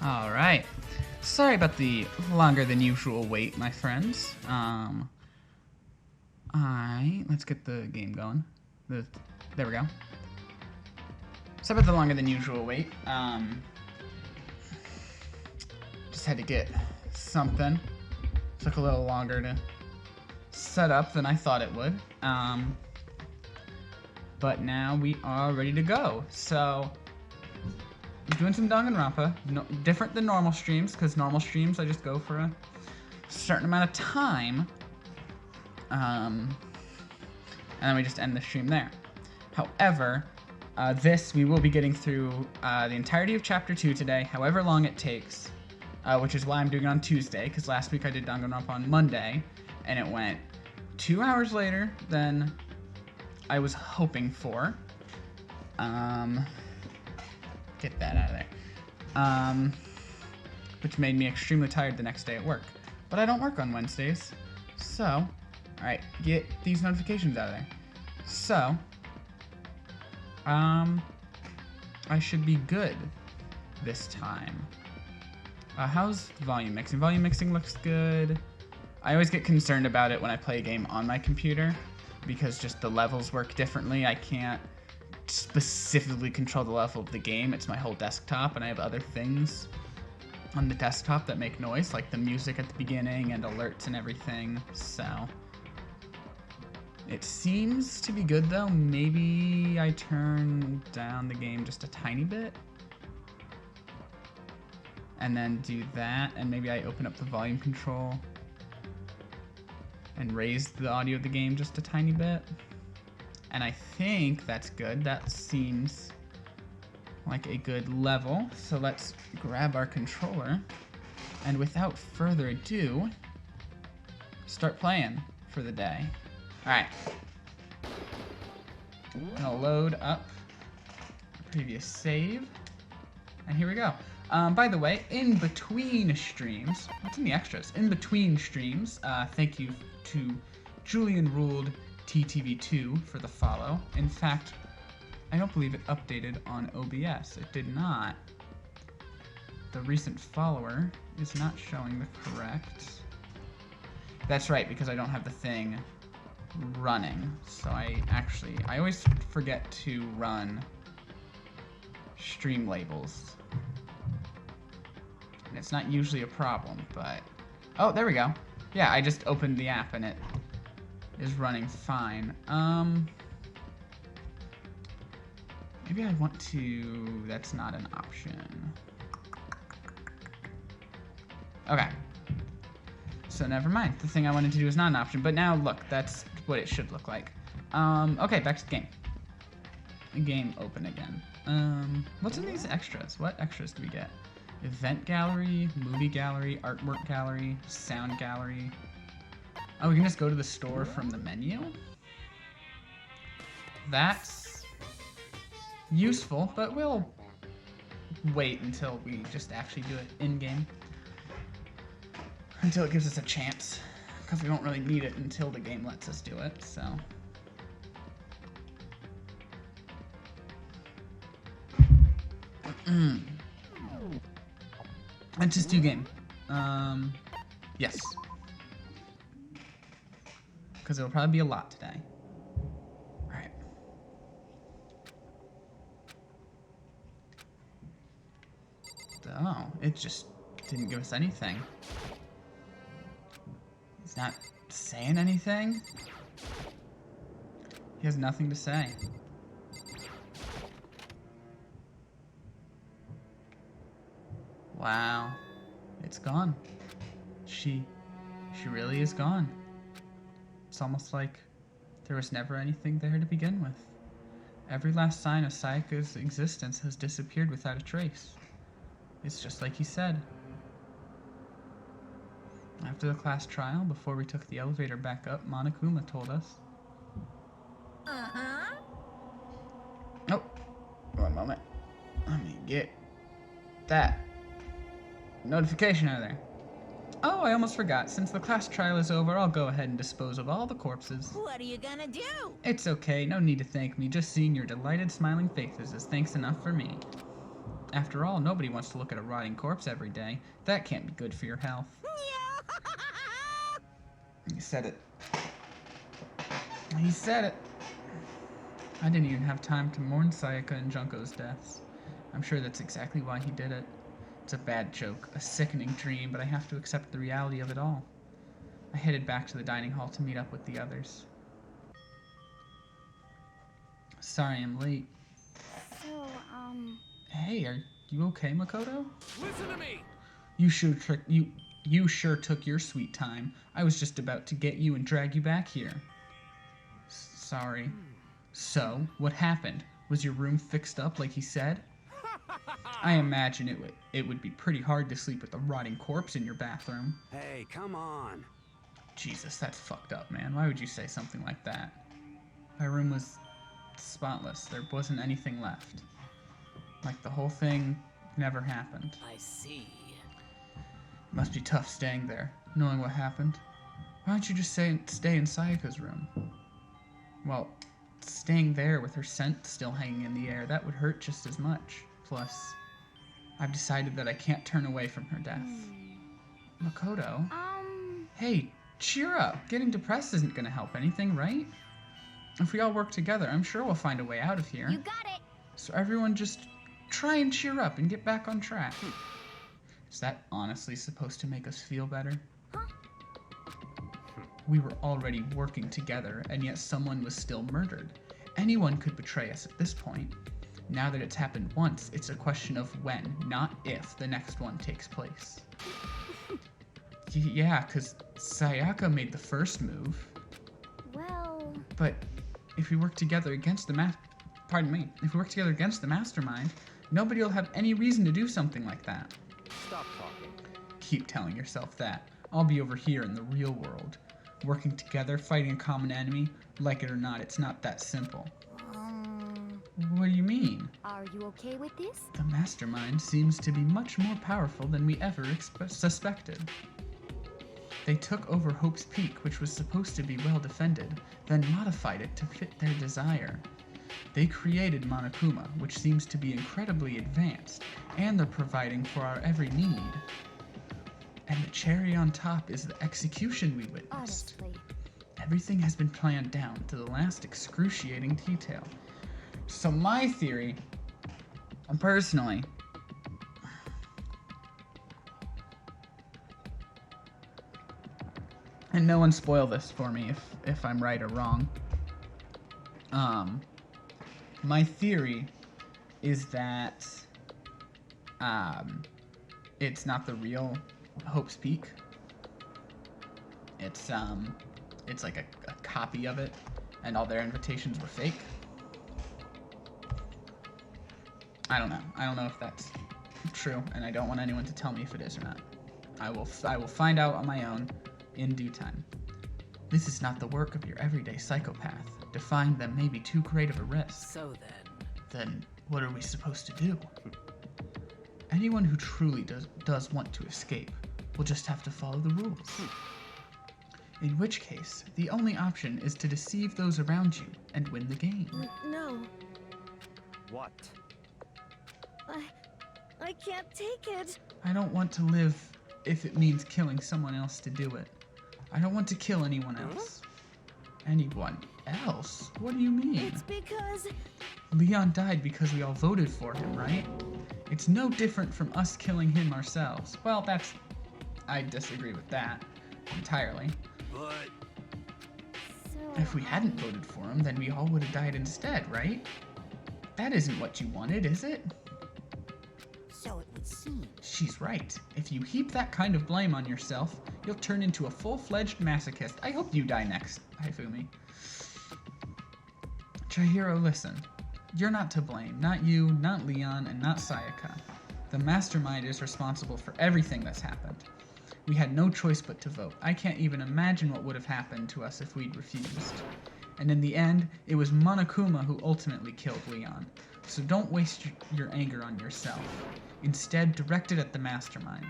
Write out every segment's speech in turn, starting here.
All right. Sorry about the longer than usual wait, my friends. Let's get the game going. There we go. Sorry about the longer than usual wait. Just had to get something. Took a little longer to set up than I thought it would. But now we are ready to go. So, I'm doing some Danganronpa. No, different than normal streams, because normal streams I just go for a certain amount of time. And then we just end the stream there. However, we will be getting through the entirety of Chapter 2 today, however long it takes, which is why I'm doing it on Tuesday, because last week I did Danganronpa on Monday, and it went 2 hours later than I was hoping for. Get that out of there. Which made me extremely tired the next day at work. But I don't work on Wednesdays, So, alright, get these notifications out of there. So, I should be good this time. How's volume mixing? Volume mixing looks good. I always get concerned about it when I play a game on my computer because just the levels work differently. I can't specifically control the level of the game. It's my whole desktop, and I have other things on the desktop that make noise, like the music at the beginning and alerts and everything. So it seems to be good though. Maybe I turn down the game just a tiny bit and then do that, and maybe I open up the volume control and raise the audio of the game just a tiny bit. And I think that's good. That seems like a good level. So let's grab our controller and without further ado, start playing for the day. All right. I'm gonna load up the previous save. And here we go. By the way, in between streams, what's in the extras? In between streams, thank you to Julian Ruled TTV2 for the follow. In fact, I don't believe it updated on OBS. It did not. The recent follower is not showing the correct. That's right, because I don't have the thing running. So I always forget to run stream labels. And it's not usually a problem, but... Oh, there we go. Yeah, I just opened the app and it is running fine. Maybe I want to... That's not an option. Okay. So never mind. The thing I wanted to do is not an option, but now look, that's what it should look like. Okay, back to the game. The game open again. What's in these extras? What extras do we get? Event gallery, movie gallery, artwork gallery, sound gallery. Oh, we can just go to the store from the menu? That's useful, but we'll wait until we just actually do it in-game. Until it gives us a chance, because we won't really need it until the game lets us do it, so. Let's just do game. Yes. Because it'll probably be a lot today. Alright. Oh, it just didn't give us anything. He's not saying anything? He has nothing to say. Wow. It's gone. She really is gone. It's almost like there was never anything there to begin with. Every last sign of Sayaka's existence has disappeared without a trace. It's just like he said. After the class trial, before we took the elevator back up, Monokuma told us. Oh, one moment. Let me get that notification out of there. Oh, I almost forgot. Since the class trial is over, I'll go ahead and dispose of all the corpses. What are you gonna do? It's okay. No need to thank me. Just seeing your delighted, smiling faces is thanks enough for me. After all, nobody wants to look at a rotting corpse every day. That can't be good for your health. He said it. He said it. I didn't even have time to mourn Sayaka and Junko's deaths. I'm sure that's exactly why he did it. It's a bad joke, a sickening dream, but I have to accept the reality of it all. I headed back to the dining hall to meet up with the others. Sorry I'm late. So, Hey, are you okay, Makoto? Listen to me! You sure took your sweet time. I was just about to get you and drag you back here. Sorry. So, what happened? Was your room fixed up like he said? I imagine it would be pretty hard to sleep with a rotting corpse in your bathroom. Hey, come on. Jesus, that's fucked up, man. Why would you say something like that? My room was spotless. There wasn't anything left. Like the whole thing never happened. I see. It must be tough staying there, knowing what happened. Why don't you just stay in Sayaka's room? Well, staying there with her scent still hanging in the air, that would hurt just as much. Plus, I've decided that I can't turn away from her death. Makoto? Hey, cheer up. Getting depressed isn't gonna help anything, right? If we all work together, I'm sure we'll find a way out of here. You got it. So everyone just try and cheer up and get back on track. Is that honestly supposed to make us feel better? Huh? We were already working together, and yet someone was still murdered. Anyone could betray us at this point. Now that it's happened once, it's a question of when, not if, the next one takes place. Yeah, because Sayaka made the first move. Well... But if we work together against the if we work together against the mastermind, nobody will have any reason to do something like that. Stop talking. Keep telling yourself that. I'll be over here in the real world. Working together, fighting a common enemy. Like it or not, it's not that simple. What do you mean? Are you okay with this? The mastermind seems to be much more powerful than we ever suspected. They took over Hope's Peak, which was supposed to be well defended, then modified it to fit their desire. They created Monokuma, which seems to be incredibly advanced, and they're providing for our every need. And the cherry on top is the execution we witnessed. Honestly. Everything has been planned down to the last excruciating detail. So my theory, personally, and no one spoil this for me if I'm right or wrong. My theory is that it's not the real Hope's Peak. It's like a copy of it, and all their invitations were fake. I don't know if that's true, and I don't want anyone to tell me if it is or not. I will find out on my own in due time. This is not the work of your everyday psychopath. Defying them may be too great of a risk. So Then what are we supposed to do? Anyone who truly does want to escape will just have to follow the rules. In which case, the only option is to deceive those around you and win the game. No. what? I can't take it. I don't want to live if it means killing someone else to do it. I don't want to kill anyone else. Anyone else? What do you mean? It's because... Leon died because we all voted for him, right? It's no different from us killing him ourselves. Well, I disagree with that entirely. But So... If we hadn't voted for him, then we all would have died instead, right? That isn't what you wanted, is it? So it would seem. She's right. If you heap that kind of blame on yourself, you'll turn into a full-fledged masochist. I hope you die next, Haifumi. Chihiro, listen. You're not to blame. Not you, not Leon, and not Sayaka. The mastermind is responsible for everything that's happened. We had no choice but to vote. I can't even imagine what would have happened to us if we'd refused. And in the end, it was Monokuma who ultimately killed Leon. So don't waste your anger on yourself. Instead, direct it at the mastermind.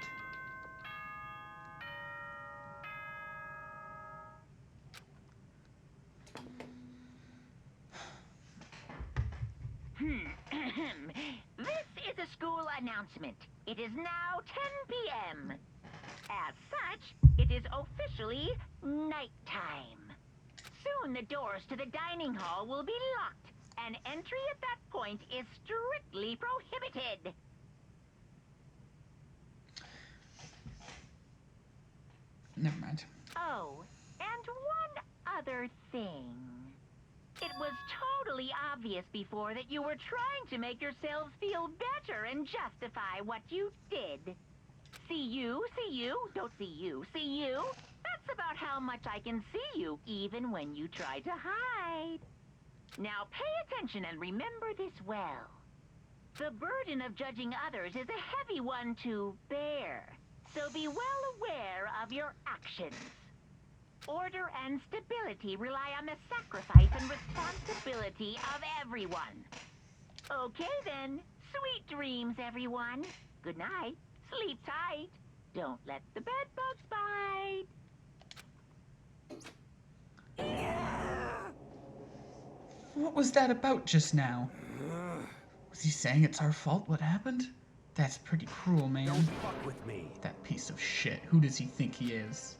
This is a school announcement. It is now 10 p.m. As such, it is officially nighttime. Soon the doors to the dining hall will be locked, and entry at that point is strictly prohibited. Never mind. Oh, and one other thing. It was totally obvious before that you were trying to make yourselves feel better and justify what you did. See you, don't see you, see you. That's about how much I can see you, even when you try to hide. Now pay attention and remember this well. The burden of judging others is a heavy one to bear, so be well aware of your actions. Order and stability rely on the sacrifice and responsibility of everyone. Okay then, sweet dreams, everyone. Good night, sleep tight. Don't let the bed bugs bite. What was that about just now? Was he saying it's our fault what happened? That's pretty cruel, man. Don't fuck with me. That piece of shit. Who does he think he is?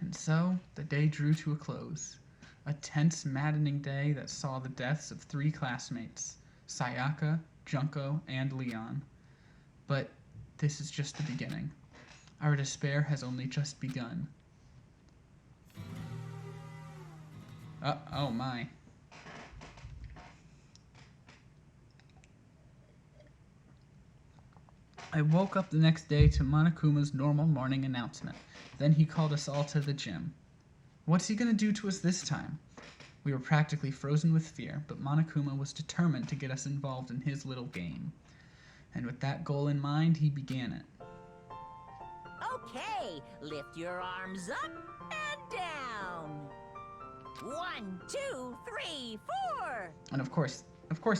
And so, the day drew to a close. A tense, maddening day that saw the deaths of 3 classmates, Sayaka, Junko, and Leon. But this is just the beginning. Our despair has only just begun. Oh my. I woke up the next day to Monokuma's normal morning announcement. Then he called us all to the gym. What's he gonna do to us this time? We were practically frozen with fear, but Monokuma was determined to get us involved in his little game. And with that goal in mind, he began it. Okay, lift your arms up and down. 1, 2, 3, 4. And of course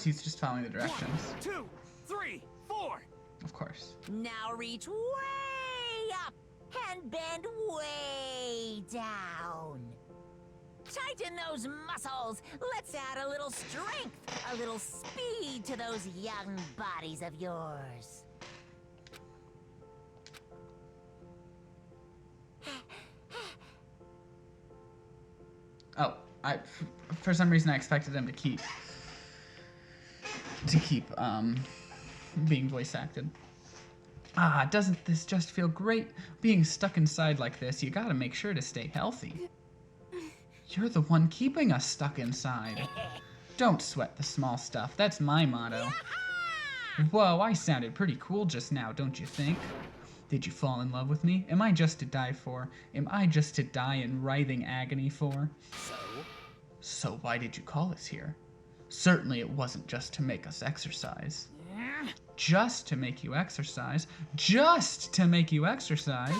he's just following the directions. 1, 2, 3, 4. Of course. Now reach way up and bend way down. Tighten those muscles. Let's add a little strength, a little speed to those young bodies of yours. Oh, for some reason I expected him to keep being voice acted. Ah, doesn't this just feel great? Being stuck inside like this, you gotta make sure to stay healthy. You're the one keeping us stuck inside. Don't sweat the small stuff, that's my motto. Whoa, I sounded pretty cool just now, don't you think? Did you fall in love with me? Am I just to die for? Am I just to die in writhing agony for? So why did you call us here? Certainly it wasn't just to make us exercise. Just to make you exercise. Just to make you exercise.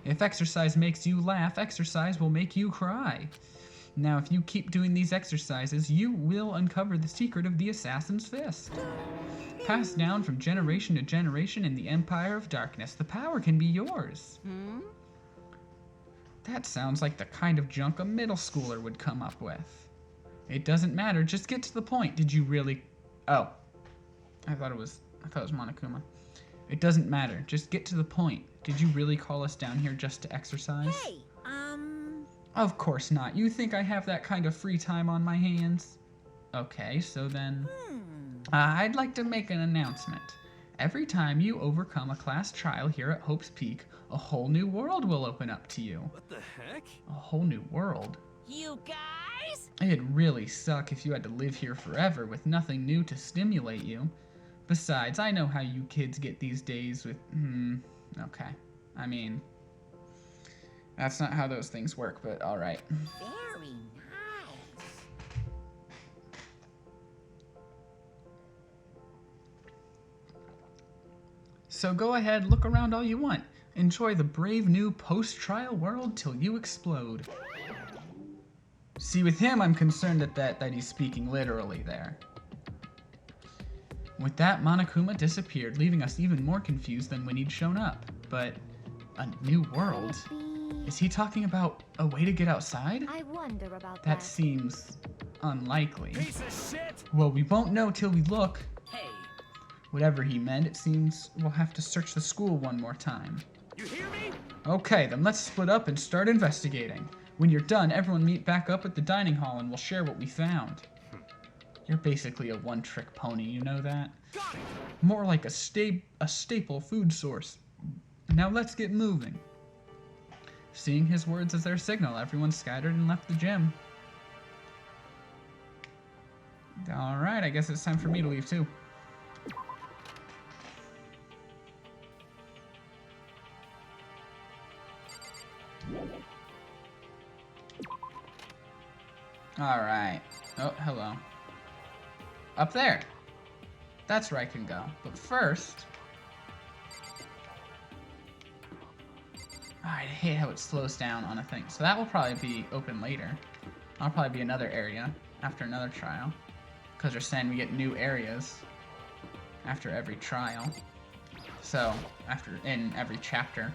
If exercise makes you laugh, exercise will make you cry. Now, if you keep doing these exercises, you will uncover the secret of the Assassin's Fist. Passed down from generation to generation in the Empire of Darkness, the power can be yours. That sounds like the kind of junk a middle schooler would come up with. It doesn't matter, just get to the point. Did you really... Oh. I thought it was Monokuma. It doesn't matter, just get to the point. Did you really call us down here just to exercise? Hey, Of course not. You think I have that kind of free time on my hands? Okay, so then... I'd like to make an announcement. Every time you overcome a class trial here at Hope's Peak, a whole new world will open up to you. What the heck? A whole new world? you guys? It'd really suck if you had to live here forever with nothing new to stimulate you. Besides, I know how you kids get these days with... okay. I mean... That's not how those things work, but alright. Very nice. So go ahead, look around all you want. Enjoy the brave new post-trial world till you explode. See, with him, I'm concerned that he's speaking literally there. With that, Monokuma disappeared, leaving us even more confused than when he'd shown up. But a new world? Is he talking about a way to get outside? I wonder about That seems unlikely. Piece of shit! Well, we won't know till we look. Hey, Whatever he meant, it seems we'll have to search the school one more time. you hear me? Okay, then let's split up and start investigating. When you're done, everyone meet back up at the dining hall and we'll share what we found. You're basically a one-trick pony, you know that? Got it! More like a staple food source. Now let's get moving. Seeing his words as their signal, everyone scattered and left the gym. Alright, I guess it's time for me to leave too. Alright. Oh, hello. Up there. That's where I can go. But first... I hate how it slows down on a thing. So that will probably be open later. That'll probably be another area after another trial. Because they're saying we get new areas after every trial. So, in every chapter.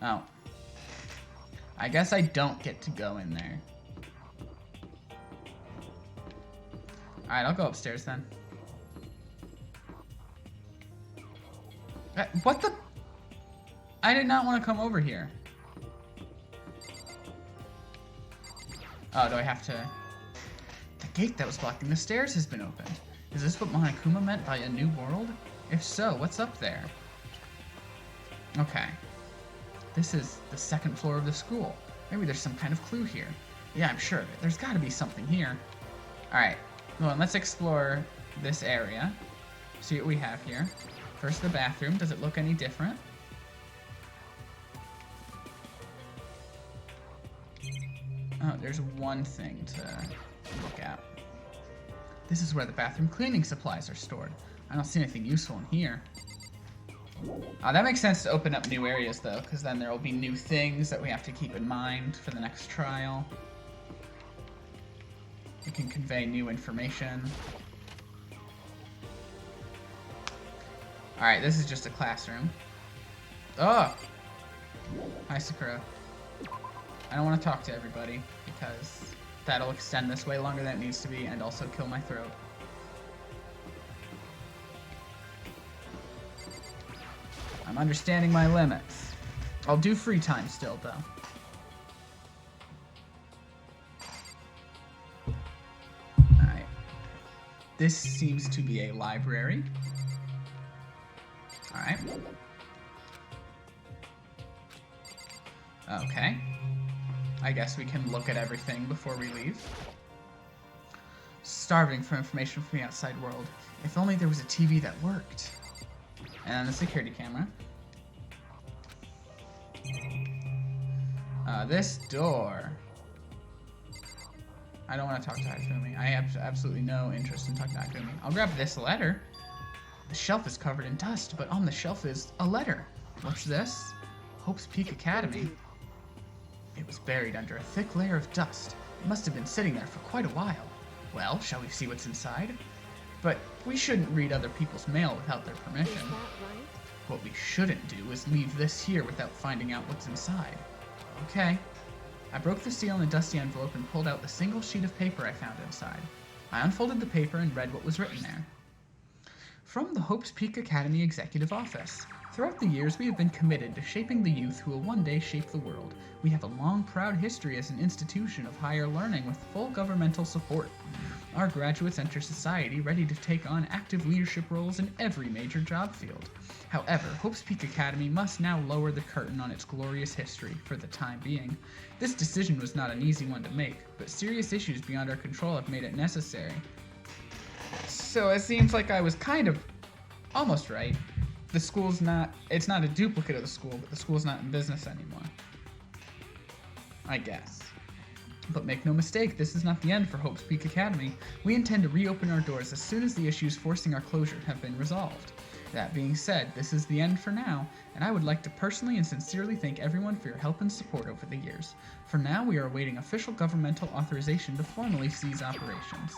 Oh. I guess I don't get to go in there. Alright, I'll go upstairs then. What the? I did not want to come over here. Oh, do I have to? The gate that was blocking the stairs has been opened. Is this what Monokuma meant by a new world? If so, what's up there? Okay. This is the second floor of the school. Maybe there's some kind of clue here. Yeah, I'm sure of it. There's got to be something here. Alright, well, let's explore this area. See what we have here. First, the bathroom. Does it look any different? Oh, there's one thing to look at. This is where the bathroom cleaning supplies are stored. I don't see anything useful in here. That makes sense to open up new areas, though, because then there will be new things that we have to keep in mind for the next trial. We can convey new information. Alright, this is just a classroom. Oh! Hi, Sakura. I don't want to talk to everybody, because that'll extend this way longer than it needs to be, and also kill my throat. I'm understanding my limits. I'll do free time still, though. Alright. This seems to be a library. Alright. Okay. I guess we can look at everything before we leave. Starving for information from the outside world. If only there was a TV that worked. And the security camera. This door. I don't want to talk to Hifumi. I have absolutely no interest in talking to Hifumi. I'll grab this letter. The shelf is covered in dust, but on the shelf is a letter. What's this? Hope's Peak Academy. It was buried under a thick layer of dust. It must have been sitting there for quite a while. Well, shall we see what's inside? But we shouldn't read other people's mail without their permission. Is that right? What we shouldn't do is leave this here without finding out what's inside. Okay. I broke the seal in the dusty envelope and pulled out the single sheet of paper I found inside. I unfolded the paper and read what was written there. From the Hope's Peak Academy Executive Office. Throughout the years, we have been committed to shaping the youth who will one day shape the world. We have a long, proud history as an institution of higher learning with full governmental support. Our graduates enter society ready to take on active leadership roles in every major job field. However, Hope's Peak Academy must now lower the curtain on its glorious history for the time being. This decision was not an easy one to make, but serious issues beyond our control have made it necessary. So it seems like I was kind of almost right. The school's not, it's not a duplicate of the school, but the school's not in business anymore. I guess. But make no mistake, this is not the end for Hope's Peak Academy. We intend to reopen our doors as soon as the issues forcing our closure have been resolved. That being said, this is the end for now, and I would like to personally and sincerely thank everyone for your help and support over the years. For now, we are awaiting official governmental authorization to formally cease operations.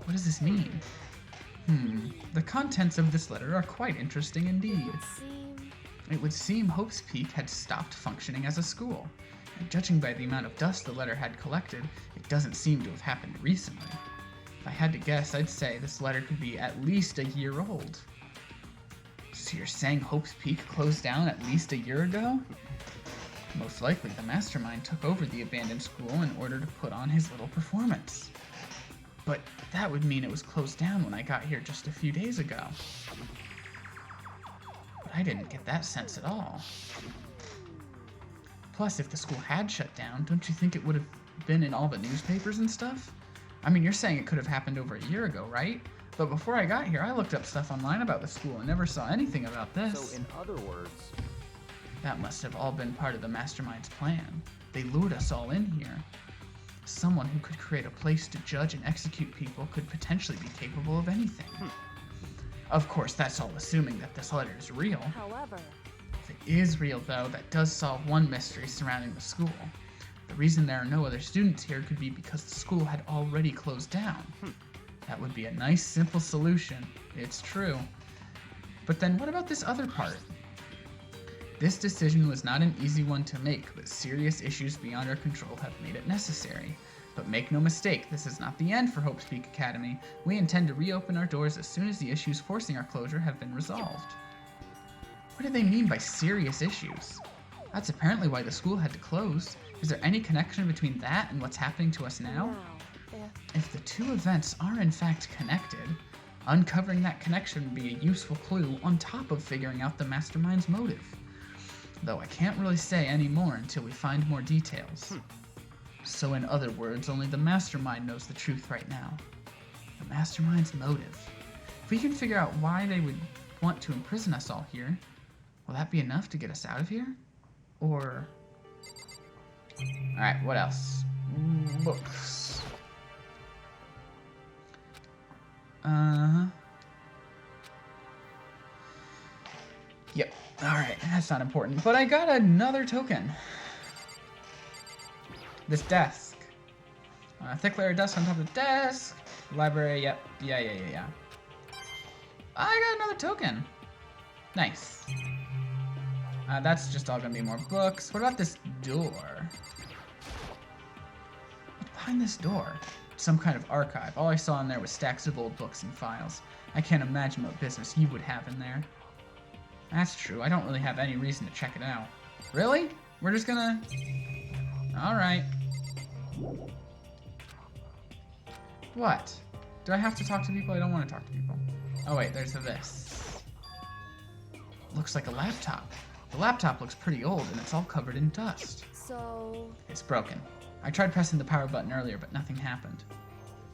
What does this mean? The contents of this letter are quite interesting indeed. It would seem Hope's Peak had stopped functioning as a school. And judging by the amount of dust the letter had collected, it doesn't seem to have happened recently. If I had to guess, I'd say this letter could be at least a year old. So you're saying Hope's Peak closed down at least a year ago? Most likely, the mastermind took over the abandoned school in order to put on his little performance. But that would mean it was closed down when I got here just a few days ago. But I didn't get that sense at all. Plus, if the school had shut down, don't you think it would have been in all the newspapers and stuff? I mean, you're saying it could have happened over a year ago, right? But before I got here, I looked up stuff online about the school and never saw anything about this. So in other words... That must have all been part of the mastermind's plan. They lured us all in here. Someone who could create a place to judge and execute people could potentially be capable of anything. Of course, that's all assuming that this letter is real. However, If it is real, though, that does solve one mystery surrounding the school. The reason there are no other students here could be because the school had already closed down. That would be a nice, simple solution. It's true. But then what about this other part? This decision was not an easy one to make, but serious issues beyond our control have made it necessary. But make no mistake, this is not the end for Hope's Peak Academy. We intend to reopen our doors as soon as the issues forcing our closure have been resolved. What do they mean by serious issues? That's apparently why the school had to close. Is there any connection between that and what's happening to us now? If the two events are in fact connected, uncovering that connection would be a useful clue on top of figuring out the mastermind's motive. Though I can't really say any more until we find more details. So in other words, only the mastermind knows the truth right now. The mastermind's motive. If we can figure out why they would want to imprison us all here, will that be enough to get us out of here? Or... Alright, what else? Books. Yep. Alright, that's not important. But I got another token. This desk. Thick layer of dust on top of the desk. Library, yep. Yeah. I got another token. Nice. That's just all gonna be more books. What about this door? What's behind this door? Some kind of archive. All I saw in there was stacks of old books and files. I can't imagine what business you would have in there. That's true. I don't really have any reason to check it out. Really? We're just gonna... Alright. What? Do I have to talk to people? I don't want to talk to people. Oh wait, there's this. Looks like a laptop. The laptop looks pretty old and it's all covered in dust. So... It's broken. I tried pressing the power button earlier, but nothing happened.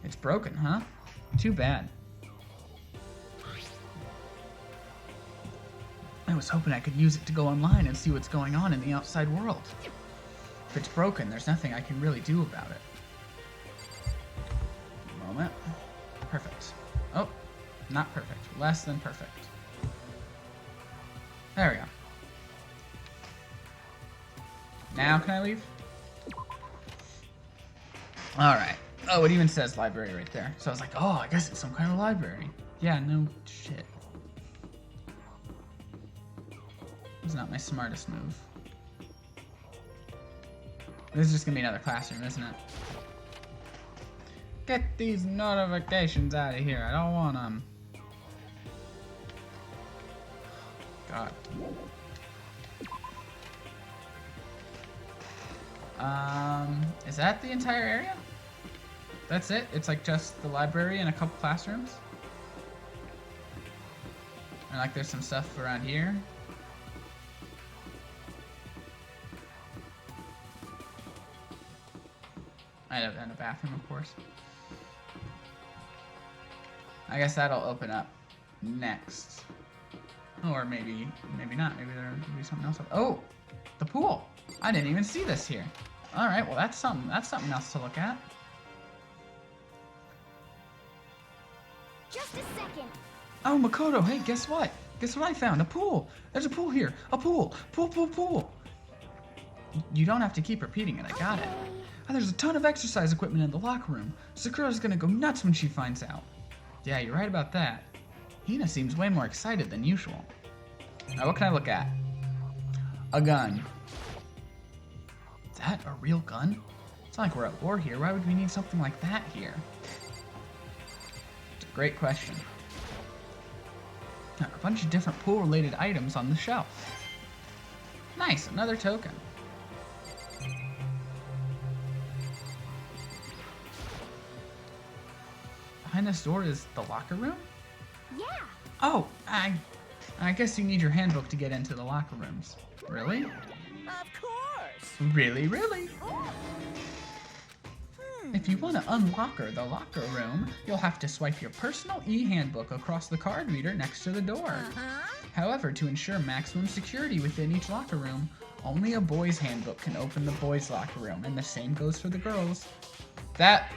It's broken, huh? Too bad. I was hoping I could use it to go online and see what's going on in the outside world. If it's broken, there's nothing I can really do about it. Moment. Perfect. Oh, not perfect. Less than perfect. There we go. Now can I leave? Alright. Oh, it even says library right there. So I was like, oh, I guess it's some kind of library. Yeah, no shit. It's not my smartest move. This is just gonna be another classroom, isn't it? Get these notifications out of here. I don't want them. God. Is that the entire area? That's it? It's like just the library and a couple classrooms? And like there's some stuff around here. And a bathroom, of course. I guess that'll open up next. Or maybe not. Maybe there'll be something else. Oh, the pool. I didn't even see this here. All right, well that's something else to look at. Just a second. Oh, Makoto, hey, guess what? Guess what I found? A pool. There's a pool here. A pool. Pool. You don't have to keep repeating it. I got it. Oh, there's a ton of exercise equipment in the locker room. Sakura's gonna go nuts when she finds out. Yeah, you're right about that. Hina seems way more excited than usual. Now, what can I look at? A gun. Is that a real gun? It's not like we're at war here. Why would we need something like that here? It's a great question. A bunch of different pool-related items on the shelf. Nice, another token. Behind this door is the locker room? Yeah. Oh, I guess you need your handbook to get into the locker rooms. Really? Of course. Really? If you want to unlock the locker room, you'll have to swipe your personal e-handbook across the card reader next to the door. However, to ensure maximum security within each locker room, only a boy's handbook can open the boys' locker room, and the same goes for the girls. That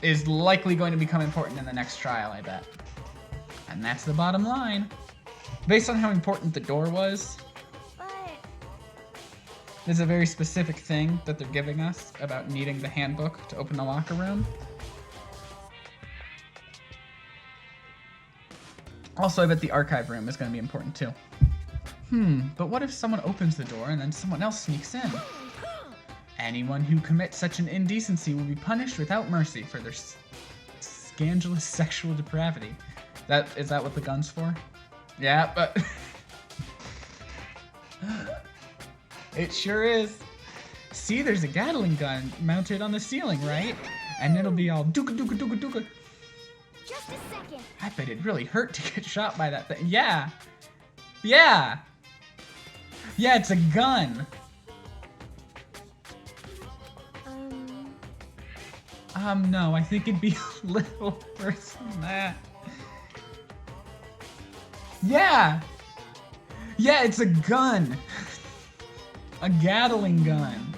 is likely going to become important in the next trial, I bet. And that's the bottom line. Based on how important the door was, there's a very specific thing that they're giving us about needing the handbook to open the locker room. Also, I bet the archive room is going to be important too. But what if someone opens the door and then someone else sneaks in? Anyone who commits such an indecency will be punished without mercy for their scandalous sexual depravity. Is that what the gun's for? Yeah, but... It sure is. See, there's a Gatling gun mounted on the ceiling, right? And it'll be all dooka dooka dooka dooka. Just a second. I bet it really hurt to get shot by that thing. Yeah. Yeah. Yeah, it's a gun. No, I think it'd be a little worse than that. Yeah. Yeah, it's a gun. A Gatling gun.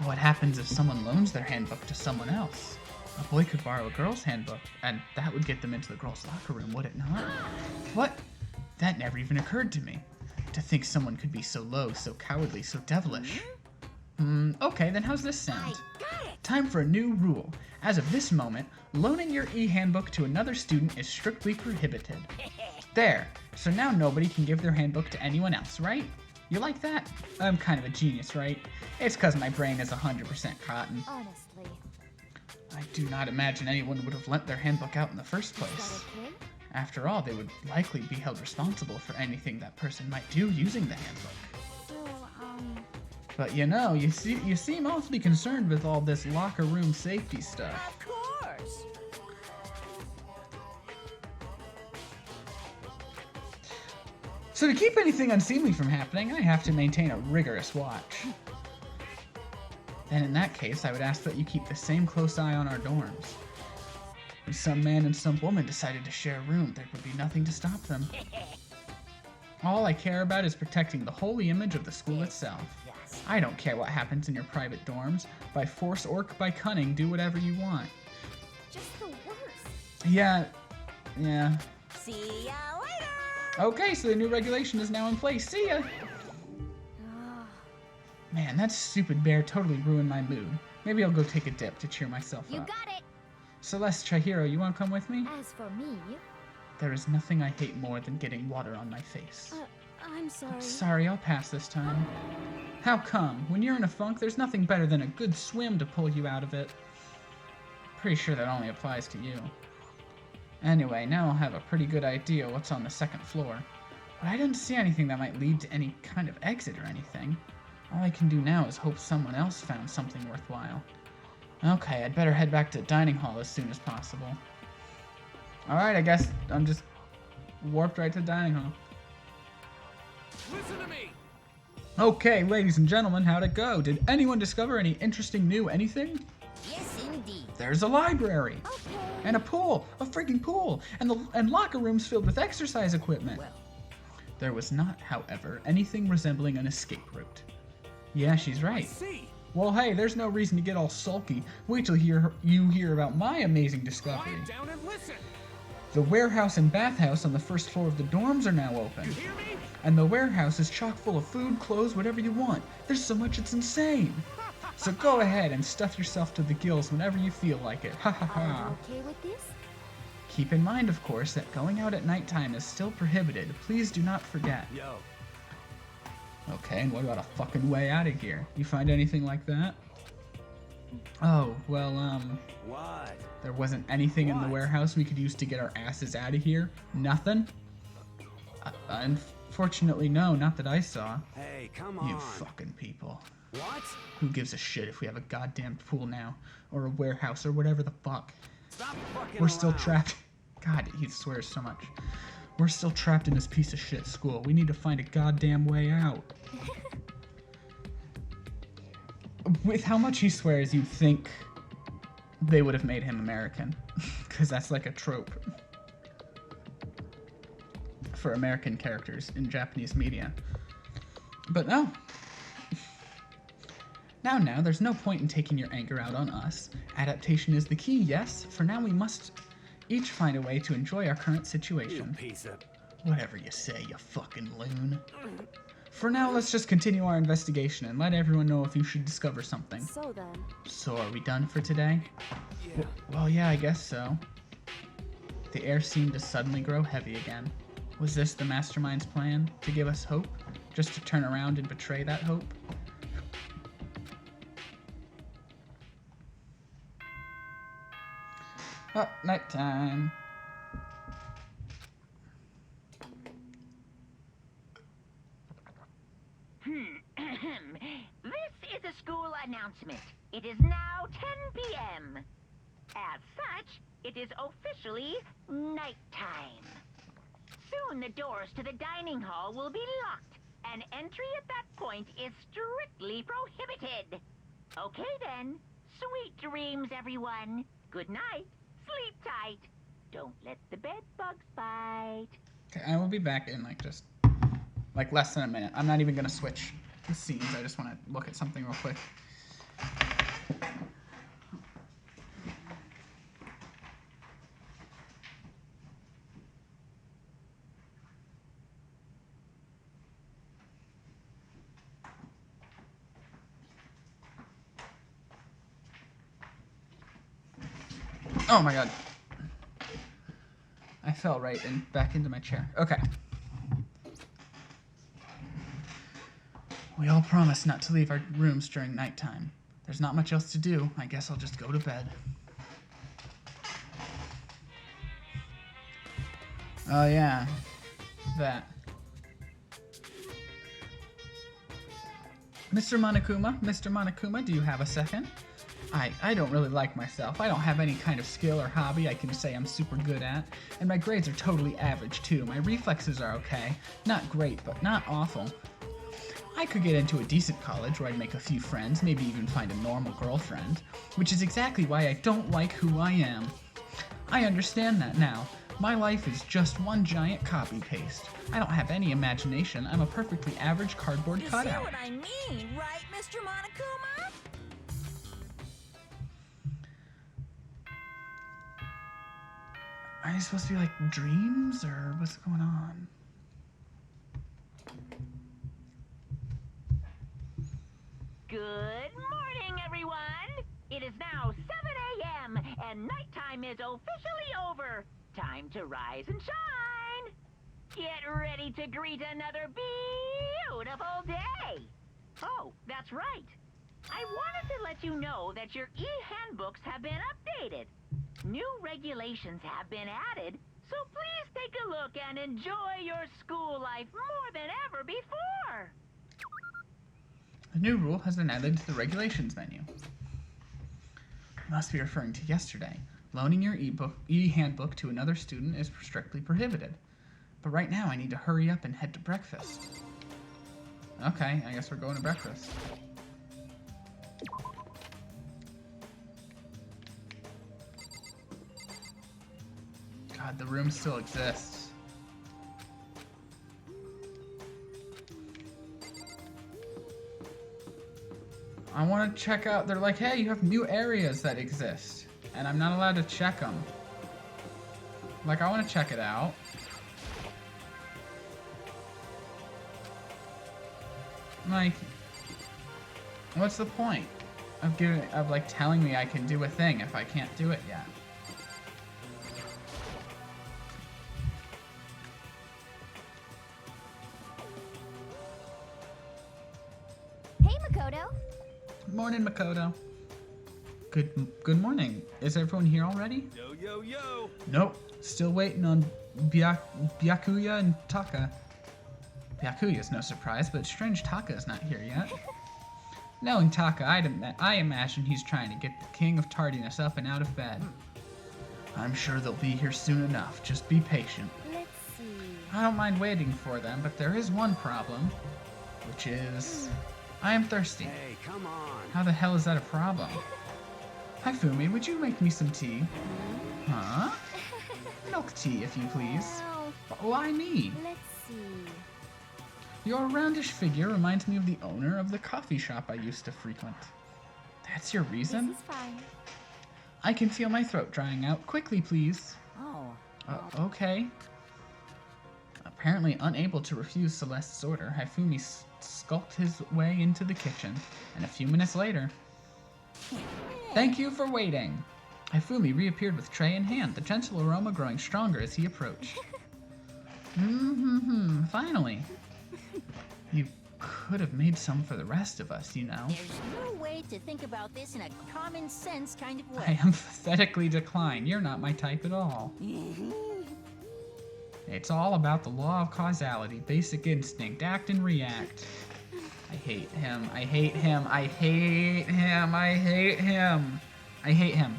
What happens if someone loans their handbook to someone else? A boy could borrow a girl's handbook, and that would get them into the girl's locker room, would it not? What? That never even occurred to me. To think someone could be so low, so cowardly, so devilish. Okay, then how's this sound? Time for a new rule. As of this moment, loaning your e-handbook to another student is strictly prohibited. There. So now nobody can give their handbook to anyone else, right? You like that? I'm kind of a genius, right? It's because my brain is 100% cotton. Honestly. I do not imagine anyone would have lent their handbook out in the first Is that place. okay? After all, they would likely be held responsible for anything that person might do using the handbook. So, But you know, you seem awfully concerned with all this locker room safety stuff. Of course. So to keep anything unseemly from happening, I have to maintain a rigorous watch. Then in that case, I would ask that you keep the same close eye on our dorms. If some man and some woman decided to share a room, there would be nothing to stop them. All I care about is protecting the holy image of the school itself. Yes. I don't care what happens in your private dorms. By force or by cunning, do whatever you want. just the worst. Yeah. See ya later. Okay, so the new regulation is now in place. See ya! Man, that stupid bear totally ruined my mood. Maybe I'll go take a dip to cheer myself You up. got it. Celeste, Chihiro, you wanna come with me? As for me, There is nothing I hate more than getting water on my face. I'm sorry. Sorry, I'll pass this time. How come? When you're in a funk, there's nothing better than a good swim to pull you out of it. Pretty sure that only applies to you. Anyway, now I'll have a pretty good idea what's on the second floor. But I didn't see anything that might lead to any kind of exit or anything. All I can do now is hope someone else found something worthwhile. Okay, I'd better head back to the dining hall as soon as possible. Alright, I guess I'm just warped right to the dining hall. Listen to me. Okay, ladies and gentlemen, how'd it go? Did anyone discover any interesting new anything? Yes, indeed. There's a library! Okay. And a pool! A freaking pool! And locker rooms filled with exercise equipment! Well, There was not, however, anything resembling an escape route. Yeah, she's right. See. Well, hey, there's no reason to get all sulky. Wait till you hear about my amazing discovery. Quiet down and listen. The warehouse and bathhouse on the first floor of the dorms are now open. You hear me? And the warehouse is chock full of food, clothes, whatever you want. There's so much it's insane. So go ahead and stuff yourself to the gills whenever you feel like it. Ha ha Are ha. you okay with this? Keep in mind, of course, that going out at nighttime is still prohibited. Please do not forget. Yo. Okay, and what about a fucking way out of here? You find anything like that? Oh, well, What? there wasn't anything in the What? warehouse we could use to get our asses out of here? Nothing? Unfortunately, no, not that I saw. Hey, come on. You fucking people. What? Who gives a shit if we have a goddamn pool now? Or a warehouse, or whatever the fuck? Stop fucking We're still around. trapped. God, he swears so much. We're still trapped in this piece of shit school. We need to find a goddamn way out. With how much he swears, you'd think they would have made him American. Because that's like a trope for American characters in Japanese media. But no. Now, there's no point in taking your anger out on us. Adaptation is the key, yes? For now, we must each find a way to enjoy our current You situation. piece of. Whatever you say, you fucking loon. For now, let's just continue our investigation and let everyone know if you should discover something. So then, So, are we done for today? Yeah. Well, yeah, I guess so. The air seemed to suddenly grow heavy again. Was this the mastermind's plan? To give us hope? Just to turn around and betray that hope? Oh, nighttime. This is a school announcement. It is now 10 p.m. As such, it is officially nighttime. Soon the doors to the dining hall will be locked, and entry at that point is strictly prohibited. Okay then, sweet dreams, everyone. Good night. Sleep tight. Don't let the bed bugs bite. Okay, I will be back in like less than a minute. I'm not even gonna switch the scenes. I just want to look at something real quick. Oh my god. I fell right back into my chair. Okay. We all promised not to leave our rooms during nighttime. There's not much else to do. I guess I'll just go to bed. Oh yeah. That. Mr. Monokuma, do you have a second? I don't really like myself. I don't have any kind of skill or hobby I can say I'm super good at. And my grades are totally average too. My reflexes are okay. Not great, but not awful. I could get into a decent college where I'd make a few friends, maybe even find a normal girlfriend. Which is exactly why I don't like who I am. I understand that now. My life is just one giant copy-paste. I don't have any imagination. I'm a perfectly average cardboard cutout. You see what I mean, right, Mr. Monokuma? Are these supposed to be like dreams, or what's going on? Good morning, everyone. It is now 7 a.m. and nighttime is officially over. Time to rise and shine. Get ready to greet another beautiful day. Oh, that's right. I wanted to let you know that your e-handbooks have been updated. New regulations have been added, so please take a look and enjoy your school life more than ever before. A new rule has been added to the regulations menu. You must be referring to yesterday. Loaning your e-handbook to another student is strictly prohibited. But right now I need to hurry up and head to breakfast. Okay, I guess we're going to breakfast. God, the room still exists. I want to check out, they're like, hey, you have new areas that exist. And I'm not allowed to check them. Like, I want to check it out. Like, what's the point of like telling me I can do a thing if I can't do it yet? Hey, Makoto. Morning, Makoto. Good morning. Is everyone here already? Yo, yo, yo. Nope. Still waiting on Byakuya and Taka. Byakuya's no surprise, but strange Taka is not here yet. Knowing Taka, I imagine he's trying to get the king of tardiness up and out of bed. I'm sure they'll be here soon enough. Just be patient. Let's see. I don't mind waiting for them, but there is one problem, which is I am thirsty. Hey, come on. How the hell is that a problem? Hi, Fumi, would you make me some tea? Huh? Milk tea, if you please. Well, Why me? let's see. Your roundish figure reminds me of the owner of the coffee shop I used to frequent. That's your reason? This is fine. I can feel my throat drying out. Quickly, please. Oh. Okay. Apparently unable to refuse Celeste's order, Hifumi skulked his way into the kitchen, and a few minutes later... Thank you for waiting! Hifumi reappeared with tray in hand, the gentle aroma growing stronger as he approached. Finally. You could have made some for the rest of us, you know. There's no way to think about this in a common sense kind of way. I emphatically decline. You're not my type at all. It's all about the law of causality, basic instinct, act and react. I hate him. I hate him. I hate him. I hate him. I hate him.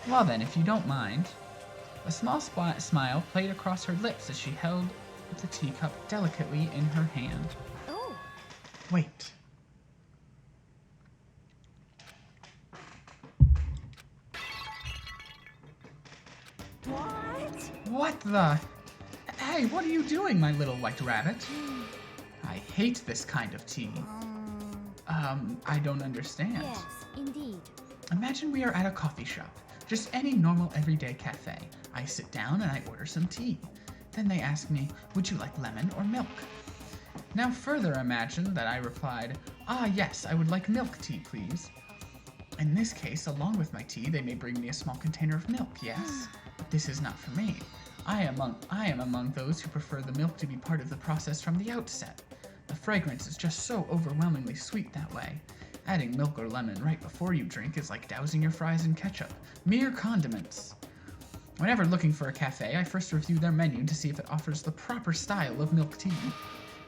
Well then, if you don't mind. A small smile played across her lips as she held the teacup delicately in her hand. Oh, Wait. What? What the? Hey, what are you doing, my little white rabbit? I hate this kind of tea. I don't understand. yes, indeed. Imagine we are at a coffee shop. Just any normal everyday cafe. I sit down and I order some tea. Then they ask me, would you like lemon or milk? Now further imagine that I replied, ah yes, I would like milk tea, please. In this case, along with my tea, they may bring me a small container of milk, yes. But this is not for me. I am among those who prefer the milk to be part of the process from the outset. The fragrance is just so overwhelmingly sweet that way. Adding milk or lemon right before you drink is like dousing your fries in ketchup. Mere condiments. Whenever looking for a cafe, I first review their menu to see if it offers the proper style of milk tea.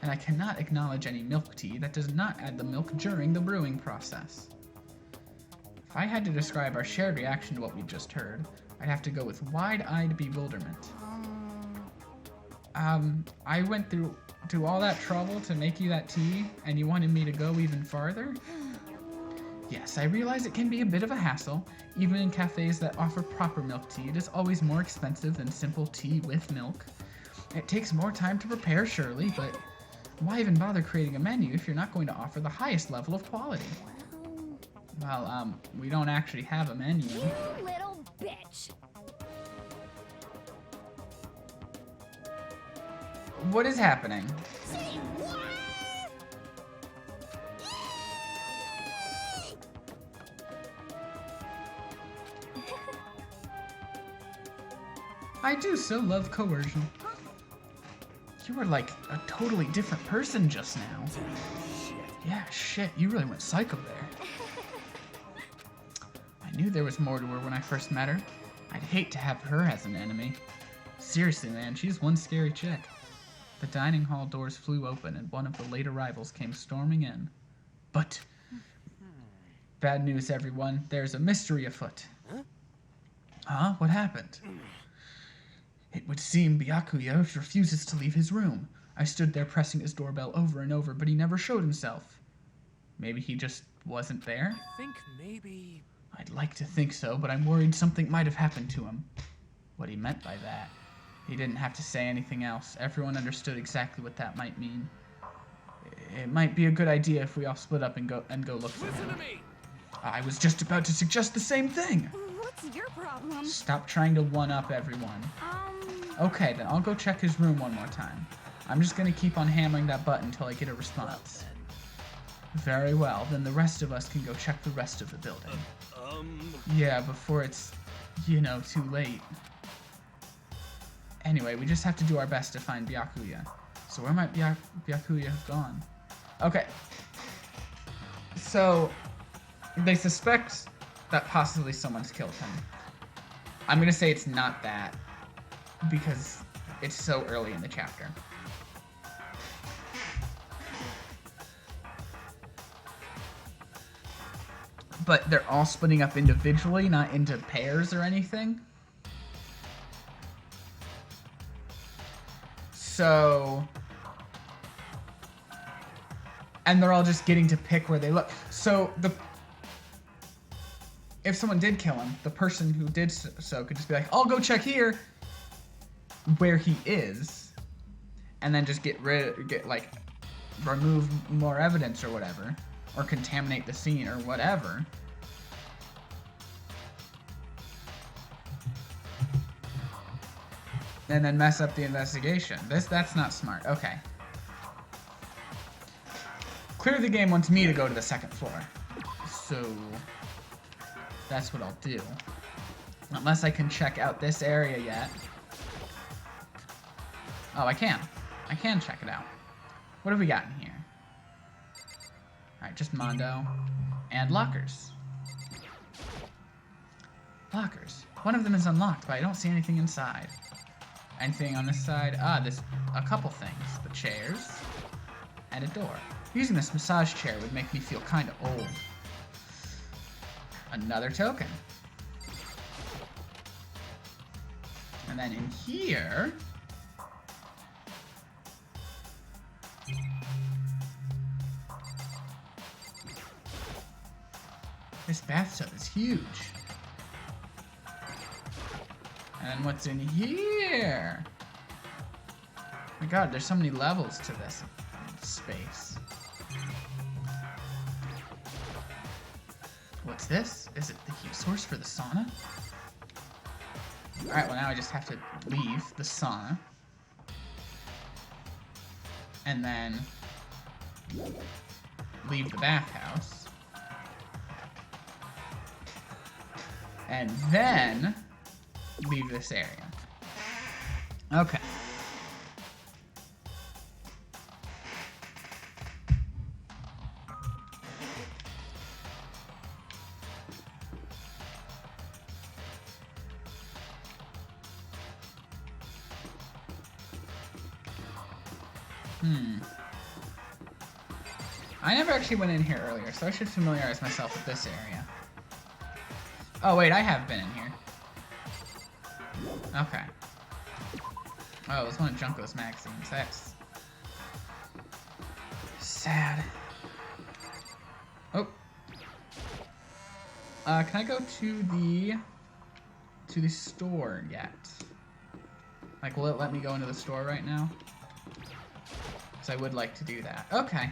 And I cannot acknowledge any milk tea that does not add the milk during the brewing process. If I had to describe our shared reaction to what we just heard, I'd have to go with wide-eyed bewilderment. I went through all that trouble to make you that tea, and you wanted me to go even farther? Yes, I realize it can be a bit of a hassle. Even in cafes that offer proper milk tea, it is always more expensive than simple tea with milk. It takes more time to prepare, surely, but why even bother creating a menu if you're not going to offer the highest level of quality? Well, we don't actually have a menu. You little bitch. What is happening? Say what? I do so love coercion. You were like a totally different person just now. Yeah, shit, you really went psycho there. I knew there was more to her when I first met her. I'd hate to have her as an enemy. Seriously, man, she's one scary chick. The dining hall doors flew open and one of the late arrivals came storming in. But... bad news, everyone. There's a mystery afoot. Huh? What happened? It would seem Byakuya refuses to leave his room. I stood there pressing his doorbell over and over, but he never showed himself. Maybe he just wasn't there? I think maybe... I'd like to think so, but I'm worried something might have happened to him. What he meant by that. He didn't have to say anything else. Everyone understood exactly what that might mean. It might be a good idea if we all split up and go look for Listen him. to me! I was just about to suggest the same thing. What's your problem? Stop trying to one-up everyone. Okay, then I'll go check his room one more time. I'm just gonna keep on hammering that button until I get a response. Very well, then the rest of us can go check the rest of the building. Yeah, before it's, you know, too late. Anyway, we just have to do our best to find Byakuya. So where might Byakuya have gone? Okay. So, they suspect that possibly someone's killed him. I'm gonna say it's not that, because it's so early in the chapter. But they're all splitting up individually, not into pairs or anything. So... and they're all just getting to pick where they look. So, if someone did kill him, the person who did so could just be like, I'll go check here where he is, and then just remove more evidence or whatever, or contaminate the scene or whatever. And then mess up the investigation. That's not smart. Okay. Clearly the game wants me to go to the second floor. So that's what I'll do. Unless I can check out this area yet. Oh, I can. I can check it out. What have we got in here? Alright, just Mondo. And lockers. Lockers. One of them is unlocked, but I don't see anything inside. Anything on this side? Ah, there's a couple things. The chairs. And a door. Using this massage chair would make me feel kind of old. Another token. And then in here... This bathtub is huge. And what's in here? Oh my god, there's so many levels to this space. What's this? Is it the heat source for the sauna? Alright, well now I just have to leave the sauna. And then leave the bathhouse. And then leave this area. Okay. I never actually went in here earlier, so I should familiarize myself with this area. Oh wait, I have been in here. Okay. Oh, it was one of Junko's magazines. That's sad. Oh. Can I go to the store yet? Like, will it let me go into the store right now? Because I would like to do that. Okay.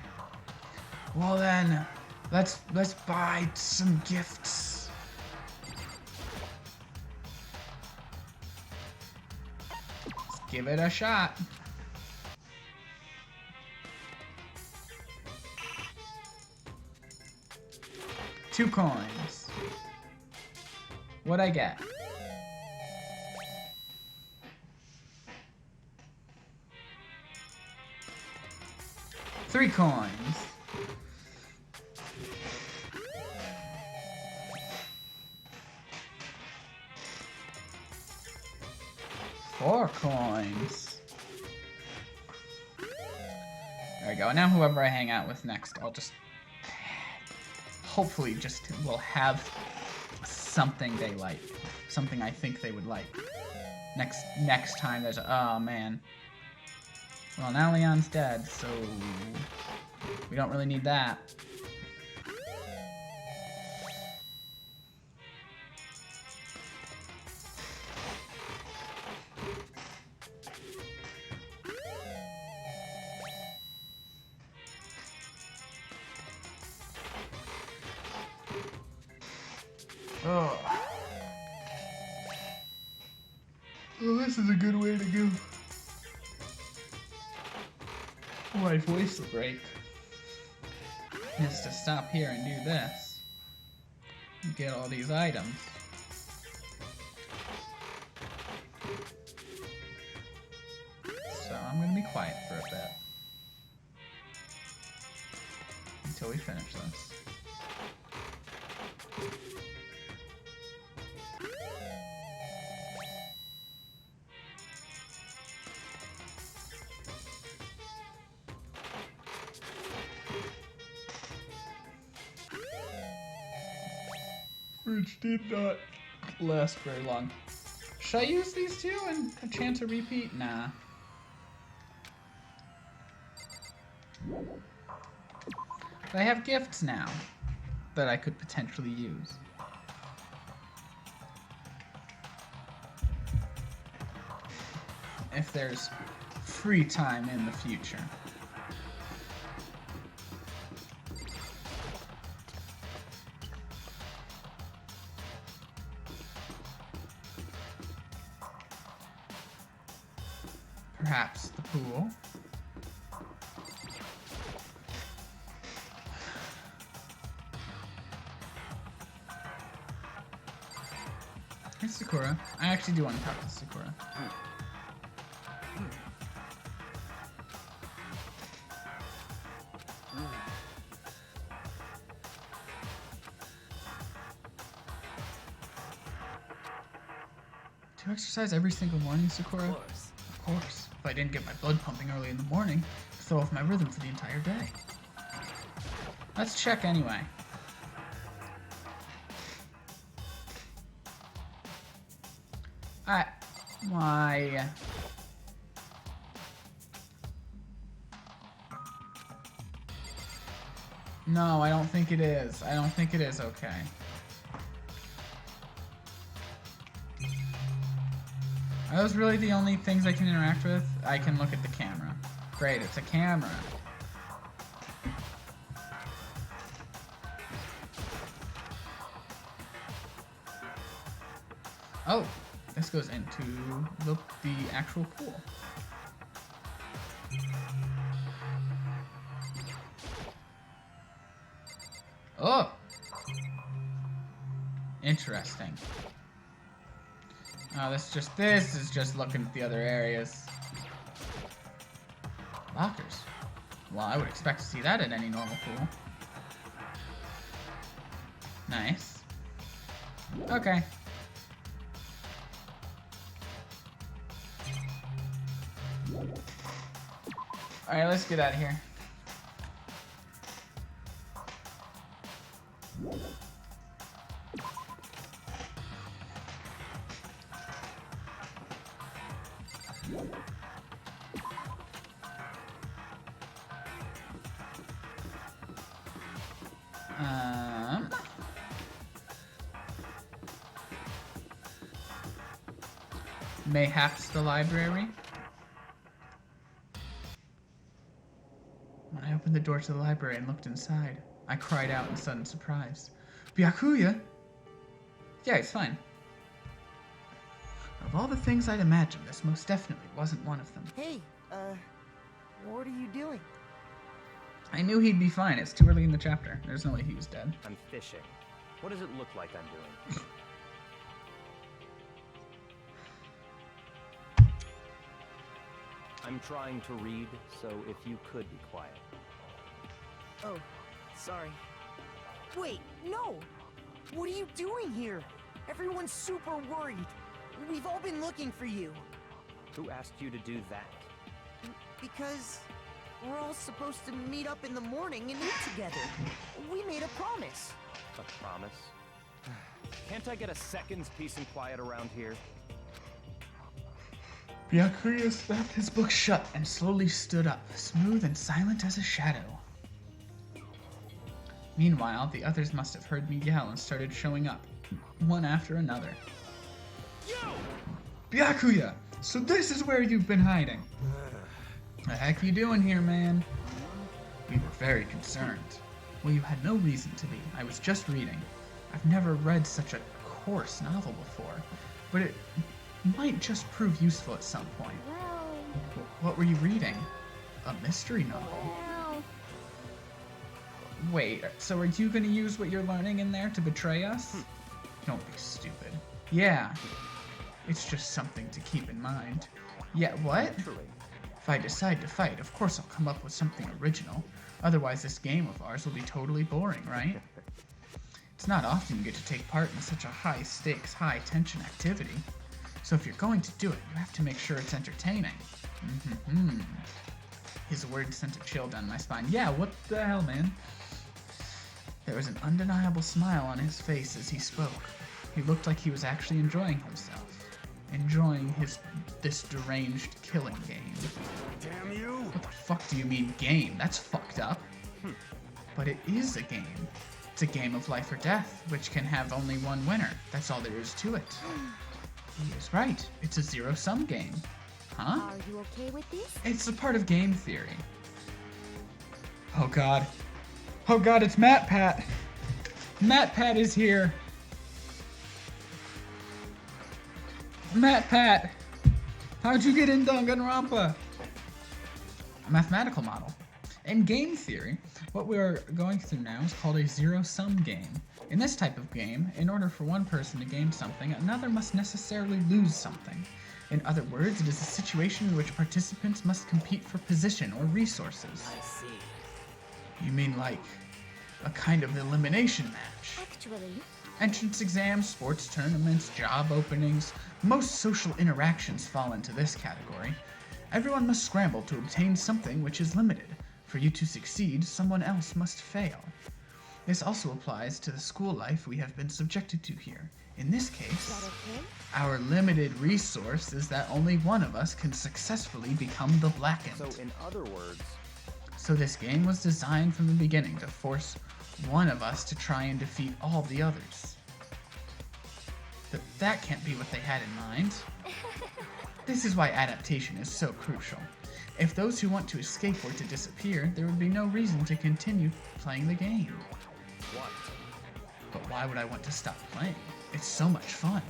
Well then, let's buy some gifts. Let's give it a shot. Two coins. What'd I get? Three coins. Four coins. There we go. And now whoever I hang out with next, I'll just hopefully just will have something they like. Something I think they would like. Next time there's oh man. Well, now Leon's dead, so we don't really need that. Oh. Oh, this is a good way to go. My voice will break. Just to stop here and do this. Get all these items. So I'm gonna be quiet for a bit. Until we finish this. Which did not last very long. Should I use these two and a chance to repeat? Nah. But I have gifts now that I could potentially use. If there's free time in the future. Perhaps the pool. Hey, Sakura. I actually do want to talk to Sakura. Do you exercise every single morning, Sakura? Of course. Of course. If I didn't get my blood pumping early in the morning, it'd throw off my rhythm for the entire day. Let's check anyway. Why? No, I don't think it is. I don't think it is okay. Are those really the only things I can interact with? I can look at the camera. Great, it's a camera. Oh, this goes into the actual pool. Oh! Interesting. Oh, this is just looking at the other areas. Lockers. Well, I would expect to see that at any normal pool. Nice. Okay. Alright, let's get out of here. Mayhaps the library. When I opened the door to the library and looked inside, I cried out in sudden surprise. Byakuya? Yeah, it's fine. Of all the things I'd imagined, this most definitely wasn't one of them. Hey, what are you doing? I knew he'd be fine. It's too early in the chapter. There's no way he was dead. I'm fishing. What does it look like I'm doing? I'm trying to read, so if you could be quiet. Oh, sorry. Wait, no! What are you doing here? Everyone's super worried. We've all been looking for you. Who asked you to do that? Because we're all supposed to meet up in the morning and eat together. We made a promise. A promise? Can't I get a second's peace and quiet around here? Byakuya slapped his book shut and slowly stood up, smooth and silent as a shadow. Meanwhile, the others must have heard me yell and started showing up, one after another. Yo! Byakuya! So this is where you've been hiding! The heck you doing here, man? We were very concerned. Well, you had no reason to be. I was just reading. I've never read such a coarse novel before, but it might just prove useful at some point. Well, What were you reading? A mystery novel? well. Wait, so are you gonna use what you're learning in there to betray us? Don't be stupid. Yeah, it's just something to keep in mind. Yeah, what? Naturally. If I decide to fight, of course I'll come up with something original. Otherwise this game of ours will be totally boring, right? It's not often you get to take part in such a high-stakes, high-tension activity. So if you're going to do it, you have to make sure it's entertaining. His words sent a chill down my spine. Yeah, what the hell, man? There was an undeniable smile on his face as he spoke. He looked like he was actually enjoying himself. Enjoying this deranged killing game. Damn you! What the fuck do you mean game? That's fucked up. But it is a game. It's a game of life or death, which can have only one winner. That's all there is to it. He is right. It's a zero-sum game. Huh? Are you okay with this? It's a part of game theory. Oh god. Oh god, it's MatPat. MatPat is here. MatPat, how'd you get in Danganronpa? A mathematical model. In game theory, what we're going through now is called a zero-sum game. In this type of game, in order for one person to gain something, another must necessarily lose something. In other words, it is a situation in which participants must compete for position or resources. I see. You mean like a kind of elimination match? Actually, Entrance exams, sports tournaments, job openings, most social interactions fall into this category. Everyone must scramble to obtain something which is limited. For you to succeed, someone else must fail. This also applies to the school life we have been subjected to here. In this is that case, okay? our limited resource is that only one of us can successfully become the blackened. So, in other words, So this game was designed from the beginning to force one of us to try and defeat all the others. But that can't be what they had in mind. This is why adaptation is so crucial. If those who want to escape were to disappear, there would be no reason to continue playing the game. what? But why would I want to stop playing? It's so much fun.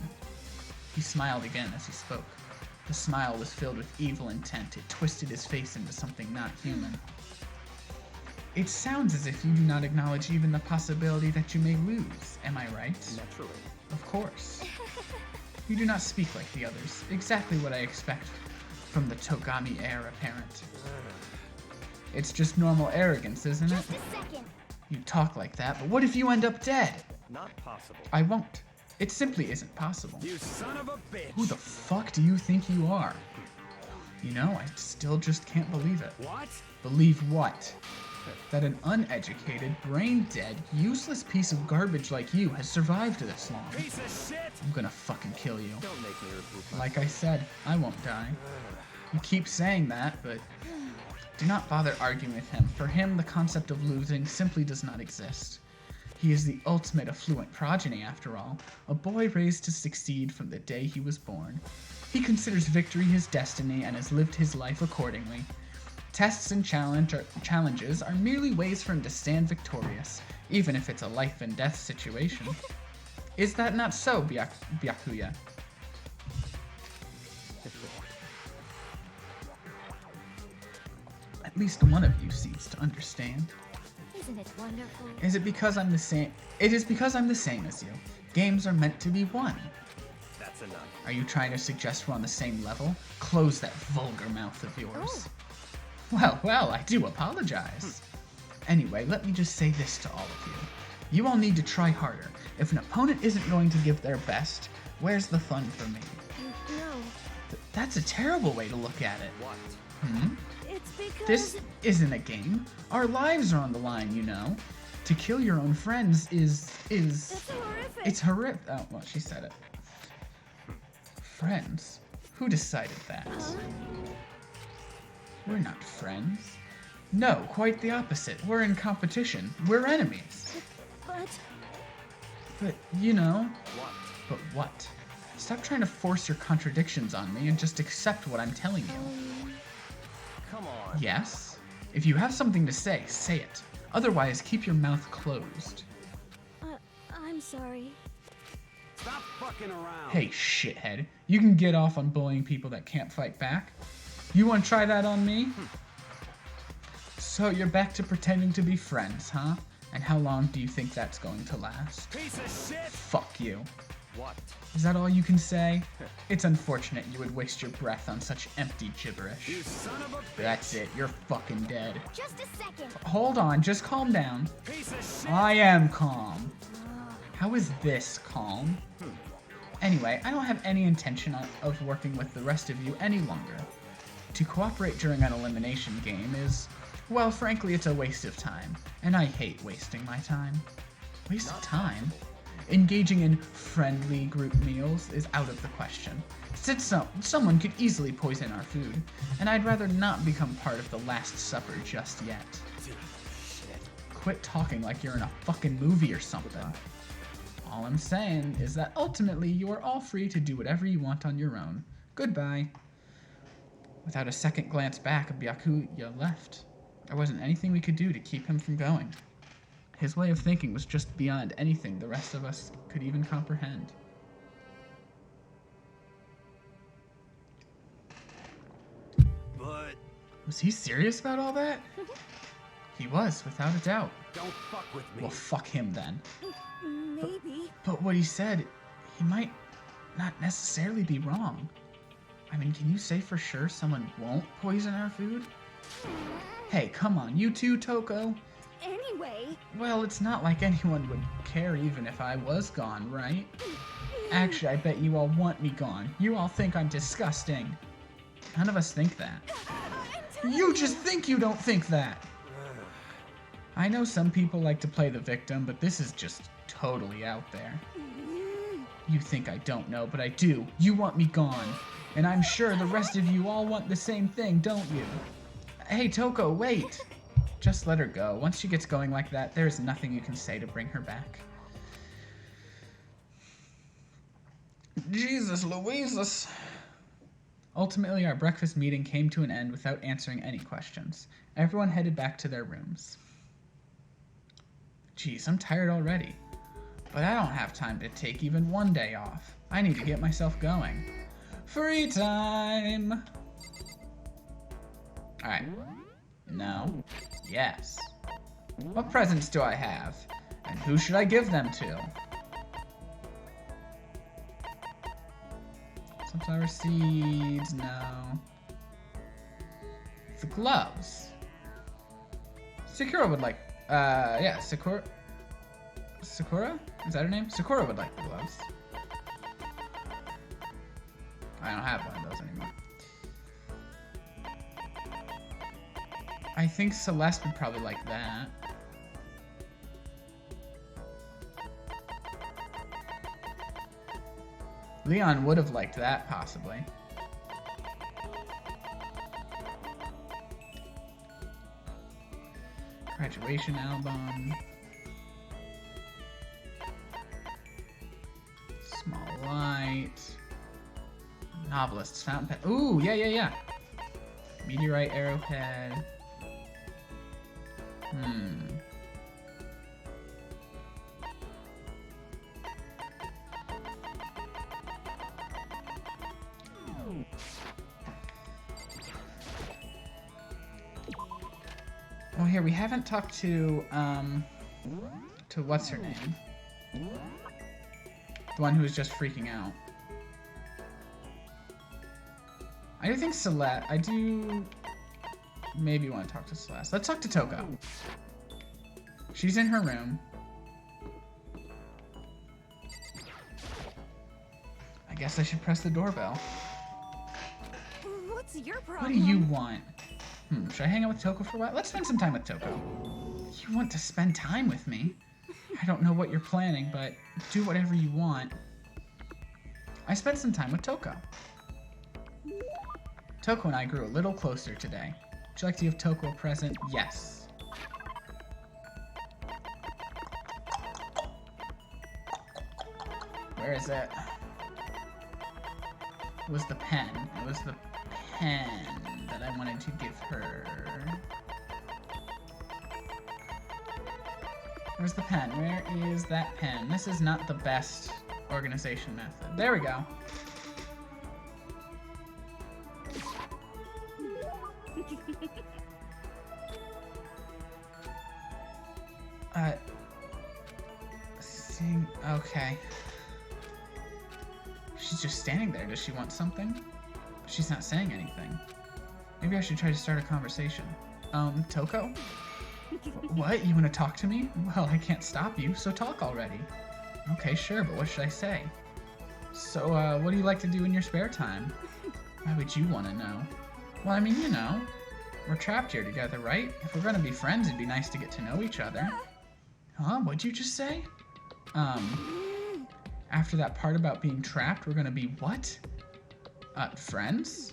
He smiled again as he spoke. The smile was filled with evil intent. It twisted his face into something not human. It sounds as if you do not acknowledge even the possibility that you may lose. Am I right? Naturally. Of course. You do not speak like the others. Exactly what I expect from the Togami heir apparent. It's just normal arrogance, isn't it? Just a second. You talk like that, but what if you end up dead? Not possible. I won't. It simply isn't possible. You son of a bitch! Who the fuck do you think you are? You know, I still just can't believe it. What? Believe what? That an uneducated, brain-dead, useless piece of garbage like you has survived this long. Piece of shit! I'm gonna fucking kill you. Don't make me repeat myself. Like I said, I won't die. You keep saying that, but do not bother arguing with him. For him, the concept of losing simply does not exist. He is the ultimate affluent progeny, after all, a boy raised to succeed from the day he was born. He considers victory his destiny and has lived his life accordingly. Tests and challenges are merely ways for him to stand victorious, even if it's a life and death situation. Is that not so, Byakuya? At least one of you seems to understand. Isn't it wonderful? Is it because I'm the same? It is because I'm the same as you. Games are meant to be won. That's enough. Are you trying to suggest we're on the same level? Close that vulgar mouth of yours. Well, I do apologize. Anyway, let me just say this to all of you. You all need to try harder. If an opponent isn't going to give their best, where's the fun for me? No, That's a terrible way to look at it. What? it's because... This isn't a game. Our lives are on the line, you know. To kill your own friends is... That's horrific. It's horrific. Oh, well, she said it. Friends? Who decided that? We're not friends. No, quite the opposite. We're in competition. We're enemies. But, you know... What? But what? Stop trying to force your contradictions on me and just accept what I'm telling you. Come on. Yes? If you have something to say, say it. Otherwise, keep your mouth closed. I'm sorry. Stop fucking around. Hey, shithead. You can get off on bullying people that can't fight back. You want to try that on me? So you're back to pretending to be friends, huh? And how long do you think that's going to last? Piece of shit! Fuck you. What? Is that all you can say? It's unfortunate you would waste your breath on such empty gibberish. You son of a bitch! That's it, you're fucking dead. Just a second. Hold on, just calm down. Piece of shit! I am calm. How is this calm? Anyway, I don't have any intention of working with the rest of you any longer. To cooperate during an elimination game is, well, frankly, it's a waste of time. And I hate wasting my time. Waste of time? Engaging in friendly group meals is out of the question. Since someone could easily poison our food, and I'd rather not become part of the Last Supper just yet. Quit talking like you're in a fucking movie or something. All I'm saying is that ultimately you are all free to do whatever you want on your own. Goodbye. Without a second glance back, Byakuya left. There wasn't anything we could do to keep him from going. His way of thinking was just beyond anything the rest of us could even comprehend. But Was he serious about all that? He was, without a doubt. don't fuck with me. Well, fuck him then. Maybe. But what he said, he might not necessarily be wrong. I mean, can you say for sure someone won't poison our food? Hey, come on, you too, Toko? anyway. Well, it's not like anyone would care even if I was gone, right? Actually, I bet you all want me gone. You all think I'm disgusting. None of us think that. You just think you don't think that. I know some people like to play the victim, but this is just totally out there. You think I don't know, but I do. You want me gone. And I'm sure the rest of you all want the same thing, don't you? Hey, Toko, wait. Just let her go. Once she gets going like that, there's nothing you can say to bring her back. Jesus Louises. Ultimately, our breakfast meeting came to an end without answering any questions. Everyone headed back to their rooms. Jeez, I'm tired already. But I don't have time to take even one day off. I need to get myself going. Free time! Alright. No. Yes. What presents do I have? And who should I give them to? Sunflower seeds, no. The gloves. Sakura would like, yeah, Sakura? Is that her name? Sakura would like the gloves. I don't have one of those anymore. I think Celeste would probably like that. Leon would have liked that, possibly. Graduation album. Small light. Novelist's fountain pen. Ooh, yeah. Meteorite arrowhead. Oh, here, we haven't talked to what's her name? The one who was just freaking out. I do think Celeste, I do maybe want to talk to Celeste. Let's talk to Toko. She's in her room. I guess I should press the doorbell. What's your problem? What do you want? Should I hang out with Toko for a while? Let's spend some time with Toko. You want to spend time with me? I don't know what you're planning, but do whatever you want. I spent some time with Toko. Toko and I grew a little closer today. Would you like to give Toko a present? Yes. Where is it? It was the pen. It was the pen that I wanted to give her. Where's the pen? Where is that pen? This is not the best organization method. There we go. Okay. She's just standing there. Does she want something? She's not saying anything. Maybe I should try to start a conversation. Toko? What? You want to talk to me? Well, I can't stop you, so talk already. Okay, sure, but what should I say? So, what do you like to do in your spare time? Why would you want to know? Well, I mean, you know, we're trapped here together, right? If we're gonna be friends, it'd be nice to get to know each other. Huh? What'd you just say? After that part about being trapped, we're gonna be what? Friends?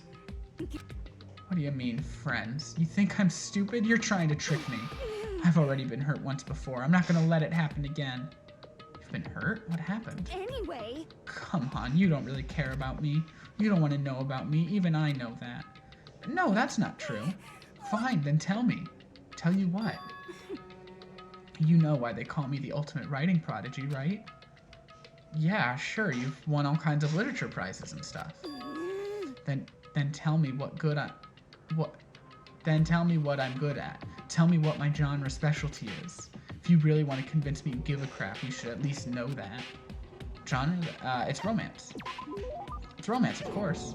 What do you mean, friends? You think I'm stupid? You're trying to trick me. I've already been hurt once before. I'm not gonna let it happen again. You've been hurt? What happened? Anyway. Come on, you don't really care about me. You don't want to know about me. Even I know that. No, that's not true. Fine, then tell me. Tell you what? You know why they call me the ultimate writing prodigy, right? Yeah, sure, you've won all kinds of literature prizes and stuff. Then tell me Then tell me what I'm good at. Tell me what my genre specialty is. If you really want to convince me you give a crap, you should at least know that. Genre? It's romance. It's romance, of course.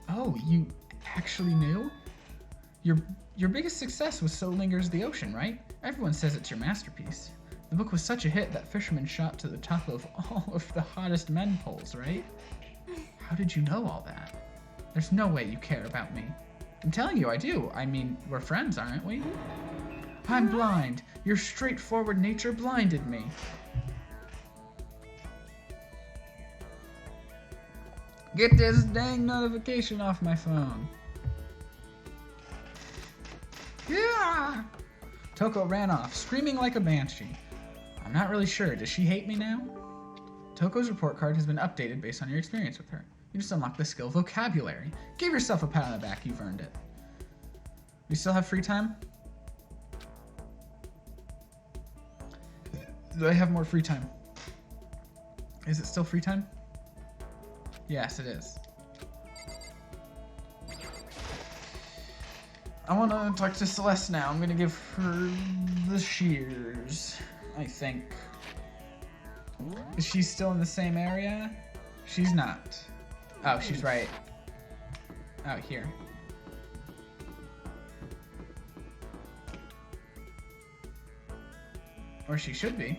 Oh, you actually knew? You're Your biggest success was So Lingers the Ocean, right? Everyone says it's your masterpiece. The book was such a hit that fishermen shot to the top of all of the hottest men polls, right? How did you know all that? There's no way you care about me. I'm telling you, I do. I mean, we're friends, aren't we? I'm blind. Your straightforward nature blinded me. Get this dang notification off my phone. Yeah! Toko ran off, screaming like a banshee. I'm not really sure. Does she hate me now? Toko's report card has been updated based on your experience with her. You just unlocked the skill vocabulary. Give yourself a pat on the back. You've earned it. You still have free time? Do I have more free time? Is it still free time? Yes, it is. I want to talk to Celeste now. I'm going to give her the shears, I think. Is she still in the same area? She's not. Oh, she's right out here. Or she should be.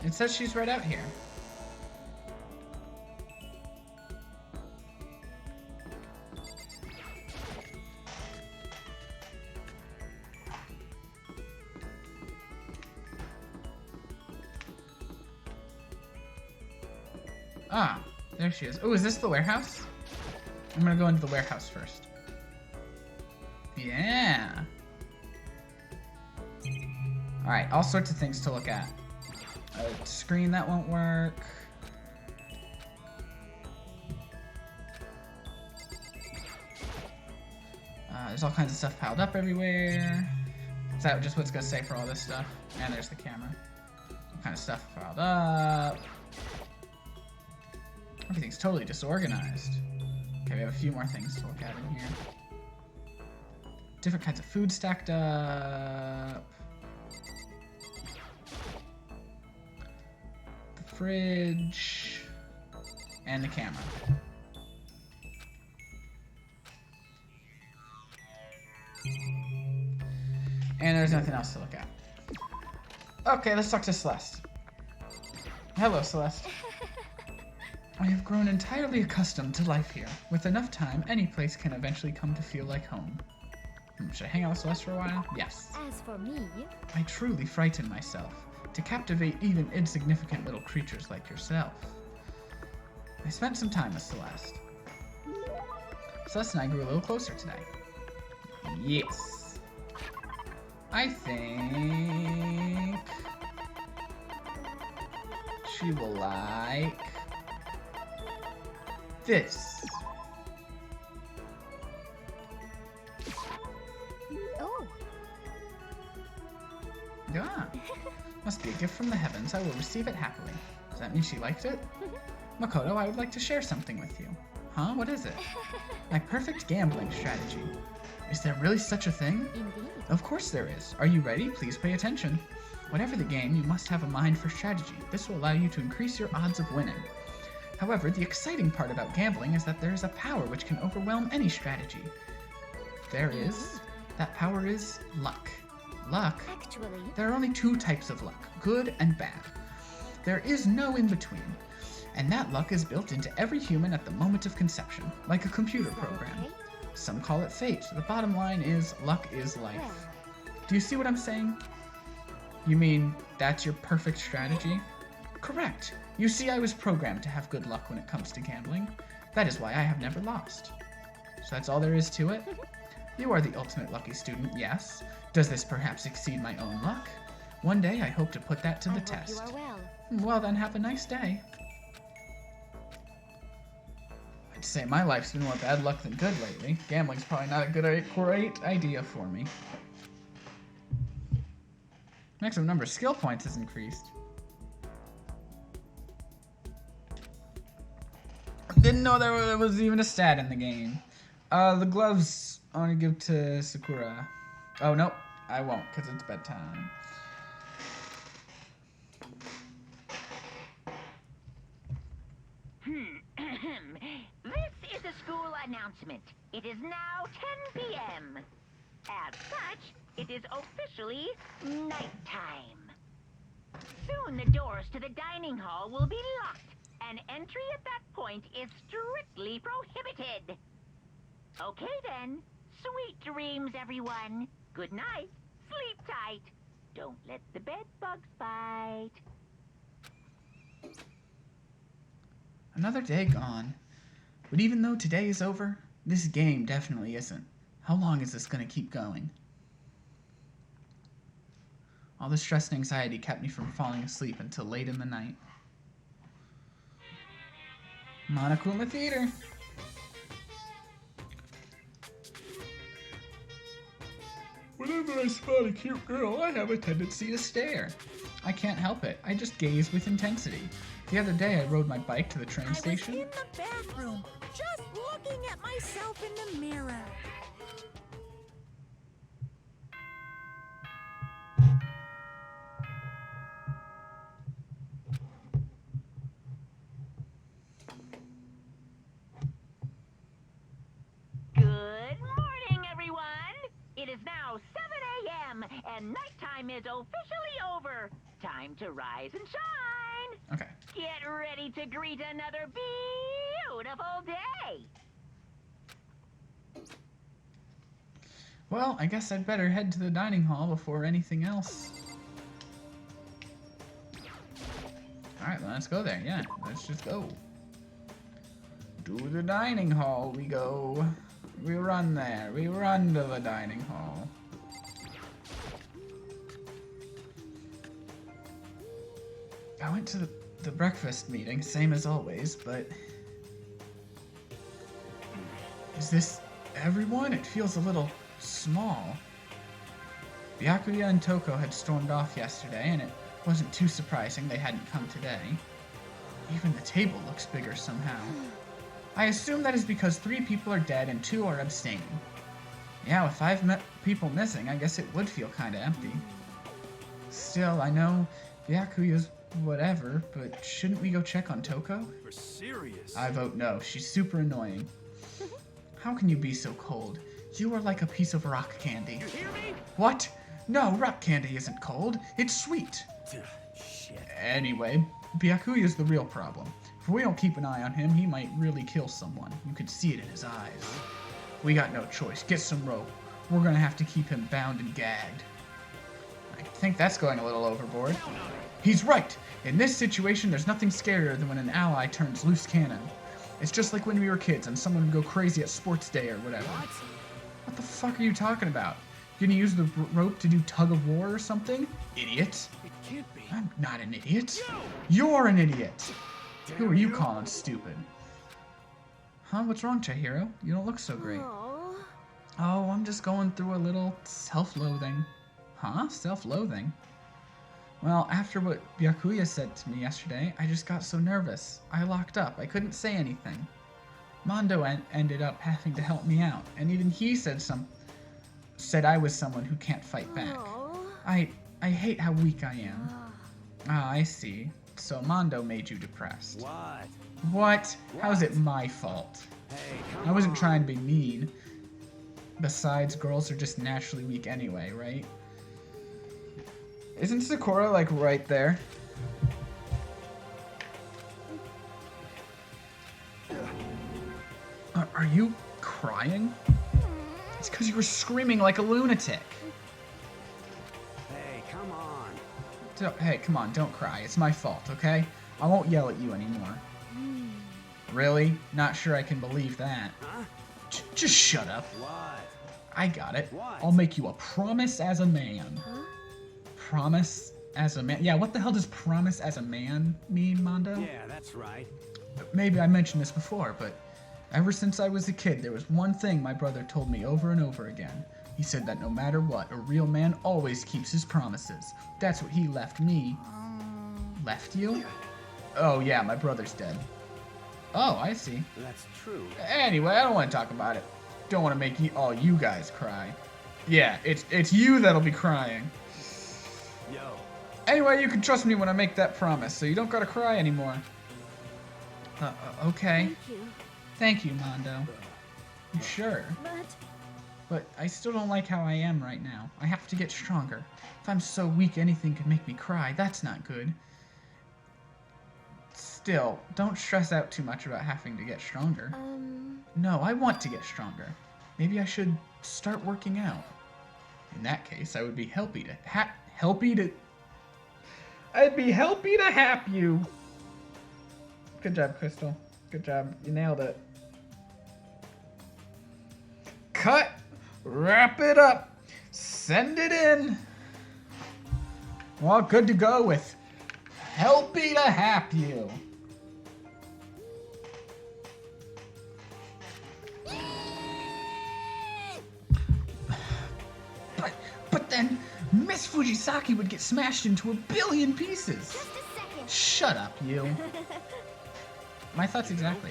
It says she's right out here. Ah, there she is. Oh, is this the warehouse? I'm gonna go into the warehouse first. Yeah. Alright, all sorts of things to look at. A screen that won't work. There's all kinds of stuff piled up everywhere. Is that just what's gonna say for all this stuff? And there's the camera. All kind of stuff piled up. Everything's totally disorganized. Okay, we have a few more things to look at in here. Different kinds of food stacked up. The fridge. And the camera. And there's nothing else to look at. Okay, let's talk to Celeste. Hello, Celeste. I have grown entirely accustomed to life here. With enough time, any place can eventually come to feel like home. Should I hang out with Celeste for a while? Yes. As for me, I truly frighten myself to captivate even insignificant little creatures like yourself. I spent some time with Celeste. Celeste and I grew a little closer today. Yes. I think she will like this. oh, Yeah. Must be a gift from the heavens. I will receive it happily. Does that mean she liked it? Makoto, I would like to share something with you. Huh? What is it? My perfect gambling strategy. Is there really such a thing? indeed. Of course there is. Are you ready? Please pay attention. Whatever the game, you must have a mind for strategy. This will allow you to increase your odds of winning. However, the exciting part about gambling is that there is a power which can overwhelm any strategy. That power is luck. Luck? Actually, There are only two types of luck, good and bad. There is no in-between. And that luck is built into every human at the moment of conception, like a computer is that program. okay? Some call it fate. The bottom line is, luck is life. Do you see what I'm saying? You mean, that's your perfect strategy? Correct. You see, I was programmed to have good luck when it comes to gambling. That is why I have never lost. So that's all there is to it? You are the ultimate lucky student, yes. Does this perhaps exceed my own luck? One day I hope to put that to I the hope test. you are well. Well then, have a nice day. I'd say my life's been more bad luck than good lately. Gambling's probably not a great idea for me. Maximum number of skill points has increased. Didn't know there was even a stat in the game. The gloves I want to give to Sakura. Oh, nope. I won't, because it's bedtime. announcement. It is now 10 p.m. As such, it is officially nighttime. Soon the doors to the dining hall will be locked, and entry at that point is strictly prohibited. Okay then. Sweet dreams, everyone. Good night. Sleep tight. Don't let the bed bugs bite. Another day gone. But even though today is over, this game definitely isn't. How long is this going to keep going? All the stress and anxiety kept me from falling asleep until late in the night. Monokuma Theater. Whenever I spot a cute girl, I have a tendency to stare. I can't help it. I just gaze with intensity. The other day, I rode my bike to the train station. I was in the bathroom, just looking at myself in the mirror. Good morning, everyone. It is now 7 a.m. and nighttime is officially over. Time to rise and shine. Okay. Get ready to greet another beautiful day. Well, I guess I'd better head to the dining hall before anything else. Alright, well, let's go there. Yeah, let's just go. To the dining hall we go. We run there. We run to the dining hall. I went to the breakfast meeting, same as always, but... Is this everyone? It feels a little small. Byakuya and Toko had stormed off yesterday, and it wasn't too surprising they hadn't come today. Even the table looks bigger somehow. I assume that is because 3 people are dead and 2 are abstaining. Yeah, with 5 people missing, I guess it would feel kinda empty. Still, I know Byakuya's whatever, but shouldn't we go check on Toko? You're serious? I vote no. She's super annoying. How can you be so cold? You are like a piece of rock candy. You hear me? What? No, rock candy isn't cold. It's sweet. Shit. Anyway, Byakuya's the real problem. If we don't keep an eye on him, he might really kill someone. You can see it in his eyes. We got no choice. Get some rope. We're gonna have to keep him bound and gagged. I think that's going a little overboard. He's right! In this situation, there's nothing scarier than when an ally turns loose cannon. It's just like when we were kids and someone would go crazy at sports day or whatever. What the fuck are you talking about? You gonna use the rope to do tug of war or something? Idiot. It can't be. I'm not an idiot. You're an idiot. Who are you calling stupid? Huh? What's wrong, Chihiro? You don't look so great. Oh. Oh, I'm just going through a little self-loathing. Huh? Self-loathing? Well, after what Byakuya said to me yesterday, I just got so nervous. I locked up. I couldn't say anything. Mondo ended up having to help me out, and even he said I was someone who can't fight back. Oh. I hate how weak I am. Ah, I see. So Mondo made you depressed. What? What? How's it my fault? Hey, come I wasn't on. trying to be mean. Besides, girls are just naturally weak anyway, right? Isn't Sakura, like, right there? Are you crying? It's because you were screaming like a lunatic. Hey, come on. Hey, come on, don't cry. It's my fault, okay? I won't yell at you anymore. Really? Not sure I can believe that. Huh? Just shut up. What? I got it. What? I'll make you a promise as a man. Promise as a man? Yeah, what the hell does promise as a man mean, Mondo? Yeah, that's right. Maybe I mentioned this before, but ever since I was a kid, there was one thing my brother told me over and over again. He said that no matter what, a real man always keeps his promises. That's what he left me. Left you? Oh yeah, my brother's dead. Oh, I see. That's true. Anyway, I don't want to talk about it. Don't want to make all you guys cry. Yeah, it's you that'll be crying. Yo. Anyway, you can trust me when I make that promise, so you don't gotta cry anymore. Okay. Thank you. Thank you, Mondo. Sure. But But I still don't like how I am right now. I have to get stronger. If I'm so weak anything could make me cry, that's not good. Still, don't stress out too much about having to get stronger. No, I want to get stronger. Maybe I should start working out. In that case, I would be I'd be happy to hap you. Good job, Crystal. Good job. You nailed it. Cut. Wrap it up. Send it in. Well, good to go with Helpy to hap you. But then Miss Fujisaki would get smashed into a billion pieces. just a second. Shut up, you. My thoughts exactly.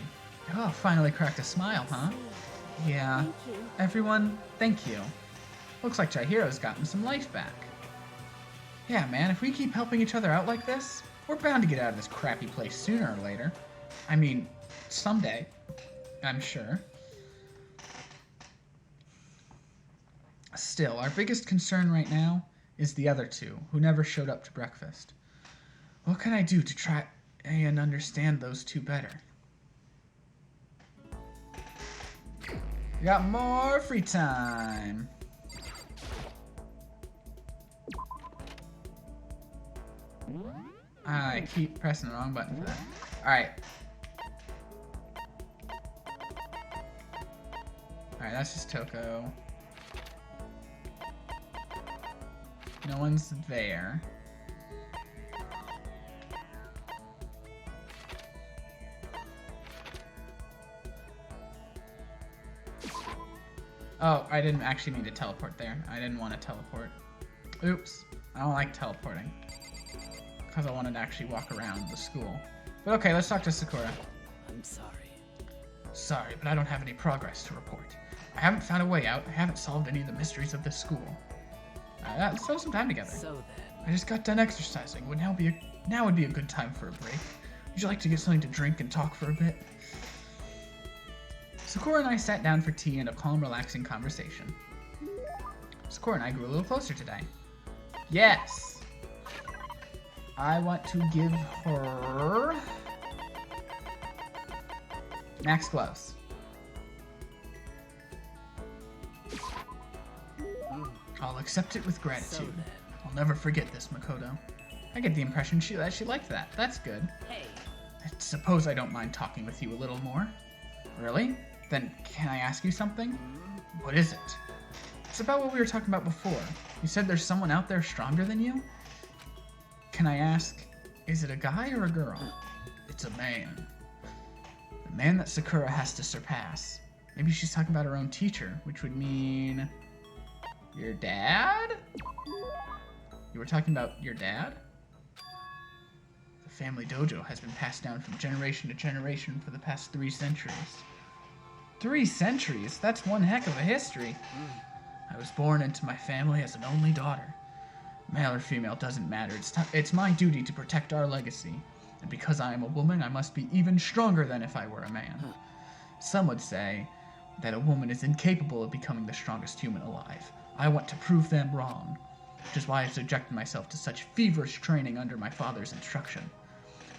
Oh, finally cracked a smile, huh? Yeah. Thank you. Everyone, thank you. Looks like Chihiro's gotten some life back. Yeah, man, if we keep helping each other out like this, we're bound to get out of this crappy place sooner or later. I mean, someday. I'm sure. Still, our biggest concern right now is the other two, who never showed up to breakfast. What can I do to try and understand those two better? We got more free time. I keep pressing the wrong button for that. Alright. Alright, that's just Toko. No one's there. Oh, I didn't actually need to teleport there. I didn't want to teleport. Oops. I don't like teleporting. Because I wanted to actually walk around the school. But okay, let's talk to Sakura. I'm sorry. Sorry, but I don't have any progress to report. I haven't found a way out. I haven't solved any of the mysteries of this school. Let's spend some time together. So then, I just got done exercising. Now would be a good time for a break. Would you like to get something to drink and talk for a bit? Sakura and I sat down for tea and a calm, relaxing conversation. Sakura and I grew a little closer today. Yes! I want to give her Max gloves. I'll accept it with so gratitude. then. I'll never forget this, Makoto. I get the impression that she liked that. That's good. Hey, I suppose I don't mind talking with you a little more. Really? Then can I ask you something? What is it? It's about what we were talking about before. You said there's someone out there stronger than you? Can I ask, is it a guy or a girl? It's a man. The man that Sakura has to surpass. Maybe she's talking about her own teacher, which would mean... your dad? You were talking about your dad? The family dojo has been passed down from generation to generation for the past 3 centuries. 3 centuries? That's one heck of a history. I was born into my family as an only daughter. Male or female doesn't matter. It's my duty to protect our legacy. And because I am a woman, I must be even stronger than if I were a man. Some would say that a woman is incapable of becoming the strongest human alive. I want to prove them wrong, which is why I subjected myself to such feverish training under my father's instruction.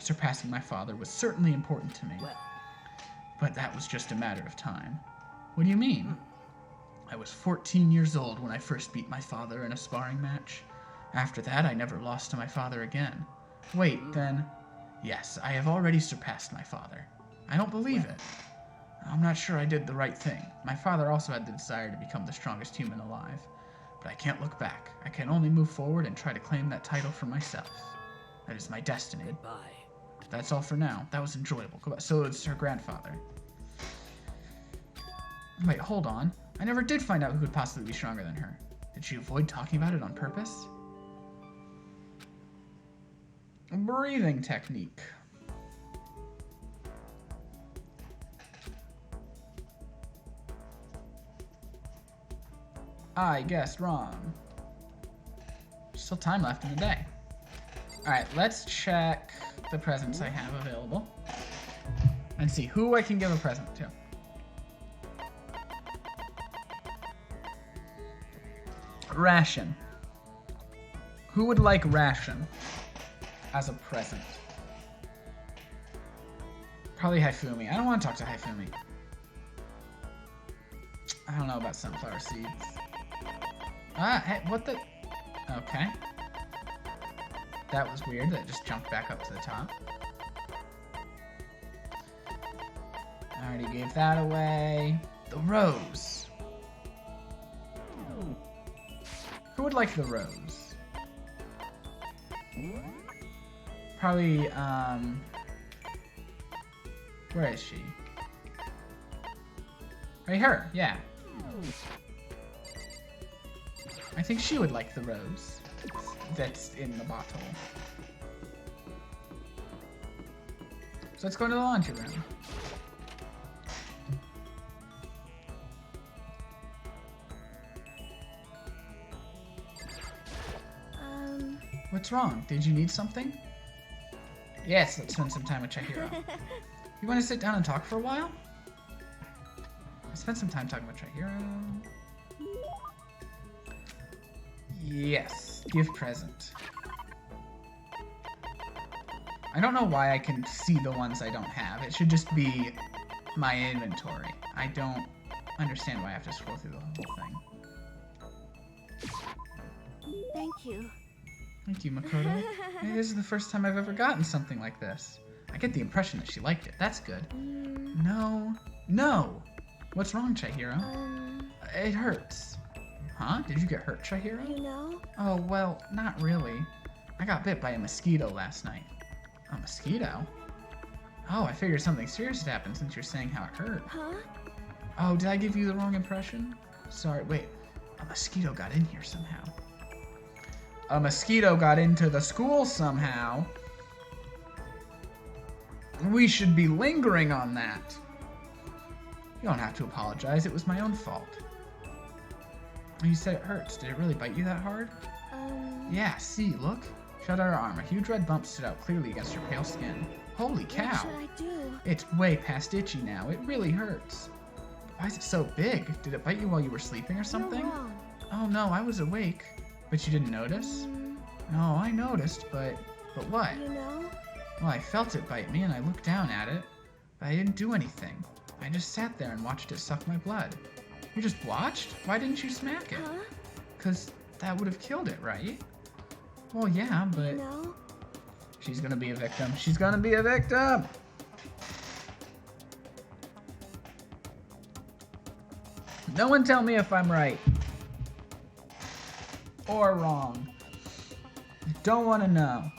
Surpassing my father was certainly important to me, but that was just a matter of time. What do you mean? I was 14 years old when I first beat my father in a sparring match. After that, I never lost to my father again. Wait, then... Yes, I have already surpassed my father. I don't believe it. I'm not sure I did the right thing. My father also had the desire to become the strongest human alive. But I can't look back. I can only move forward and try to claim that title for myself. That is my destiny. goodbye. That's all for now. That was enjoyable. So it's her grandfather. Wait, hold on. I never did find out who could possibly be stronger than her. Did she avoid talking about it on purpose? Breathing technique. I guessed wrong. Still time left in the day. Alright, let's check the presents I have available. And see who I can give a present to. Ration. Who would like ration as a present? Probably Haifumi. I don't want to talk to Haifumi. I don't know about sunflower seeds. Ah, hey, what the? Okay. That was weird. That just jumped back up to the top. I already gave that away. The rose. Who would like the rose? Probably, where is she? Right, her, yeah. I think she would like the rose that's in the bottle. So let's go to the laundry room. What's wrong? Did you need something? Yes, let's spend some time with Chihiro. You want to sit down and talk for a while? I spent some time talking with Chihiro. Yes, give present. I don't know why I can see the ones I don't have. It should just be my inventory. I don't understand why I have to scroll through the whole thing. Thank you. Thank you, Makoto. Hey, this is the first time I've ever gotten something like this. I get the impression that she liked it. That's good. No. No! What's wrong, Chihiro? It hurts. Huh? Did you get hurt, Chihiro? You know? Oh, well, not really. I got bit by a mosquito last night. A mosquito? Oh, I figured something serious had happened since you're saying how it hurt. Huh? Oh, did I give you the wrong impression? Sorry, wait. A mosquito got in here somehow. A mosquito got into the school somehow. We should be lingering on that. You don't have to apologize. It was my own fault. You said it hurts. Did it really bite you that hard? Yeah, see, look. Shut out her arm. A huge red bump stood out clearly against your pale skin. Holy cow. What should I do? It's way past itchy now. It really hurts. But why is it so big? Did it bite you while you were sleeping or something? You're wrong. Oh no, I was awake. But you didn't notice? No, I noticed, but what? You know? Well, I felt it bite me and I looked down at it, but I didn't do anything. I just sat there and watched it suck my blood. You just watched? Why didn't you smack it? Huh? 'Cause that would have killed it, right? Well, yeah, but No? she's gonna be a victim. She's gonna be a victim! No one tell me if I'm right. Or wrong. I don't want to know.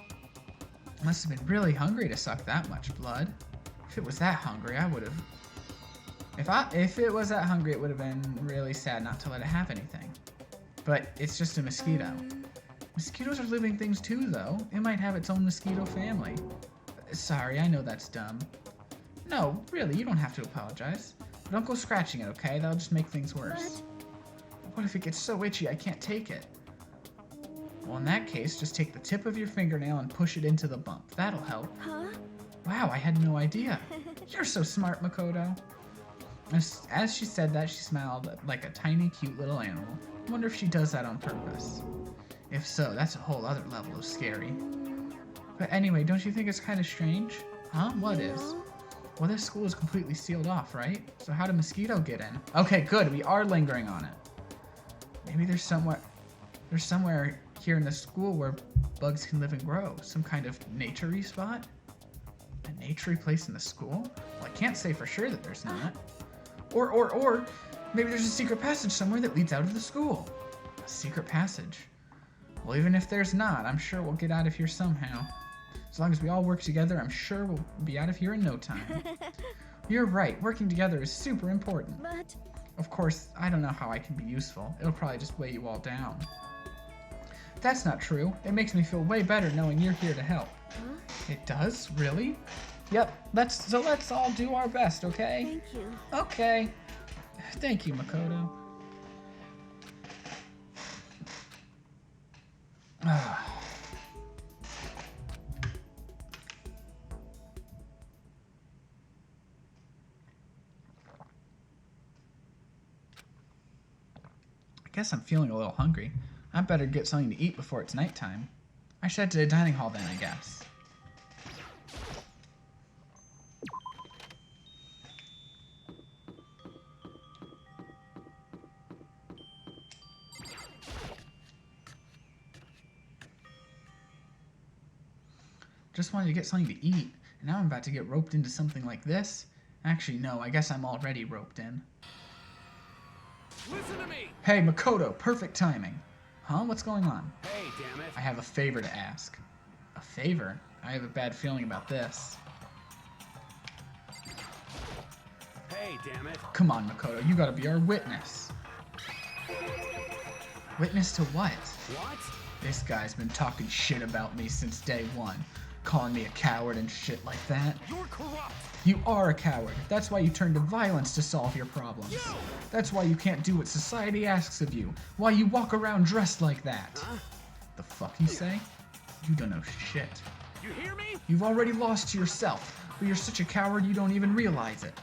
Must have been really hungry to suck that much blood. If it was that hungry, I would have... If it was that hungry, it would have been really sad not to let it have anything. But it's just a mosquito. Mosquitoes are living things too, though. It might have its own mosquito family. Sorry, I know that's dumb. No, really, you don't have to apologize. But don't go scratching it, okay? That'll just make things worse. What if it gets so itchy I can't take it? Well, in that case, just take the tip of your fingernail and push it into the bump. That'll help. Huh? Wow, I had no idea. You're so smart, Makoto. As she said that, she smiled like a tiny, cute little animal. I wonder if she does that on purpose. If so, that's a whole other level of scary. But anyway, don't you think it's kind of strange? Huh? What is? Well, this school is completely sealed off, right? So how did Mosquito get in? Okay, good. We are lingering on it. Maybe there's somewhere here in the school where bugs can live and grow. Some kind of nature-y spot? A nature-y place in the school? Well, I can't say for sure that there's not. Or maybe there's a secret passage somewhere that leads out of the school. A secret passage. Well, even if there's not, I'm sure we'll get out of here somehow. As long as we all work together, I'm sure we'll be out of here in no time. You're right, working together is super important. But... Of course, I don't know how I can be useful. It'll probably just weigh you all down. That's not true. It makes me feel way better knowing you're here to help. Huh? It does? Really? Yep, let's all do our best, okay? Thank you. Okay. Thank you, Makoto. guess I'm feeling a little hungry. I better get something to eat before it's nighttime. I should head to the dining hall then, I guess. Just wanted to get something to eat, and now I'm about to get roped into something like this. Actually, no, I guess I'm already roped in. Listen to me! Hey, Makoto, perfect timing. Huh? What's going on? Hey, damn it. I have a favor to ask. A favor? I have a bad feeling about this. Hey, damn it. Come on, Makoto, you gotta be our witness. Witness to what? What? This guy's been talking shit about me since day one. Calling me a coward and shit like that. You're corrupt. You are a coward. That's why you turn to violence to solve your problems. That's why you can't do what society asks of you. Why you walk around dressed like that. Huh? The fuck you say? You don't know shit. You hear me? You've already lost to yourself, but you're such a coward you don't even realize it.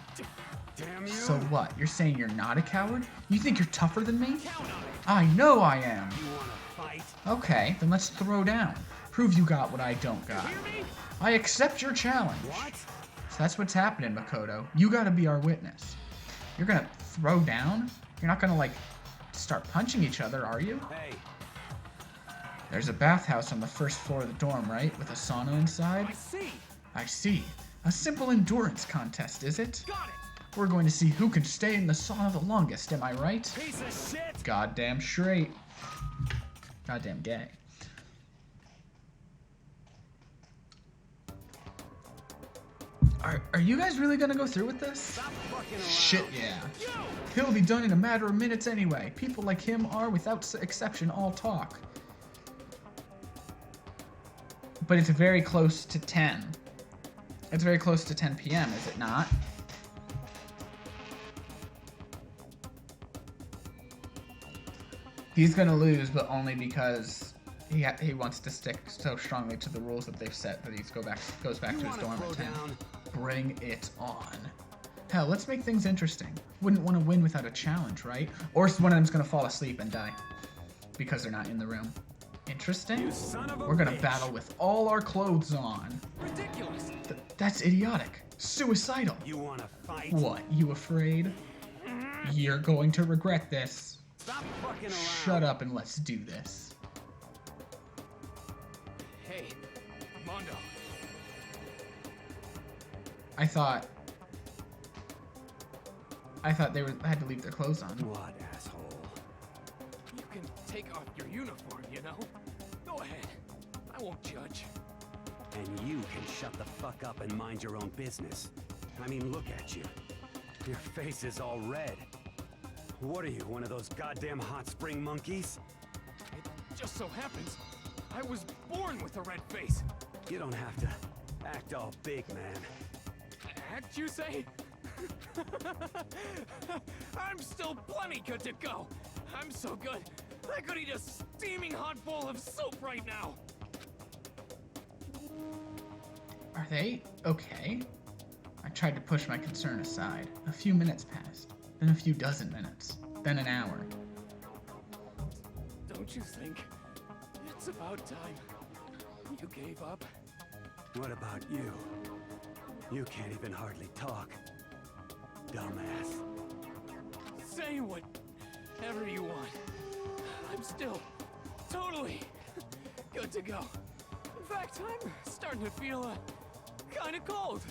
Damn you. So what? You're saying you're not a coward? You think you're tougher than me? Count on it. I know I am. You wanna fight? Okay, then let's throw down. Prove you got what I don't got. Hear me? I accept your challenge. What? So that's what's happening, Makoto. You gotta be our witness. You're gonna throw down? You're not gonna, like, start punching each other, are you? Hey, There's a bathhouse on the first floor of the dorm, right? With a sauna inside? I see. I see. A simple endurance contest, is it? Got it. We're going to see who can stay in the sauna the longest, am I right? Piece of shit. Goddamn straight. Goddamn gay. Are you guys really gonna go through with this? Stop fucking around. Shit, yeah. Yo! He'll be done in a matter of minutes anyway. People like him are, without exception, all talk. But it's very close to 10. It's very close to 10 p.m., is it not? He's gonna lose, but only because he wants to stick so strongly to the rules that they've set that he goes back to his dorm at 10. Bring it on. Hell, let's make things interesting. Wouldn't want to win without a challenge, right? Or one of them's gonna fall asleep and die because they're not in the room. Interesting. You son of a We're gonna bitch. battle with all our clothes on. Ridiculous. That's idiotic. Suicidal. You wanna fight? What? You afraid? You're going to regret this. Stop fucking around. Shut up and let's do this. Hey, Mondo. I thought they had to leave their clothes on. What, asshole? You can take off your uniform, you know? Go ahead. I won't judge. And you can shut the fuck up and mind your own business. I mean, look at you. Your face is all red. What are you, one of those goddamn hot spring monkeys? It just so happens I was born with a red face. You don't have to act all big, man. Act, you say? I'm still plenty good to go. I'm so good, I could eat a steaming hot bowl of soup right now. Are they okay? I tried to push my concern aside. A few minutes passed, then a few dozen minutes, then an hour. Don't you think it's about time you gave up? What about you? You can't even hardly talk. Dumbass. Say whatever you want. I'm still totally good to go. In fact, I'm starting to feel kind of cold.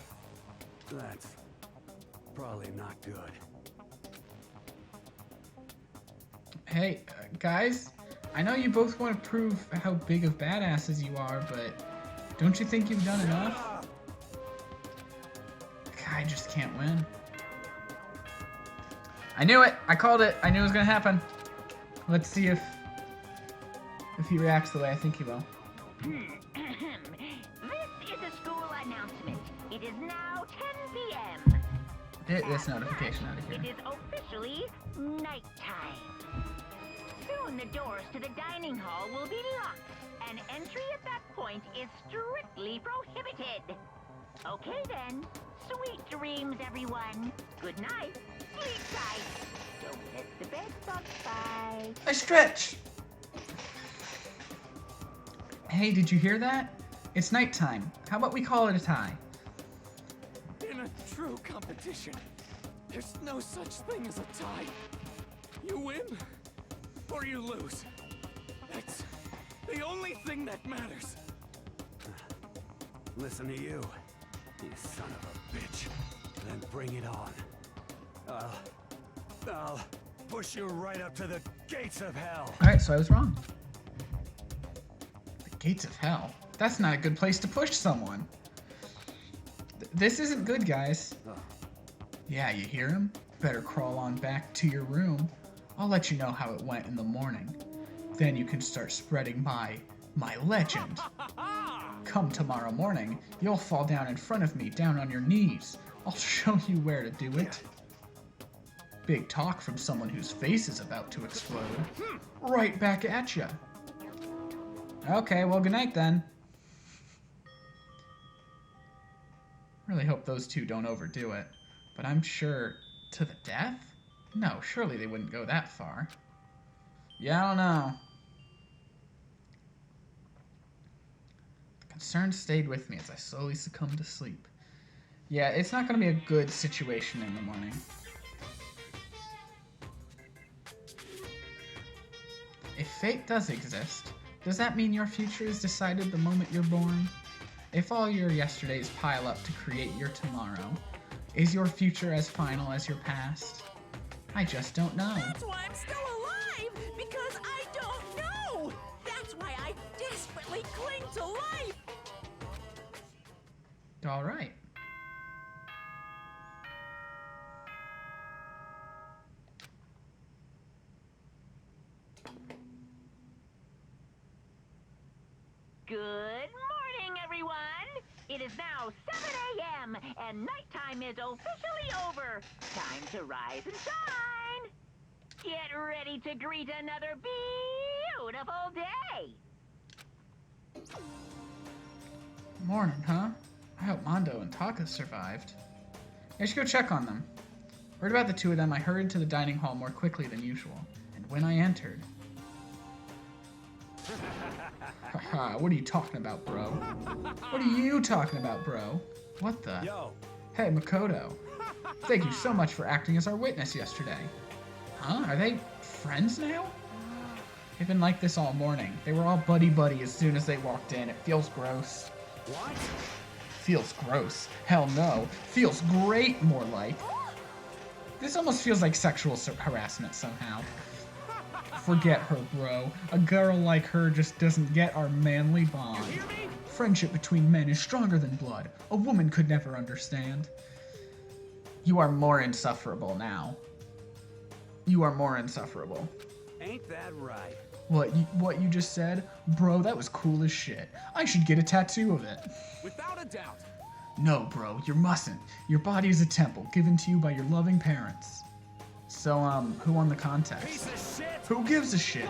That's probably not good. Hey, guys, I know you both want to prove how big of badasses you are, but don't you think you've done enough? I just can't win. I knew it! I called it! I knew it was gonna happen. Let's see if he reacts the way I think he will. This is a school announcement. It is now 10 p.m. Get this notification out of It here. is officially nighttime. Soon the doors to the dining hall will be locked, and entry at that point is strictly prohibited. Okay then. Sweet dreams, everyone. Good night. Sleep tight. So get to bed, bye. I stretch! Hey, did you hear that? It's nighttime. How about we call it a tie? In a true competition, there's no such thing as a tie. You win, or you lose. That's the only thing that matters. Listen to you, you son of a bitch. Then bring it on. I'll push you right up to the gates of hell. Alright, so I was wrong. The gates of hell? That's not a good place to push someone. This isn't good, guys. Yeah, you hear him? Better crawl on back to your room. I'll let you know how it went in the morning. Then you can start spreading my legend. Come tomorrow morning, you'll fall down in front of me, down on your knees. I'll show you where to do it. Big talk from someone whose face is about to explode. Right back at ya. Okay, well, good night then. Really hope those two don't overdo it. But I'm sure... to the death? No, surely they wouldn't go that far. Yeah, I don't know. The concern stayed with me as I slowly succumbed to sleep. Yeah, it's not going to be a good situation in the morning. If fate does exist, does that mean your future is decided the moment you're born? If all your yesterdays pile up to create your tomorrow, is your future as final as your past? I just don't know. That's why I'm still alive, because I don't know. That's why I desperately cling to life. All right. Good morning, everyone. It is now 7 a.m. and nighttime is officially over. Time to rise and shine. Get ready to greet another beautiful day. Morning, huh? I hope Mondo and Taka survived. I should go check on them. Word about the two of them, I hurried to the dining hall more quickly than usual, and when I entered... Haha, what are you talking about, bro? What are you talking about, bro? What the? Yo. Hey, Makoto. Thank you so much for acting as our witness yesterday. Huh? Are they friends now? They've been like this all morning. They were all buddy-buddy as soon as they walked in. It feels gross. What? Feels gross. Hell no. Feels great, more like. This almost feels like sexual harassment somehow. Forget her, bro. A girl like her just doesn't get our manly bond. Friendship between men is stronger than blood. A woman could never understand. You are more insufferable now. You are more insufferable. Ain't that right? What you just said? Bro, that was cool as shit. I should get a tattoo of it. Without a doubt. No, bro, you mustn't. Your body is a temple given to you by your loving parents. So, who won the contest? Piece of shit. Who gives a shit?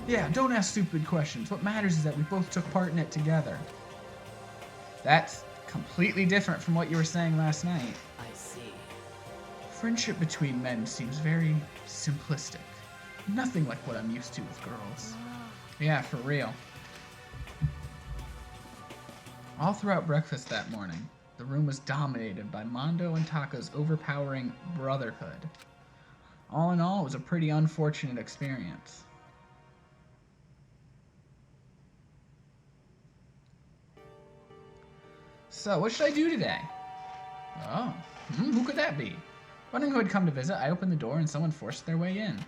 Yeah, don't ask stupid questions. What matters is that we both took part in it together. That's completely different from what you were saying last night. I see. Friendship between men seems very simplistic. Nothing like what I'm used to with girls. Yeah, for real. All throughout breakfast that morning, the room was dominated by Mondo and Taka's overpowering brotherhood. All in all, it was a pretty unfortunate experience. So, what should I do today? Oh, who could that be? Wondering who had come to visit, I opened the door and someone forced their way in.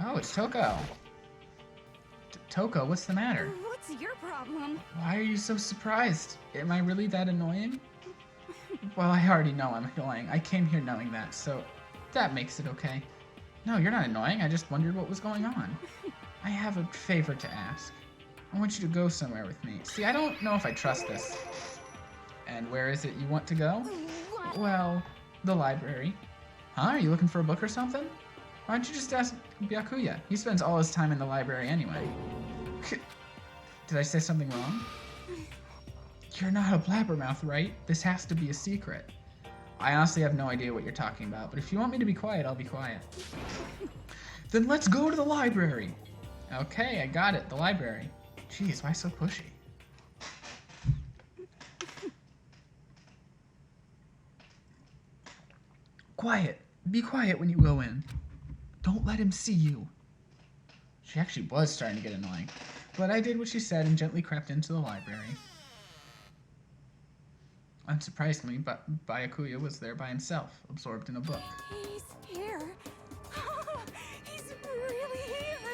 Oh, it's Toko. Toko, what's the matter? What's your problem? Why are you so surprised? Am I really that annoying? Well, I already know I'm annoying. I came here knowing that, so that makes it okay. No, you're not annoying. I just wondered what was going on. I have a favor to ask. I want you to go somewhere with me. See, I don't know if I trust this. And where is it you want to go? Well, the library. Huh? Are you looking for a book or something? Why don't you just ask Byakuya? He spends all his time in the library anyway. Did I say something wrong? You're not a blabbermouth, right? This has to be a secret. I honestly have no idea what you're talking about, but if you want me to be quiet, I'll be quiet. Then let's go to the library. Okay, I got it, the library. Jeez, why so pushy? Quiet. Be quiet when you go in. Don't let him see you. She actually was starting to get annoying, but I did what she said and gently crept into the library. Unsurprisingly, but Byakuya was there by himself, absorbed in a book. He's here. He's really here.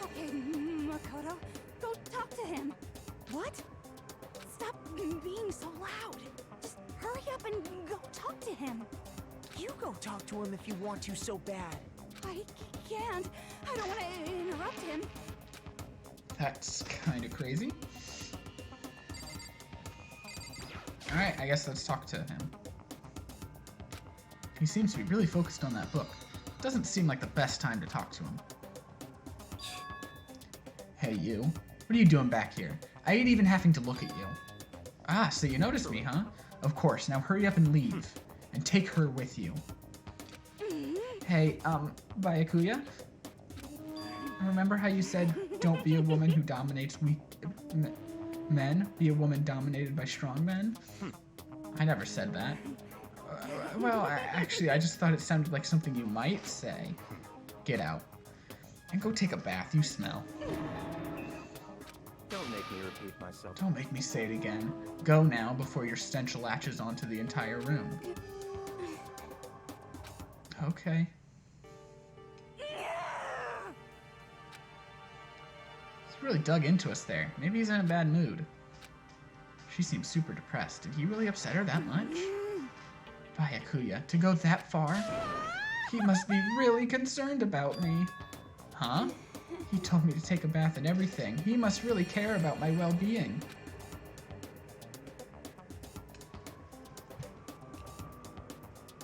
Okay, Makoto, go talk to him. What? Stop being so loud. Just hurry up and go talk to him. You go talk to him if you want to so bad. I can't. I don't want to interrupt him. That's kind of crazy. Alright, I guess let's talk to him. He seems to be really focused on that book. Doesn't seem like the best time to talk to him. Hey, you. What are you doing back here? I ain't even having to look at you. Ah, so you noticed me, huh? Of course, now hurry up and leave. And take her with you. Hey, Byakuya? Remember how you said, don't be a woman who dominates weak men? Be a woman dominated by strong men? I never said that. Well, actually, I just thought it sounded like something you might say. Get out. And go take a bath, you smell. Don't make me repeat myself. Don't make me say it again. Go now before your stench latches onto the entire room. Okay. He's really dug into us there. Maybe he's in a bad mood. She seems super depressed. Did he really upset her that much? Byakuya, to go that far? He must be really concerned about me. Huh? He told me to take a bath and everything. He must really care about my well-being.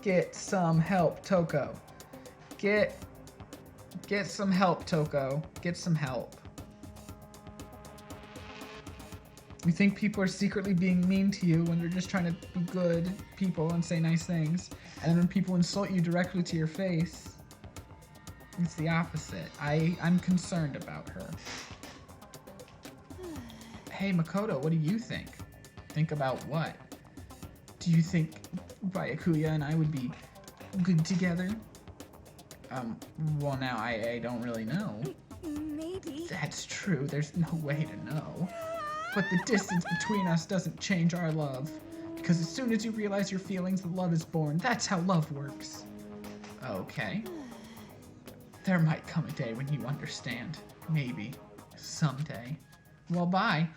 Get some help, Toko. Get some help, Toko. Get some help. You think people are secretly being mean to you when they're just trying to be good people and say nice things. And then when people insult you directly to your face, it's the opposite. I'm concerned about her. Hey, Makoto, what do you think? Think about what? Do you think Byakuya and I would be good together? Well, now I don't really know. Maybe. That's true. There's no way to know. But the distance between us doesn't change our love. Because as soon as you realize your feelings, the love is born. That's how love works. Okay. There might come a day when you understand. Maybe. Someday. Well, bye.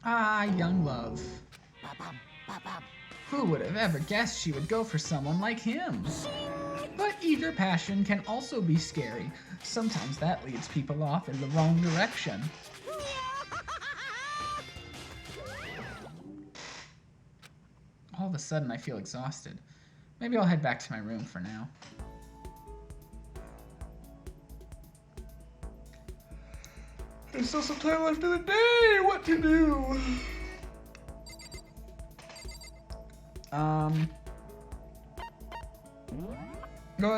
Ah, young love. Who would have ever guessed she would go for someone like him? But eager passion can also be scary. Sometimes that leads people off in the wrong direction. All of a sudden, I feel exhausted. Maybe I'll head back to my room for now. There's still some time left in the day! What to do?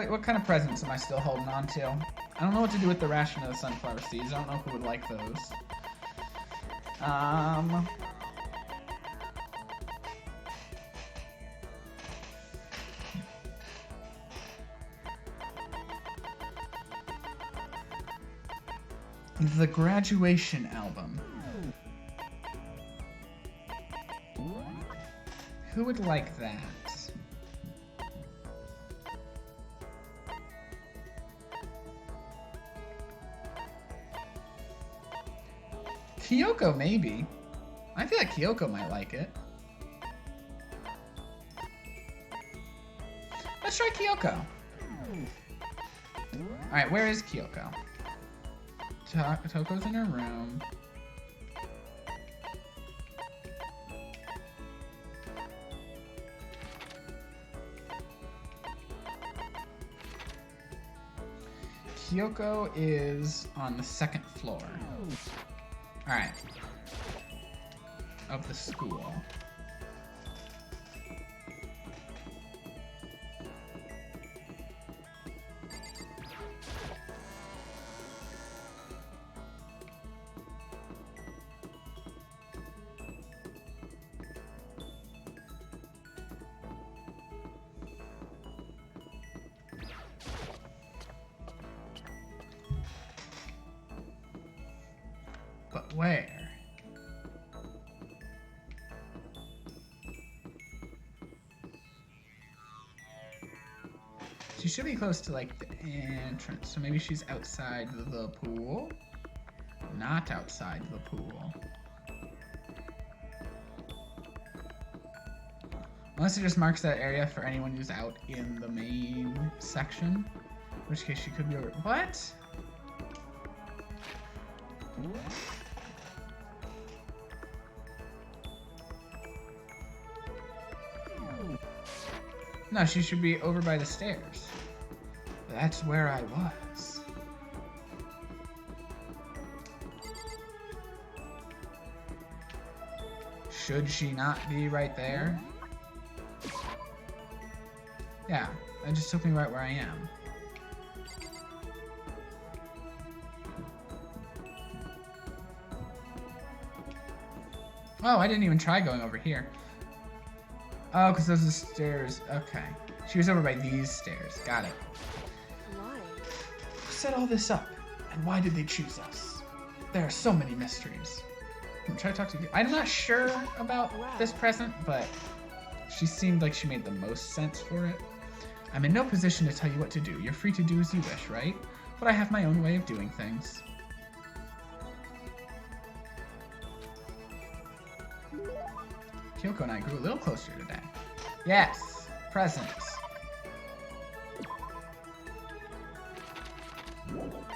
What kind of presents am I still holding on to? I don't know what to do with the ration of the sunflower seeds. I don't know who would like those. The graduation album. Who would like that? Kyoko, maybe. I feel like Kyoko might like it. Let's try Kyoko. Alright, where is Kyoko? Toko's in her room. Kyoko is on the second floor. Alright. Of the school. But where? She should be close to, like, the entrance. So maybe she's outside the pool? Not outside the pool. Unless it just marks that area for anyone who's out in the main section. In which case she could be over. What? No, she should be over by the stairs. That's where I was. Should she not be right there? Yeah, that just took me right where I am. Oh, I didn't even try going over here. Oh, because those are the stairs. Okay. She was over by these stairs. Got it. Why? Who set all this up? And why did they choose us? There are so many mysteries. Try to talk to you. I'm not sure about this present, but she seemed like she made the most sense for it. I'm in no position to tell you what to do. You're free to do as you wish, right? But I have my own way of doing things. Kyoko and I grew a little closer today. Yes, presents.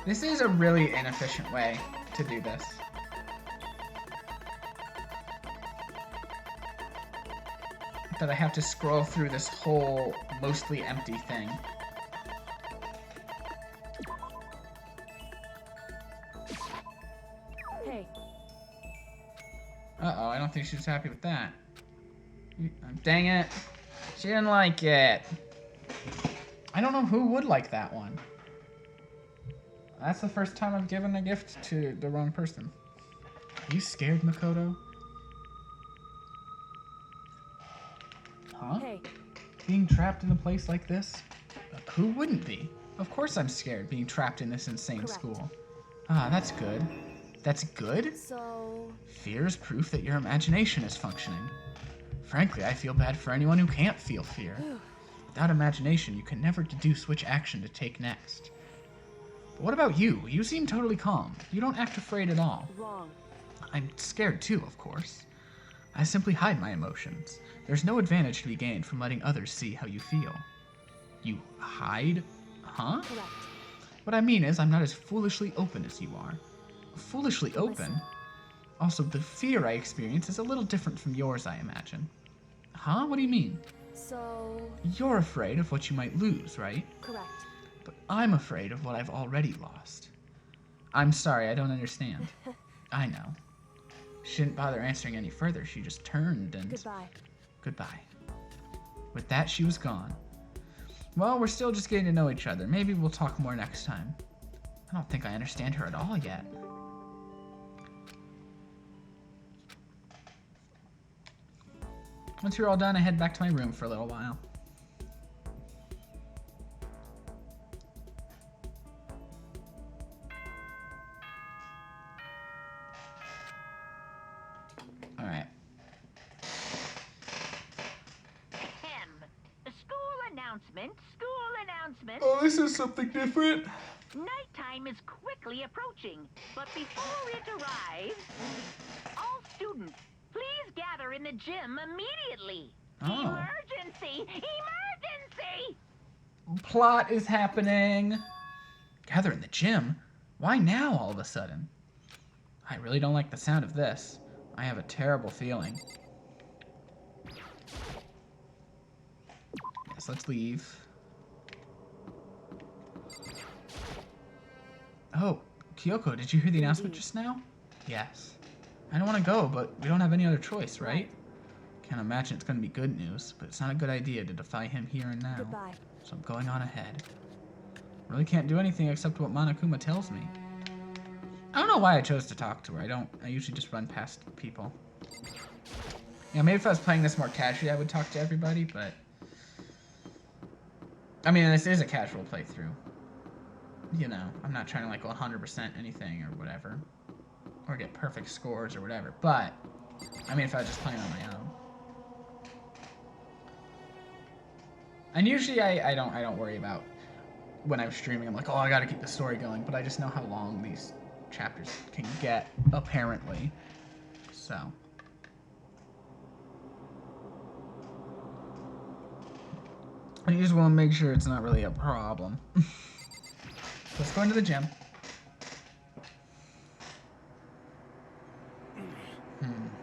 This is a really inefficient way to do this. That I have to scroll through this whole mostly empty thing. Hey. Uh-oh, I don't think she's happy with that. Dang it. She didn't like it. I don't know who would like that one. That's the first time I've given a gift to the wrong person. Are you scared, Makoto? Huh? Hey. Being trapped in a place like this? Who wouldn't be? Of course I'm scared being trapped in this insane Correct. school. Ah, that's good. That's good? So... Fear is proof that your imagination is functioning. Frankly, I feel bad for anyone who can't feel fear. Without imagination, you can never deduce which action to take next. But what about you? You seem totally calm. You don't act afraid at all. Wrong. I'm scared too, of course. I simply hide my emotions. There's no advantage to be gained from letting others see how you feel. You hide? Huh? Correct. What I mean is, I'm not as foolishly open as you are. Foolishly open? Listen. Also, the fear I experience is a little different from yours, I imagine. Huh? What do you mean? So... You're afraid of what you might lose, right? Correct. But I'm afraid of what I've already lost. I'm sorry, I don't understand. I know. She didn't bother answering any further. She just turned and... Goodbye. Goodbye. With that, she was gone. Well, we're still just getting to know each other. Maybe we'll talk more next time. I don't think I understand her at all yet. Once you're all done, I head back to my room for a little while. Alright. School announcement, school announcement. Oh, this is something different. Nighttime is quickly approaching, but before it arrives, all students, please gather in the gym immediately. Oh. Emergency! Emergency! Plot is happening. Gather in the gym? Why now all of a sudden? I really don't like the sound of this. I have a terrible feeling. Yes, let's leave. Oh, Kyoko, did you hear the announcement just now? Yes. I don't want to go, but we don't have any other choice, right? Can't imagine it's going to be good news, but it's not a good idea to defy him here and now. Goodbye. So I'm going on ahead. Really can't do anything except what Monokuma tells me. I don't know why I chose to talk to her. I usually just run past people. Yeah, maybe if I was playing this more casually, I would talk to everybody, but... I mean, this is a casual playthrough. You know, I'm not trying to, like, go 100% anything or whatever. or get perfect scores or whatever. But I mean, if I was just playing on my own. And usually I don't worry about when I'm streaming. I'm like, oh, I gotta keep the story going. But I just know how long these chapters can get, apparently. So. I just want to make sure it's not really a problem. Let's go into the gym.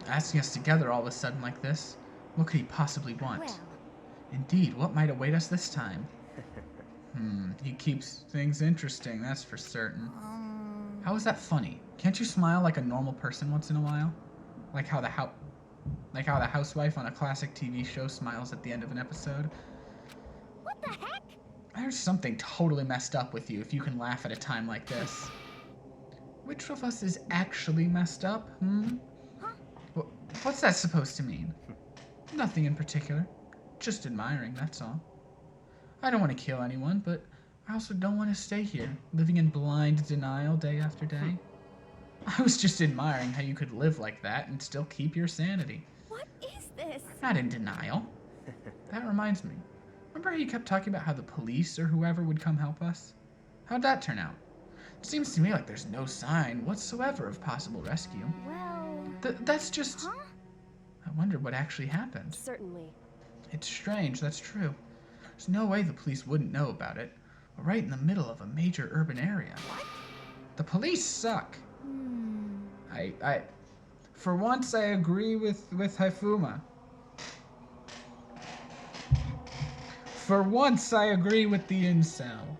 Asking us together all of a sudden like this. What could he possibly want? Well. Indeed, what might await us this time? He keeps things interesting, that's for certain. How is that funny? Can't you smile like a normal person once in a while? Like how the housewife on a classic TV show smiles at the end of an episode? What the heck? There's something totally messed up with you if you can laugh at a time like this. Which of us is actually messed up, Huh? What's that supposed to mean? Nothing in particular. Just admiring, that's all. I don't want to kill anyone, but I also don't want to stay here, living in blind denial day after day. I was just admiring how you could live like that and still keep your sanity. What is this? Not in denial. That reminds me. Remember how you kept talking about how the police or whoever would come help us? How'd that turn out? It seems to me like there's no sign whatsoever of possible rescue. Well... That's just... Huh? I wonder what actually happened. Certainly. It's strange, that's true. There's no way the police wouldn't know about it. We're right in the middle of a major urban area. What? The police suck. For once, I agree with Haifuma. For once, I agree with the incel.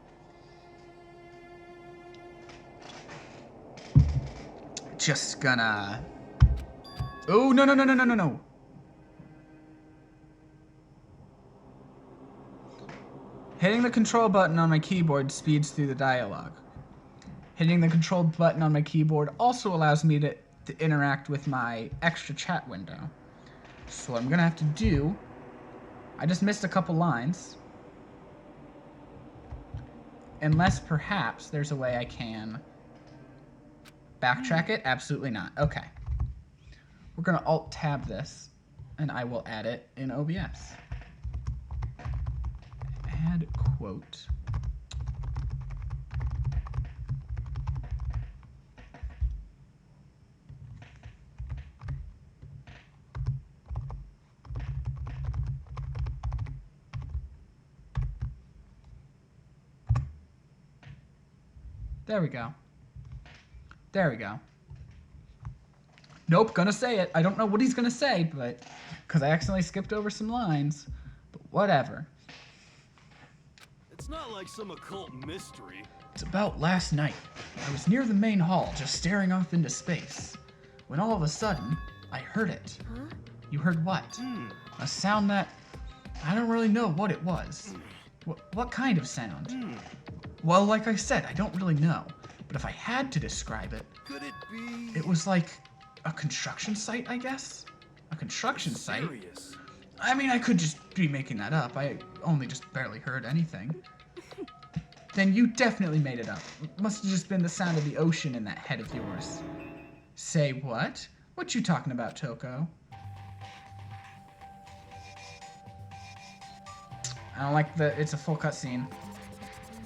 Just gonna... Oh, no. Hitting the control button on my keyboard speeds through the dialogue. Hitting the control button on my keyboard also allows me to interact with my extra chat window. So what I'm gonna have to do... I just missed a couple lines. Unless perhaps there's a way I can backtrack it. Absolutely not. Okay. We're gonna Alt-Tab this, and I will add it in OBS. Add quote. There we go. There we go. Nope, gonna say it. I don't know what he's gonna say, but... because I accidentally skipped over some lines. But whatever. It's not like some occult mystery. It's about last night. I was near the main hall, just staring off into space. When all of a sudden, I heard it. Huh? You heard what? A sound that... I don't really know what it was. What kind of sound? Well, like I said, I don't really know. But if I had to describe it... Could it be... It was like a construction site, I guess? A construction site? Serious? I mean, I could just be making that up. I only just barely heard anything. Then you definitely made it up. Must have just been the sound of the ocean in that head of yours. Say what? What you talking about, Toko? I don't like the... It's a full cutscene.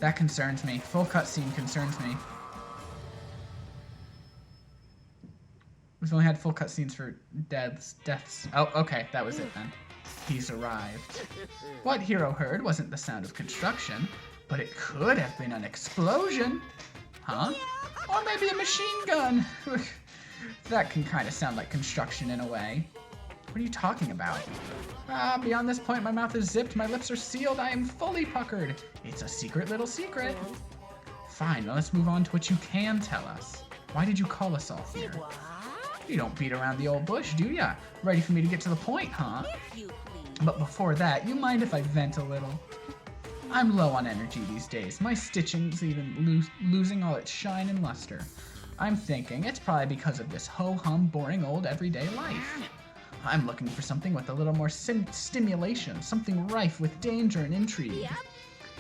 That concerns me. Full cutscene concerns me. We've only had full cutscenes for deaths. Oh, okay. That was it then. He's arrived. What Hero heard wasn't the sound of construction, but it could have been an explosion. Huh? Or maybe a machine gun. That can kind of sound like construction in a way. What are you talking about? Beyond this point, my mouth is zipped, my lips are sealed, I am fully puckered. It's a secret little secret. Fine, now let's move on to what you can tell us. Why did you call us all here? You don't beat around the old bush, do ya? Ready for me to get to the point, huh? But before that, you mind if I vent a little? I'm low on energy these days. My stitching's even losing all its shine and luster. I'm thinking it's probably because of this ho-hum, boring old everyday life. I'm looking for something with a little more stimulation, something rife with danger and intrigue. Yep.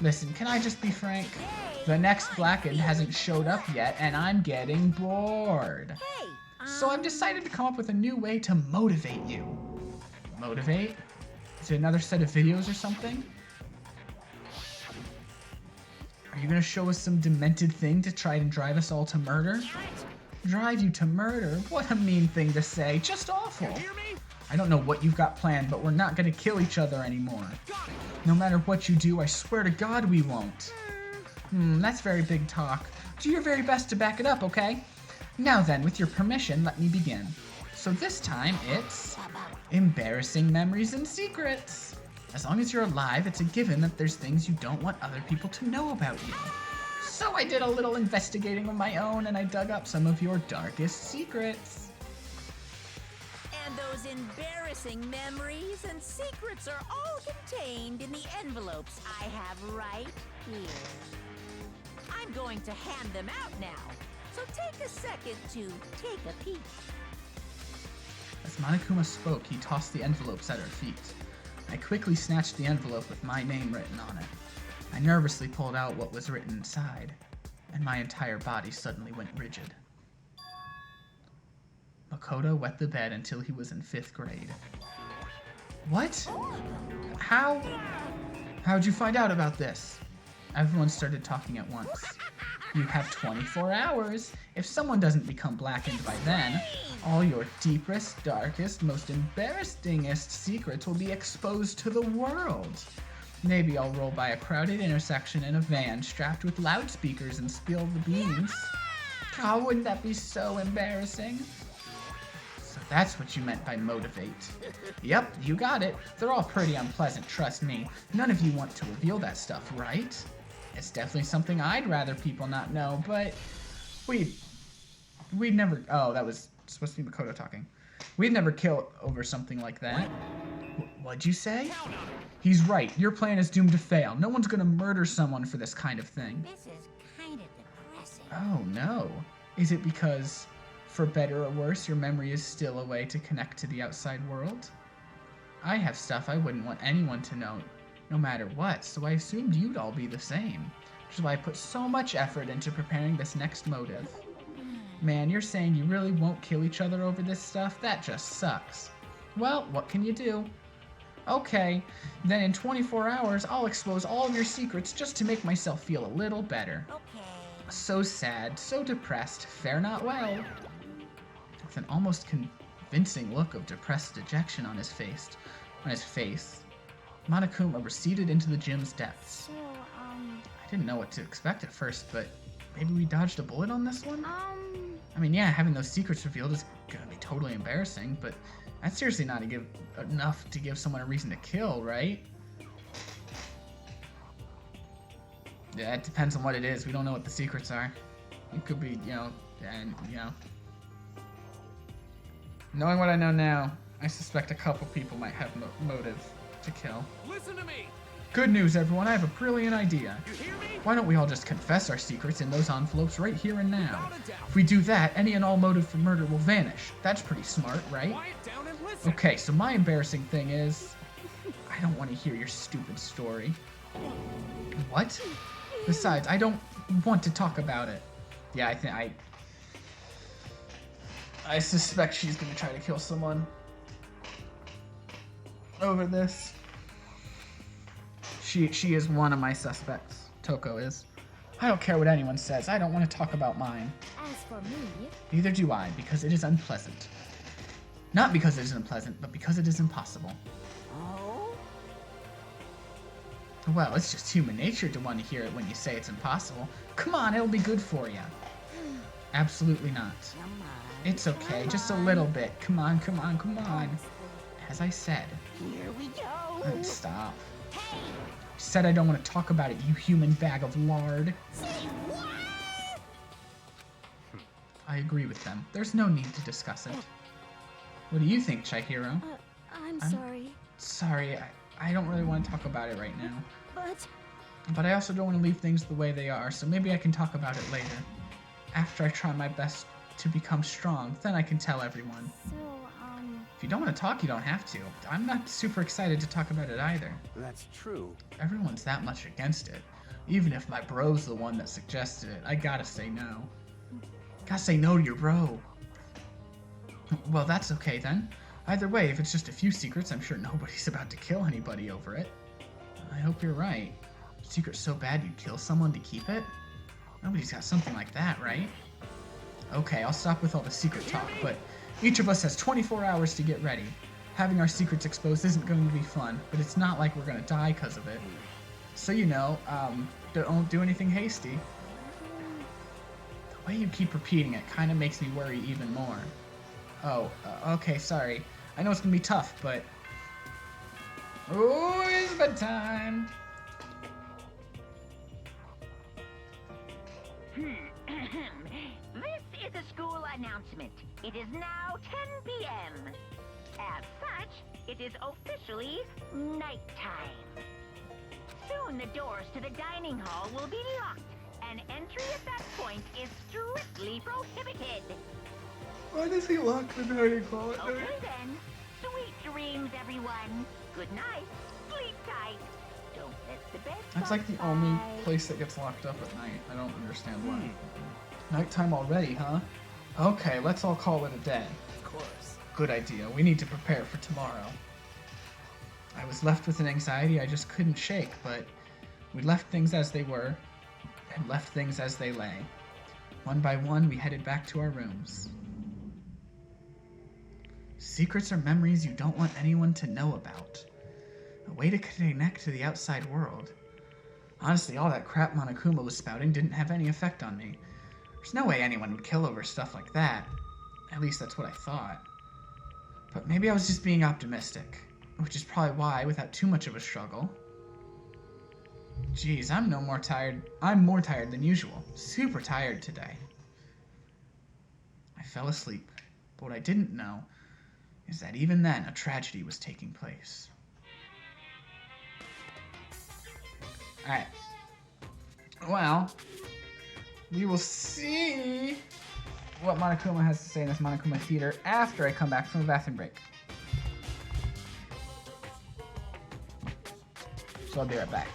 Listen, can I just be frank? The next Blackened hasn't showed up yet, and I'm getting bored. Hey, So I've decided to come up with a new way to motivate you. Motivate? Is it another set of videos or something? Are you gonna show us some demented thing to try and drive us all to murder? Drive you to murder? What a mean thing to say. Just awful. I don't know what you've got planned, but we're not gonna kill each other anymore. No matter what you do, I swear to God we won't. That's very big talk. Do your very best to back it up, okay? Now then, with your permission, let me begin. So this time, it's embarrassing memories and secrets. As long as you're alive, it's a given that there's things you don't want other people to know about you. So I did a little investigating of my own, and I dug up some of your darkest secrets. And those embarrassing memories and secrets are all contained in the envelopes I have right here. I'm going to hand them out now, so take a second to take a peek. As Monokuma spoke, he tossed the envelopes at her feet. I quickly snatched the envelope with my name written on it. I nervously pulled out what was written inside, and my entire body suddenly went rigid. Makoto wet the bed until he was in 5th grade. What? How'd you find out about this? Everyone started talking at once. You have 24 hours. If someone doesn't become blackened by then, all your deepest, darkest, most embarrassingest secrets will be exposed to the world. Maybe I'll roll by a crowded intersection in a van strapped with loudspeakers and spill the beans. Oh, wouldn't that be so embarrassing? So that's what you meant by motivate. Yep, you got it. They're all pretty unpleasant, trust me. None of you want to reveal that stuff, right? It's definitely something I'd rather people not know, but we'd never... Oh, that was supposed to be Makoto talking. We'd never kill over something like that. What'd you say? He's right. Your plan is doomed to fail. No one's gonna murder someone for this kind of thing. This is kind of depressing. Oh, no. Is it because, for better or worse, your memory is still a way to connect to the outside world? I have stuff I wouldn't want anyone to know, no matter what, so I assumed you'd all be the same. Which is why I put so much effort into preparing this next motive. Man, you're saying you really won't kill each other over this stuff? That just sucks. Well, what can you do? Okay, then in 24 hours, I'll expose all of your secrets just to make myself feel a little better. Okay. So sad, so depressed, fare not well. With an almost convincing look of depressed dejection on his face, Monokuma receded into the gym's depths. So, I didn't know what to expect at first, but maybe we dodged a bullet on this one? I mean, yeah, having those secrets revealed is gonna be totally embarrassing, but that's seriously not enough to give someone a reason to kill, right? Yeah, it depends on what it is. We don't know what the secrets are. It could be, knowing what I know now, I suspect a couple people might have motive to kill. Listen to me! Good news, everyone. I have a brilliant idea. You hear me? Why don't we all just confess our secrets in those envelopes right here and now? Without a doubt. If we do that, any and all motive for murder will vanish. That's pretty smart, right? Quiet down and listen. Okay, so my embarrassing thing is... I don't want to hear your stupid story. What? Besides, I don't want to talk about it. Yeah, I suspect she's gonna try to kill someone over this. She is one of my suspects. Toko is. I don't care what anyone says. I don't want to talk about mine. as for me, Neither do I, because it is unpleasant. Not because it is unpleasant, but because it is impossible. Oh? Well, it's just human nature to want to hear it when you say it's impossible. Come on, it'll be good for you. Absolutely not. Come on. It's okay, just a little bit. Come on, come on, come on. As I said. Here we go. Stop. Hey! Said I don't want to talk about it, you human bag of lard. Say what? I agree with them. There's no need to discuss it. What do you think, Chihiro? I'm I'm- sorry, Sorry, I don't really want to talk about it right now. but I also don't want to leave things the way they are, so maybe I can talk about it later. After I try my best to become strong, then I can tell everyone. so, If you don't want to talk, you don't have to. I'm not super excited to talk about it either. That's true. Everyone's that much against it. Even if my bro's the one that suggested it, I gotta say no. Gotta say no to your bro. Well, that's okay then. Either way, if it's just a few secrets, I'm sure nobody's about to kill anybody over it. I hope you're right. Secret's so bad you'd kill someone to keep it? Nobody's got something like that, right? Okay, I'll stop with all the secret talk, but each of us has 24 hours to get ready. Having our secrets exposed isn't going to be fun, but it's not like we're gonna die because of it. So you know, don't do anything hasty. The way you keep repeating it kind of makes me worry even more. Oh, okay, sorry. I know it's gonna be tough, but... Oh, it's bedtime! This is a school announcement. It is now 10 p.m. As such, it is officially nighttime. Soon the doors to the dining hall will be locked, and entry at that point is strictly prohibited. Why does he lock the dining hall at Okay night? then. Sweet dreams, everyone. Good night. Sleep tight. Don't let the bed. That's like the only place that gets locked up at night. I don't understand why. Nighttime already, huh? Okay, let's all call it a day. Of course. Good idea. We need to prepare for tomorrow. I was left with an anxiety I just couldn't shake, but we left things as they were and left things as they lay. One by one, we headed back to our rooms. Secrets are memories you don't want anyone to know about. A way to connect to the outside world. Honestly, all that crap Monokuma was spouting didn't have any effect on me. There's no way anyone would kill over stuff like that. At least that's what I thought. But maybe I was just being optimistic, which is probably why, without too much of a struggle... Geez, I'm more tired than usual. Super tired today. I fell asleep, but what I didn't know is that even then a tragedy was taking place. Alright. Well, we will see what Monokuma has to say in this Monokuma Theater after I come back from a bathroom break. So I'll be right back.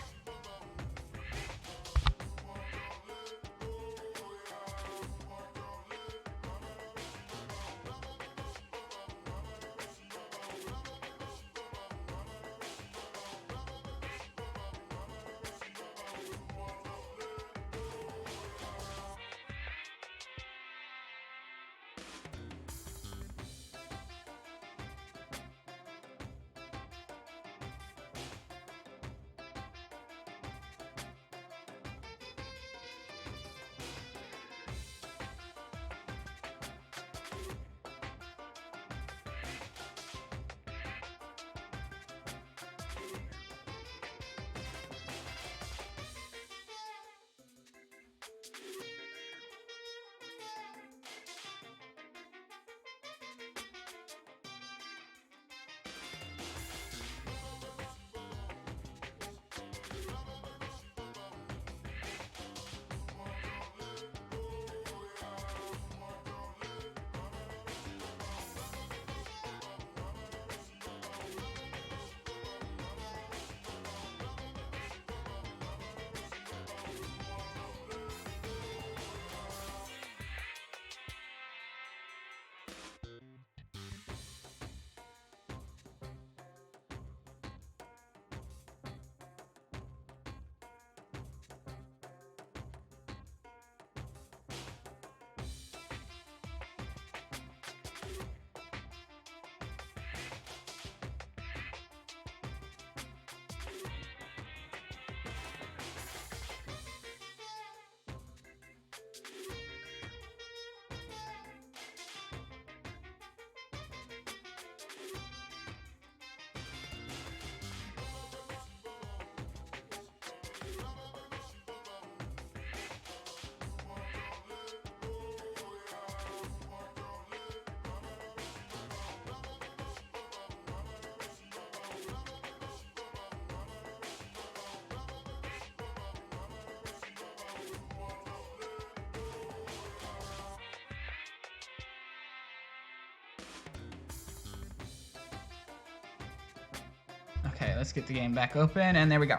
Okay, let's get the game back open, and there we go.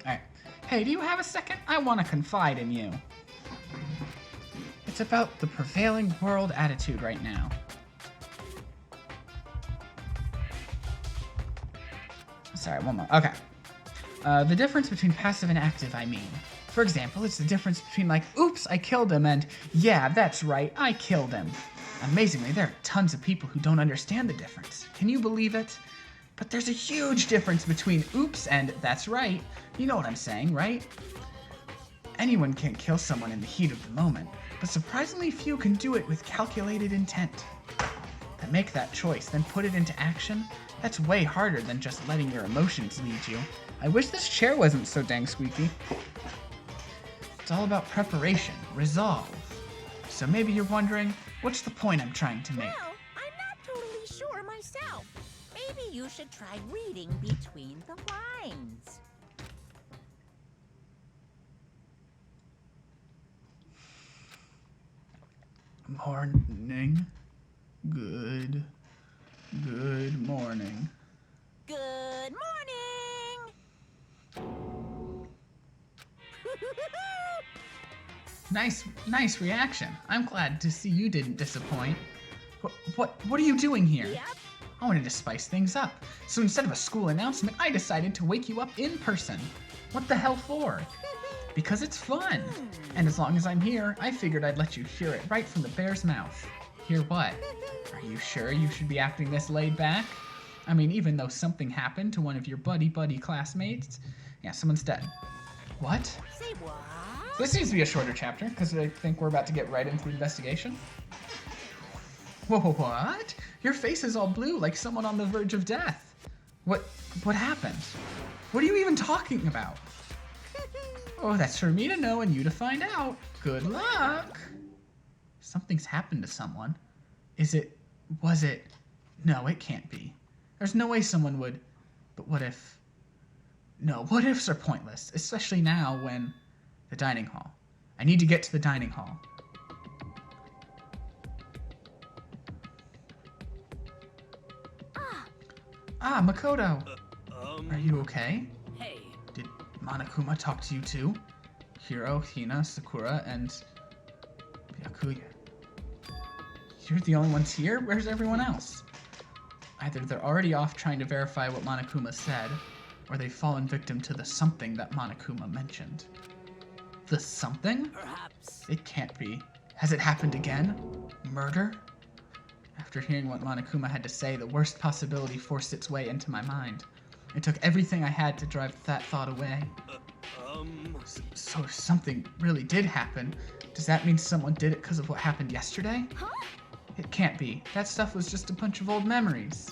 Alright. Hey, do you have a second? I want to confide in you. It's about the prevailing world attitude right now. Sorry, one more. Okay. The difference between passive and active, I mean. For example, it's the difference between like, oops, I killed him, and yeah, that's right, I killed him. Amazingly, there are tons of people who don't understand the difference. Can you believe it? But there's a huge difference between oops and that's right. You know what I'm saying, right? Anyone can kill someone in the heat of the moment, but surprisingly few can do it with calculated intent. To make that choice, then put it into action, that's way harder than just letting your emotions lead you. I wish this chair wasn't so dang squeaky. It's all about preparation, resolve. So maybe you're wondering, what's the point I'm trying to make? Well, I'm not totally sure myself. Maybe you should try reading between the lines. Morning. Good morning. Good morning! Nice reaction. I'm glad to see you didn't disappoint. What are you doing here? Yep. I wanted to spice things up. So instead of a school announcement, I decided to wake you up in person. What the hell for? Because it's fun. And as long as I'm here, I figured I'd let you hear it right from the bear's mouth. Hear what? Are you sure you should be acting this laid back? I mean, even though something happened to one of your buddy classmates. Yeah, someone's dead. What? Say what? This needs to be a shorter chapter, because I think we're about to get right into the investigation. Whoa, what? Your face is all blue, like someone on the verge of death. What happened? What are you even talking about? Oh, that's for me to know and you to find out. Good luck. Something's happened to someone. Was it? No, it can't be. There's no way someone would, but what if? No, what ifs are pointless, especially now when the dining hall. I need to get to the dining hall. Ah, Makoto. Are you okay? Hey. Did Monokuma talk to you too? Hiro, Hina, Sakura, and Byakuya. You're the only ones here? Where's everyone else? Either they're already off trying to verify what Monokuma said, or they've fallen victim to the something that Monokuma mentioned. The something? Perhaps. It can't be. Has it happened again? Murder? After hearing what Monokuma had to say, the worst possibility forced its way into my mind. It took everything I had to drive that thought away. So if something really did happen, does that mean someone did it because of what happened yesterday? Huh? It can't be. That stuff was just a bunch of old memories.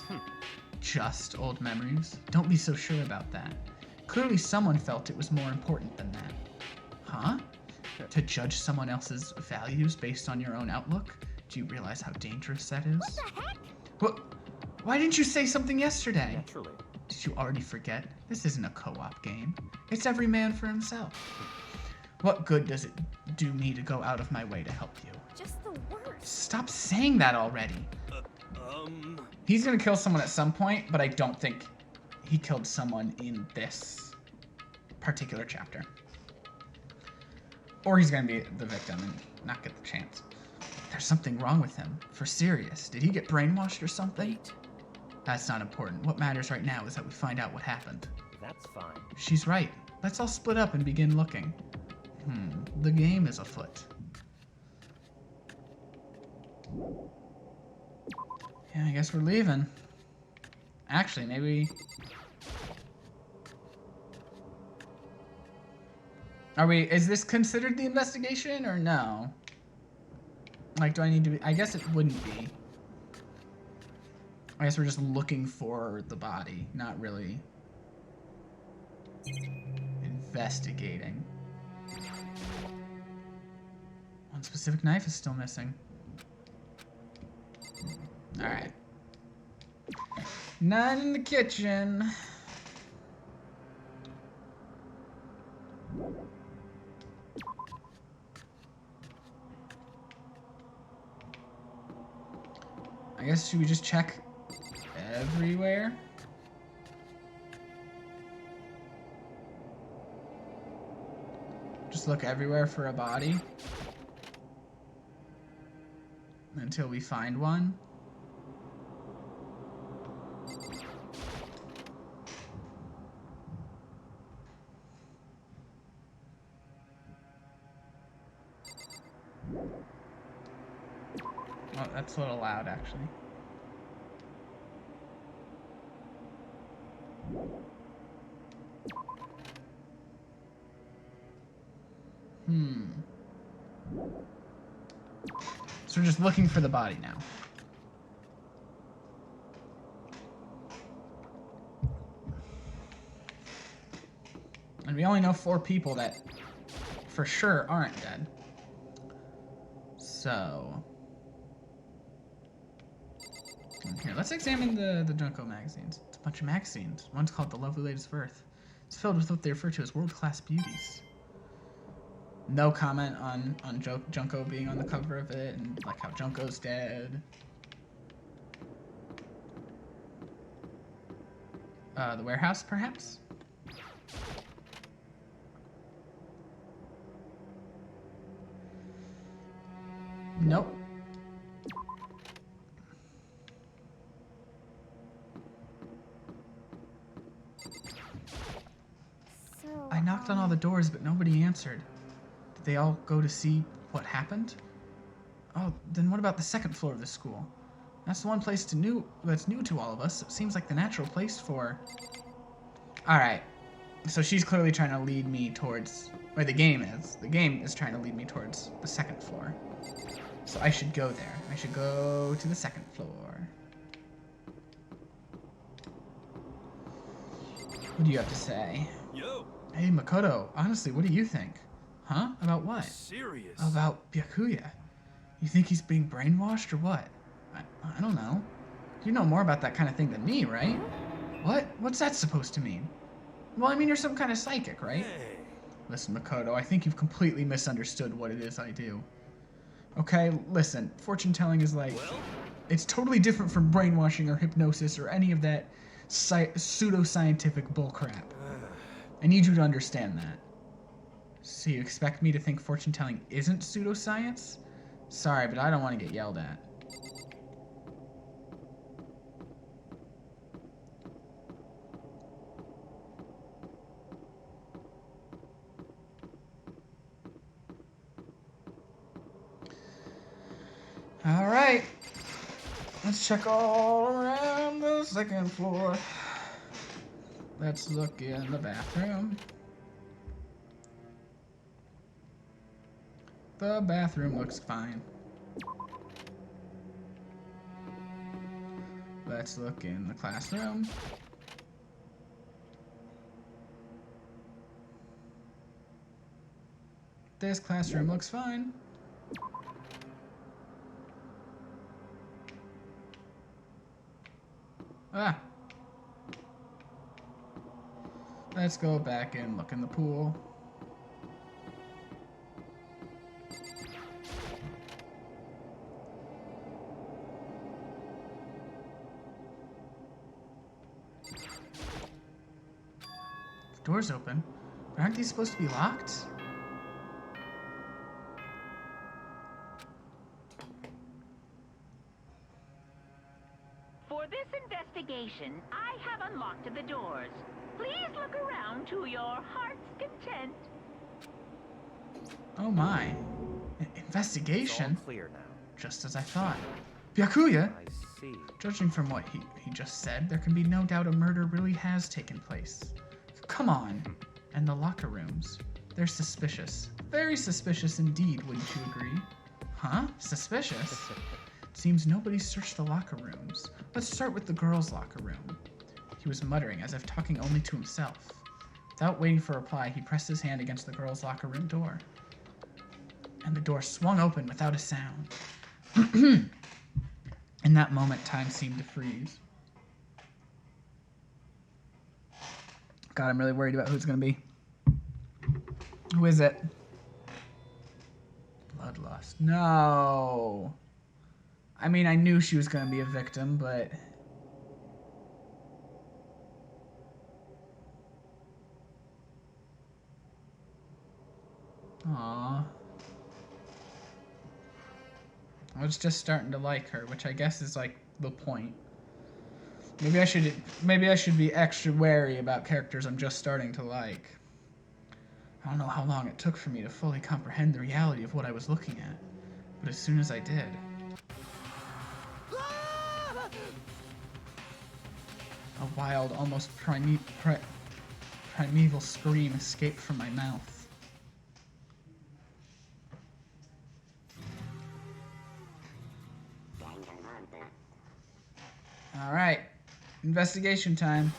Just old memories? Don't be so sure about that. Clearly someone felt it was more important than that. Huh? To judge someone else's values based on your own outlook? Do you realize how dangerous that is? What the heck? What? Why didn't you say something yesterday? Naturally. Did you already forget? This isn't a co-op game. It's every man for himself. What good does it do me to go out of my way to help you? Just the worst. Stop saying that already. He's gonna kill someone at some point, but I don't think he killed someone in this particular chapter. Or he's gonna be the victim and not get the chance. There's something wrong with him. For serious. Did he get brainwashed or something? Wait. That's not important. What matters right now is that we find out what happened. That's fine. She's right. Let's all split up and begin looking. The game is afoot. Yeah, I guess we're leaving. Actually, maybe... Is this considered the investigation or no? Like, do I need to be... I guess it wouldn't be. I guess we're just looking for the body, not really investigating. One specific knife is still missing. Alright. Not in the kitchen. I guess, should we just check everywhere? Just look everywhere for a body until we find one. That's a little loud, actually. So we're just looking for the body now. And we only know 4 people that for sure aren't dead. So... Here, let's examine the Junko magazines. It's a bunch of magazines. One's called The Lovely Ladies of Earth. It's filled with what they refer to as world-class beauties. No comment on Junko being on the cover of it, and like how Junko's dead. The warehouse, perhaps? Nope. I knocked on all the doors, but nobody answered. Did they all go to see what happened? Oh, then what about the second floor of the school? That's the one place that's new to all of us. It seems like the natural place for... Alright. So she's clearly trying to lead me towards... Or the game is. The game is trying to lead me towards the second floor. So I should go there. I should go to the second floor. What do you have to say? Yo. Hey, Makoto. Honestly, what do you think? Huh? About what? Serious. About Byakuya. You think he's being brainwashed or what? I don't know. You know more about that kind of thing than me, right? What? What's that supposed to mean? Well, I mean, you're some kind of psychic, right? Hey. Listen, Makoto, I think you've completely misunderstood what it is I do. Okay, listen, fortune-telling is like... Well? It's totally different from brainwashing or hypnosis or any of that pseudo-scientific bullcrap. I need you to understand that. So you expect me to think fortune-telling isn't pseudoscience? Sorry, but I don't want to get yelled at. Alright. Let's check all around the second floor. Let's look in the bathroom. The bathroom looks fine. Let's look in the classroom. This classroom looks fine. Ah. Let's go back and look in the pool. The door's open. But aren't these supposed to be locked? For this investigation, I have unlocked the doors. Please look around to your heart's content. Oh my. Investigation? It's all clear now. Just as I thought. Byakuya? I see. Judging from what he just said, there can be no doubt a murder really has taken place. Come on. And the locker rooms. They're suspicious. Very suspicious indeed, wouldn't you agree? Huh? Suspicious? Seems nobody searched the locker rooms. Let's start with the girls' locker room. He was muttering as if talking only to himself. Without waiting for a reply, he pressed his hand against the girls' locker room door. And the door swung open without a sound. In that moment, time seemed to freeze. God, I'm really worried about who it's gonna be. Who is it? Bloodlust. No. I mean, I knew she was gonna be a victim, but... Aww. I was just starting to like her, which I guess is like the point. Maybe I should be extra wary about characters I'm just starting to like. I don't know how long it took for me to fully comprehend the reality of what I was looking at, but as soon as I did... A wild, almost primeval scream escaped from my mouth. Alright, investigation time.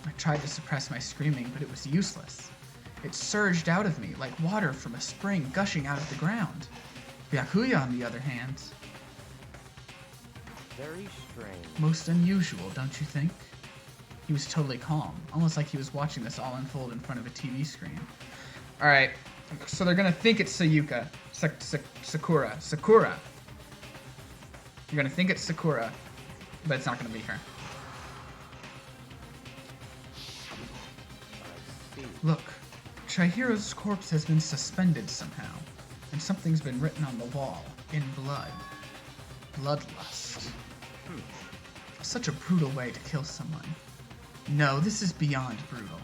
I tried to suppress my screaming, but it was useless. It surged out of me like water from a spring gushing out of the ground. Byakuya, on the other hand, Very strange. most unusual, don't you think? He was totally calm, almost like he was watching this all unfold in front of a TV screen. Alright, so they're gonna think it's Sayuka. Sakura. Sakura. You're gonna think it's Sakura, but it's not gonna be her. I see. Look, Chihiro's corpse has been suspended somehow, and something's been written on the wall, in blood. Bloodlust. Such a brutal way to kill someone. No, this is beyond brutal.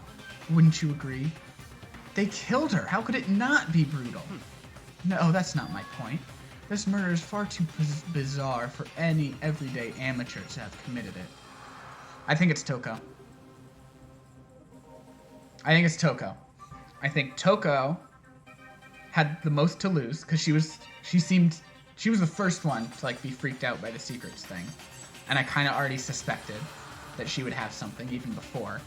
Wouldn't you agree? They killed her. How could it not be brutal? No, that's not my point. This murder is far too bizarre for any everyday amateur to have committed it. I think it's Toko. I think it's Toko had the most to lose because she was the first one to like be freaked out by the secrets thing. And I kind of already suspected that she would have something even before.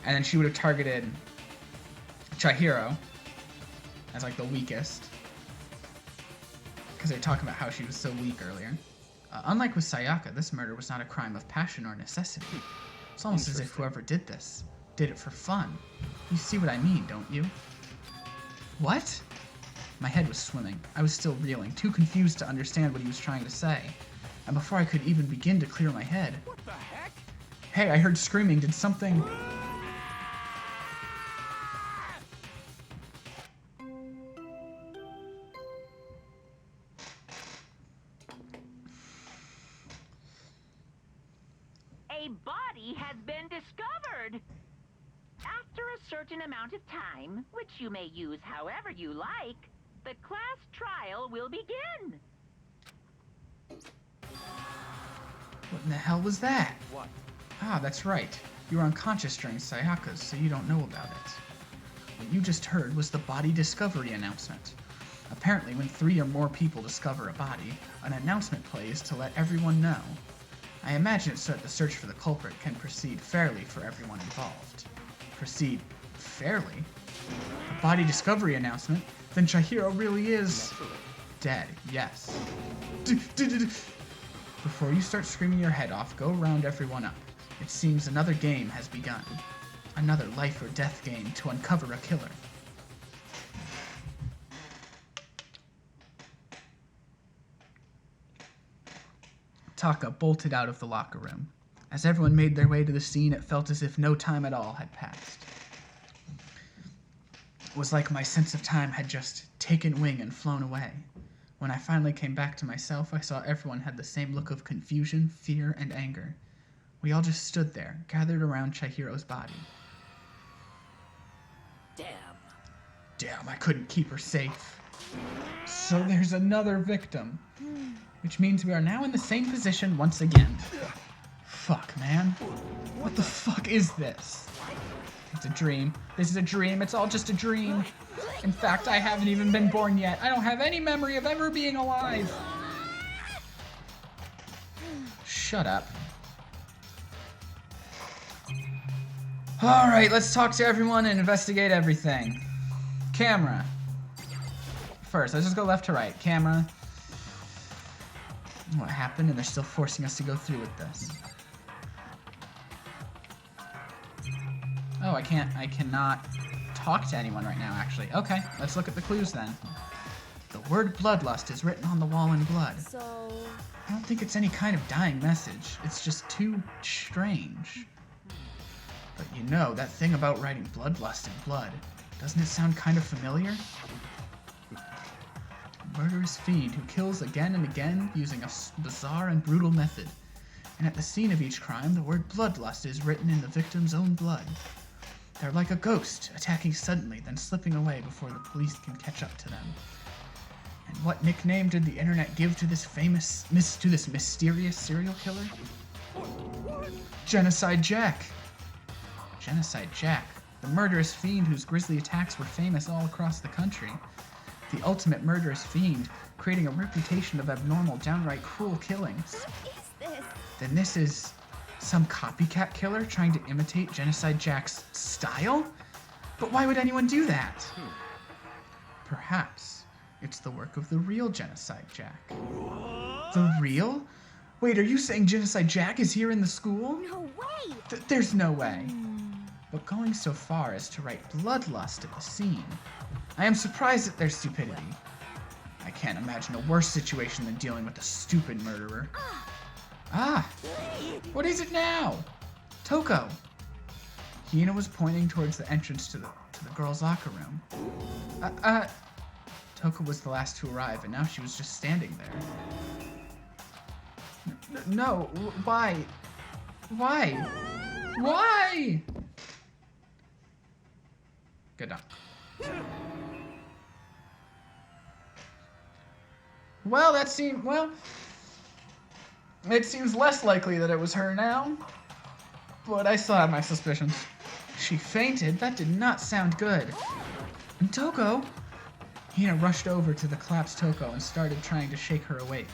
And then she would have targeted Chihiro as like the weakest. Because they were talking about how she was so weak earlier. Unlike with Sayaka, this murder was not a crime of passion or necessity. It's almost as if whoever did this did it for fun. You see what I mean, don't you? What? My head was swimming. I was still reeling, too confused to understand what he was trying to say. And before I could even begin to clear my head... What the heck? Hey, I heard screaming. Did something... A body has been discovered. After a certain amount of time, which you may use however you like, the class trial will begin. What in the hell was that? What? Ah, that's right. You were unconscious during Sayaka's, so you don't know about it. What you just heard was the body discovery announcement. Apparently, when 3 or more people discover a body, an announcement plays to let everyone know. I imagine it's so that the search for the culprit can proceed fairly for everyone involved. Proceed fairly? A body discovery announcement? Then Chihiro really is... dead, yes. Before you start screaming your head off, go round everyone up. It seems another game has begun. Another life or death game to uncover a killer. Taka bolted out of the locker room. As everyone made their way to the scene, it felt as if no time at all had passed. It was like my sense of time had just taken wing and flown away. When I finally came back to myself, I saw everyone had the same look of confusion, fear, and anger. We all just stood there, gathered around Chihiro's body. Damn, I couldn't keep her safe. So there's another victim. Which means we are now in the same position once again. Fuck, man. What the fuck is this? It's a dream. This is a dream. It's all just a dream. In fact, I haven't even been born yet. I don't have any memory of ever being alive. Shut up. Alright, let's talk to everyone and investigate everything. Camera. First, let's just go left to right. Camera. What happened? And they're still forcing us to go through with this. Oh, I cannot talk to anyone right now, actually. Okay, let's look at the clues then. The word bloodlust is written on the wall in blood. So... I don't think it's any kind of dying message. It's just too strange. But you know, that thing about writing bloodlust in blood, doesn't it sound kind of familiar? A murderous fiend who kills again and again using a bizarre and brutal method. And at the scene of each crime, the word bloodlust is written in the victim's own blood. They're like a ghost, attacking suddenly, then slipping away before the police can catch up to them. And what nickname did the internet give to this mysterious serial killer? Genocide Jack. Genocide Jack, the murderous fiend whose grisly attacks were famous all across the country. The ultimate murderous fiend, creating a reputation of abnormal, downright cruel killings. What is this? Then this is some copycat killer trying to imitate Genocide Jack's style? But why would anyone do that? Perhaps it's the work of the real Genocide Jack. The real? Wait, are you saying Genocide Jack is here in the school? No way! There's no way. But going so far as to write bloodlust at the scene, I am surprised at their stupidity. I can't imagine a worse situation than dealing with a stupid murderer. Ah! What is it now? Toko! Hina was pointing towards the entrance to the girls' locker room. Toko was the last to arrive, and now she was just standing there. No, why? Why? Why? Good night. Well, it seems less likely that it was her now, but I still have my suspicions. She fainted? That did not sound good. And Toko? Hina rushed over to the collapsed Toko and started trying to shake her awake.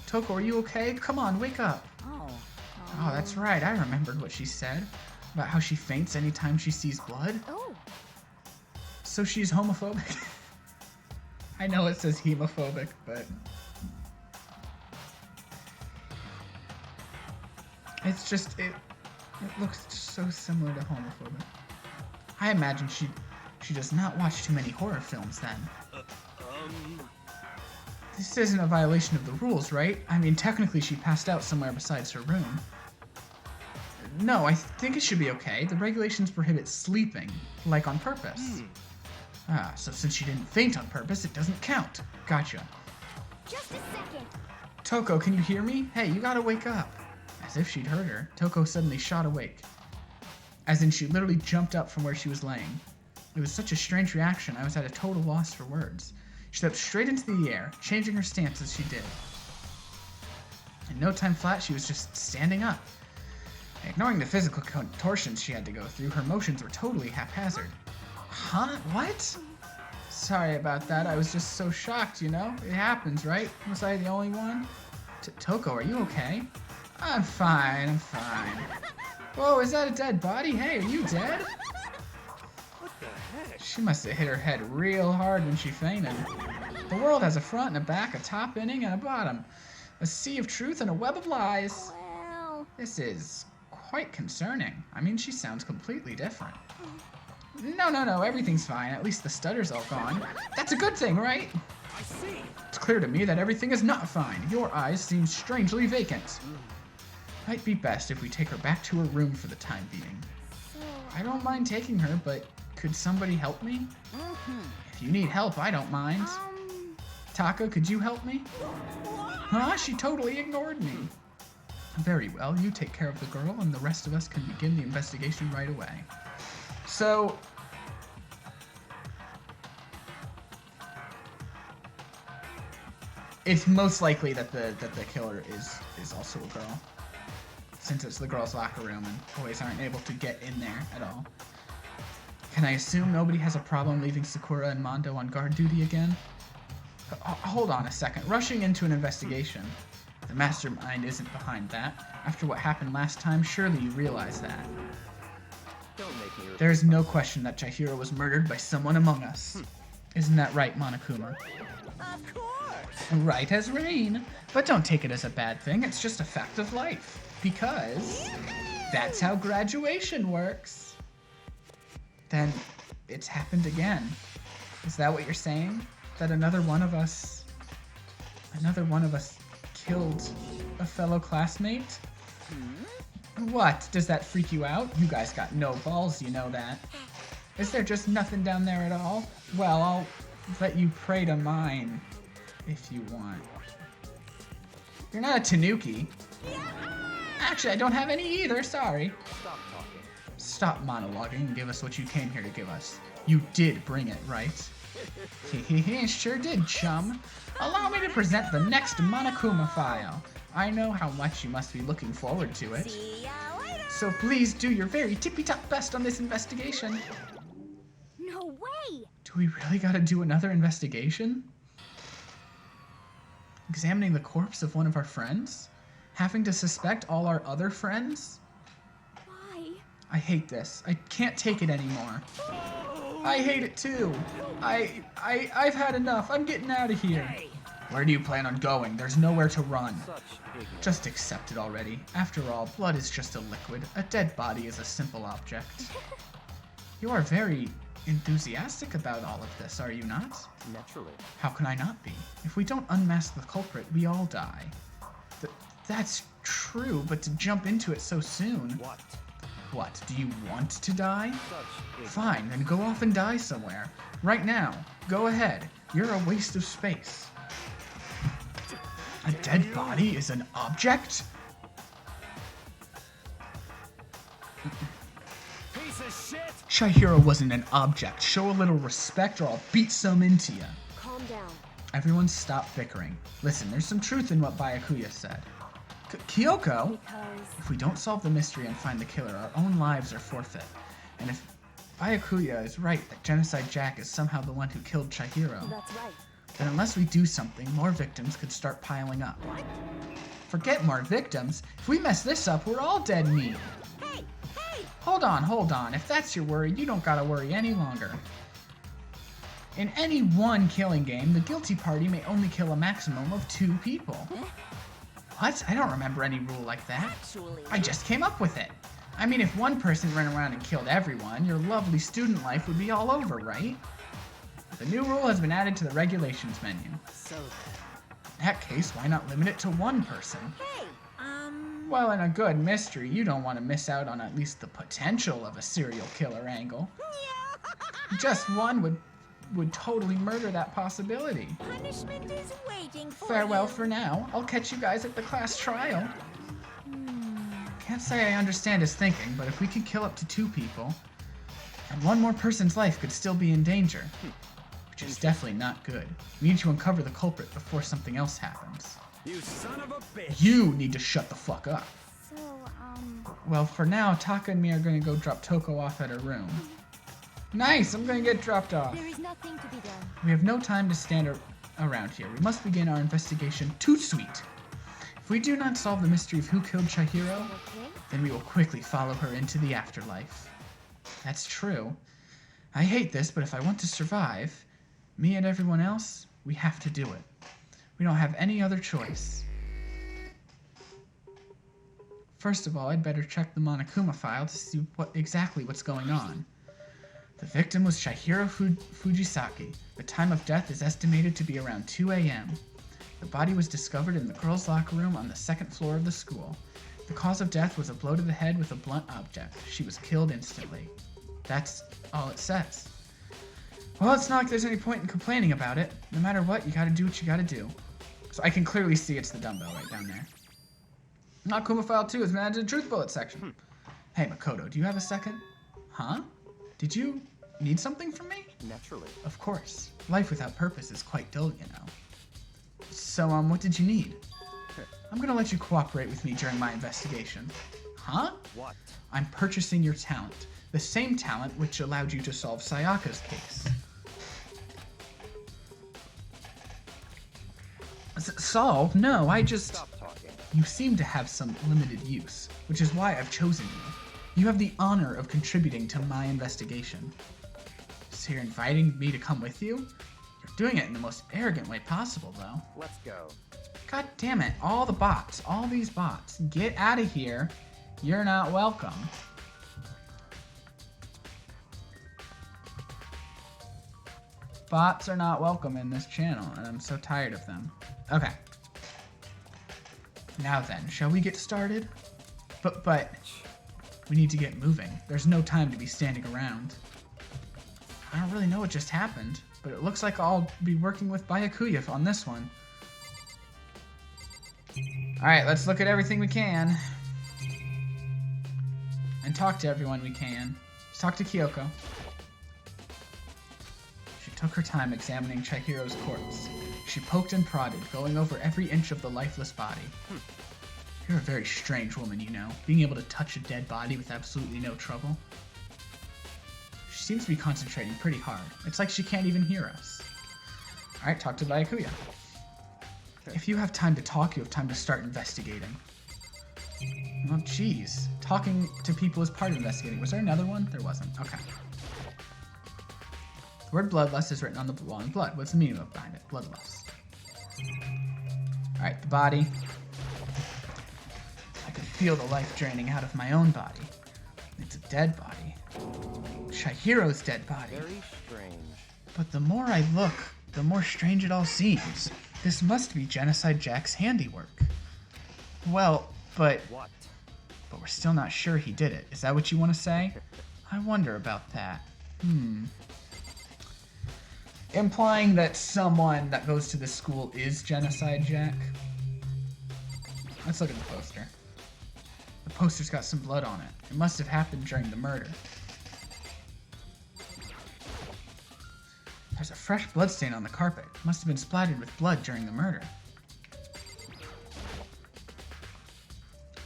Toko, are you okay? Come on, wake up. Oh, that's right. I remembered what she said about how she faints anytime she sees blood. Oh. So she's homophobic? I know it says hemophobic, but it's just, it looks so similar to homophobic. I imagine she does not watch too many horror films then. This isn't a violation of the rules, right? I mean, technically she passed out somewhere besides her room. No, I think it should be okay. The regulations prohibit sleeping, like on purpose. Ah, so since she didn't faint on purpose, it doesn't count. Gotcha. Just a second. Toko, can you hear me? Hey, you gotta wake up. As if she'd heard her, Toko suddenly shot awake. As in, she literally jumped up from where she was laying. It was such a strange reaction, I was at a total loss for words. She stepped straight into the air, changing her stance as she did. In no time flat, she was just standing up. Ignoring the physical contortions she had to go through, her motions were totally haphazard. Huh? What? Sorry about that, I was just so shocked, you know? It happens, right? Was I the only one? Toko, are you okay? I'm fine, I'm fine. Whoa, is that a dead body? Hey, are you dead? What the heck? She must have hit her head real hard when she fainted. The world has a front and a back, a top inning and a bottom. A sea of truth and a web of lies. Well. This is quite concerning. I mean, she sounds completely different. No, everything's fine. At least the stutter's all gone. That's a good thing, right? I see. It's clear to me that everything is not fine. Your eyes seem strangely vacant. Might be best if we take her back to her room for the time being. So, I don't mind taking her, but could somebody help me? If you need help, I don't mind. Taka, could you help me? Huh? She totally ignored me. Very well, you take care of the girl, and the rest of us can begin the investigation right away. So, it's most likely that the killer is also a girl, since it's the girls' locker room and boys aren't able to get in there at all. Can I assume nobody has a problem leaving Sakura and Mondo on guard duty again? Hold on a second. Rushing into an investigation. The mastermind isn't behind that. After what happened last time, surely you realize that. Don't make me repeat. There is no question that Chihiro was murdered by someone among us. Isn't that right, Monokuma? Of course! Right as rain. But don't take it as a bad thing, it's just a fact of life. Because that's how graduation works. Then it's happened again. Is that what you're saying? That another one of us killed a fellow classmate? What? Does that freak you out? You guys got no balls, you know that. Is there just nothing down there at all? Well, I'll let you pray to mine, if you want. You're not a tanuki. Actually, I don't have any either, sorry. Stop talking. Stop monologuing and give us what you came here to give us. You did bring it, right? Sure did, chum. Allow me to present the next Monokuma file. I know how much you must be looking forward to it. See ya later. So please do your very tippy-top best on this investigation. No way! Do we really gotta do another investigation? Examining the corpse of one of our friends? Having to suspect all our other friends? Why? I hate this. I can't take it anymore. I hate it too. I've had enough. I'm getting out of here. Where do you plan on going? There's nowhere to run. Just accept it already. After all, blood is just a liquid. A dead body is a simple object. You are very enthusiastic about all of this, are you not? Naturally. How can I not be? If we don't unmask the culprit, we all die. That's true, but to jump into it so soon... What? What, do you want to die? Such Fine, then go off and die somewhere. Right now. Go ahead. You're a waste of space. A dead body is an object? piece of shit! Chihiro wasn't an object. Show a little respect or I'll beat some into ya. Calm down. Everyone stop bickering. Listen, there's some truth in what Byakuya said. Kyoko? Because... If we don't solve the mystery and find the killer, our own lives are forfeit. And if Byakuya is right that Genocide Jack is somehow the one who killed Chihiro, That's right. then unless we do something, more victims could start piling up. Forget more victims. If we mess this up, we're all dead meat. Hey, hey! Hold on. If that's your worry, you don't gotta worry any longer. In any one killing game, the guilty party may only kill a maximum of 2 people. What? I don't remember any rule like that. Actually, I just came up with it. I mean, if one person ran around and killed everyone, your lovely student life would be all over, right? The new rule has been added to the regulations menu. so then. In that case, why not limit it to 1 person? Hey, Well, in a good mystery, you don't want to miss out on at least the potential of a serial killer angle. Just one would totally murder that possibility. punishment is waiting for Farewell you. for now. I'll catch you guys at the class trial. Can't say I understand his thinking, but if we can kill up to 2 people, and 1 more person's life could still be in danger, which is definitely not good. We need to uncover the culprit before something else happens. You son of a bitch! You need to shut the fuck up. So, Well, for now, Taka and me are gonna go drop Toko off at her room. Nice, I'm gonna get dropped off. there is nothing to be done. We have no time to stand around here. We must begin our investigation toot sweet. If we do not solve the mystery of who killed Chihiro, Okay? then we will quickly follow her into the afterlife. That's true. I hate this, but if I want to survive, me and everyone else, we have to do it. We don't have any other choice. First of all, I'd better check the Monokuma file to see exactly what's going on. The victim was Chihiro Fujisaki. The time of death is estimated to be around 2 a.m. The body was discovered in the girls' locker room on the 2nd floor of the school. The cause of death was a blow to the head with a blunt object. She was killed instantly. That's all it says. Well, it's not like there's any point in complaining about it. No matter what, you gotta do what you gotta do. So I can clearly see it's the dumbbell right down there. Monokuma file 2 has been added to the truth bullet section. Hey, Makoto, do you have a second? Huh? Did you need something from me? Naturally. Of course. Life without purpose is quite dull, you know. So, what did you need? I'm gonna let you cooperate with me during my investigation. Huh? What? I'm purchasing your talent. The same talent which allowed you to solve Sayaka's case. Solve? No, I just... Stop talking. You seem to have some limited use, which is why I've chosen you. You have the honor of contributing to my investigation. So you're inviting me to come with you? You're doing it in the most arrogant way possible, though. Let's go. God damn it, all the bots, all these bots. Get out of here. You're not welcome. Bots are not welcome in this channel, and I'm so tired of them. Okay. Now then, shall we get started? But, we need to get moving. There's no time to be standing around. I don't really know what just happened, but it looks like I'll be working with Byakuya on this one. Alright, let's look at everything we can. And talk to everyone we can. Let's talk to Kyoko. Should took her time examining Chihiro's corpse. She poked and prodded, going over every inch of the lifeless body. You're a very strange woman, you know, being able to touch a dead body with absolutely no trouble. She seems to be concentrating pretty hard. It's like she can't even hear us. Alright, talk to Byakuya. If you have time to talk, you have time to start investigating. Oh, jeez. Talking to people is part of investigating. Was there another one? There wasn't. Okay. The word bloodlust is written on the wall in blood. What's the meaning behind it? Bloodlust. Alright, the body. I can feel the life draining out of my own body. It's a dead body. Chihiro's dead body. Very strange. But the more I look, the more strange it all seems. This must be Genocide Jack's handiwork. Well, but What? we're still not sure he did it. Is that what you want to say? I wonder about that. Implying that someone that goes to this school is Genocide Jack? Let's look at the poster. The poster's got some blood on it. It must have happened during the murder. There's a fresh bloodstain on the carpet. It must have been splattered with blood during the murder.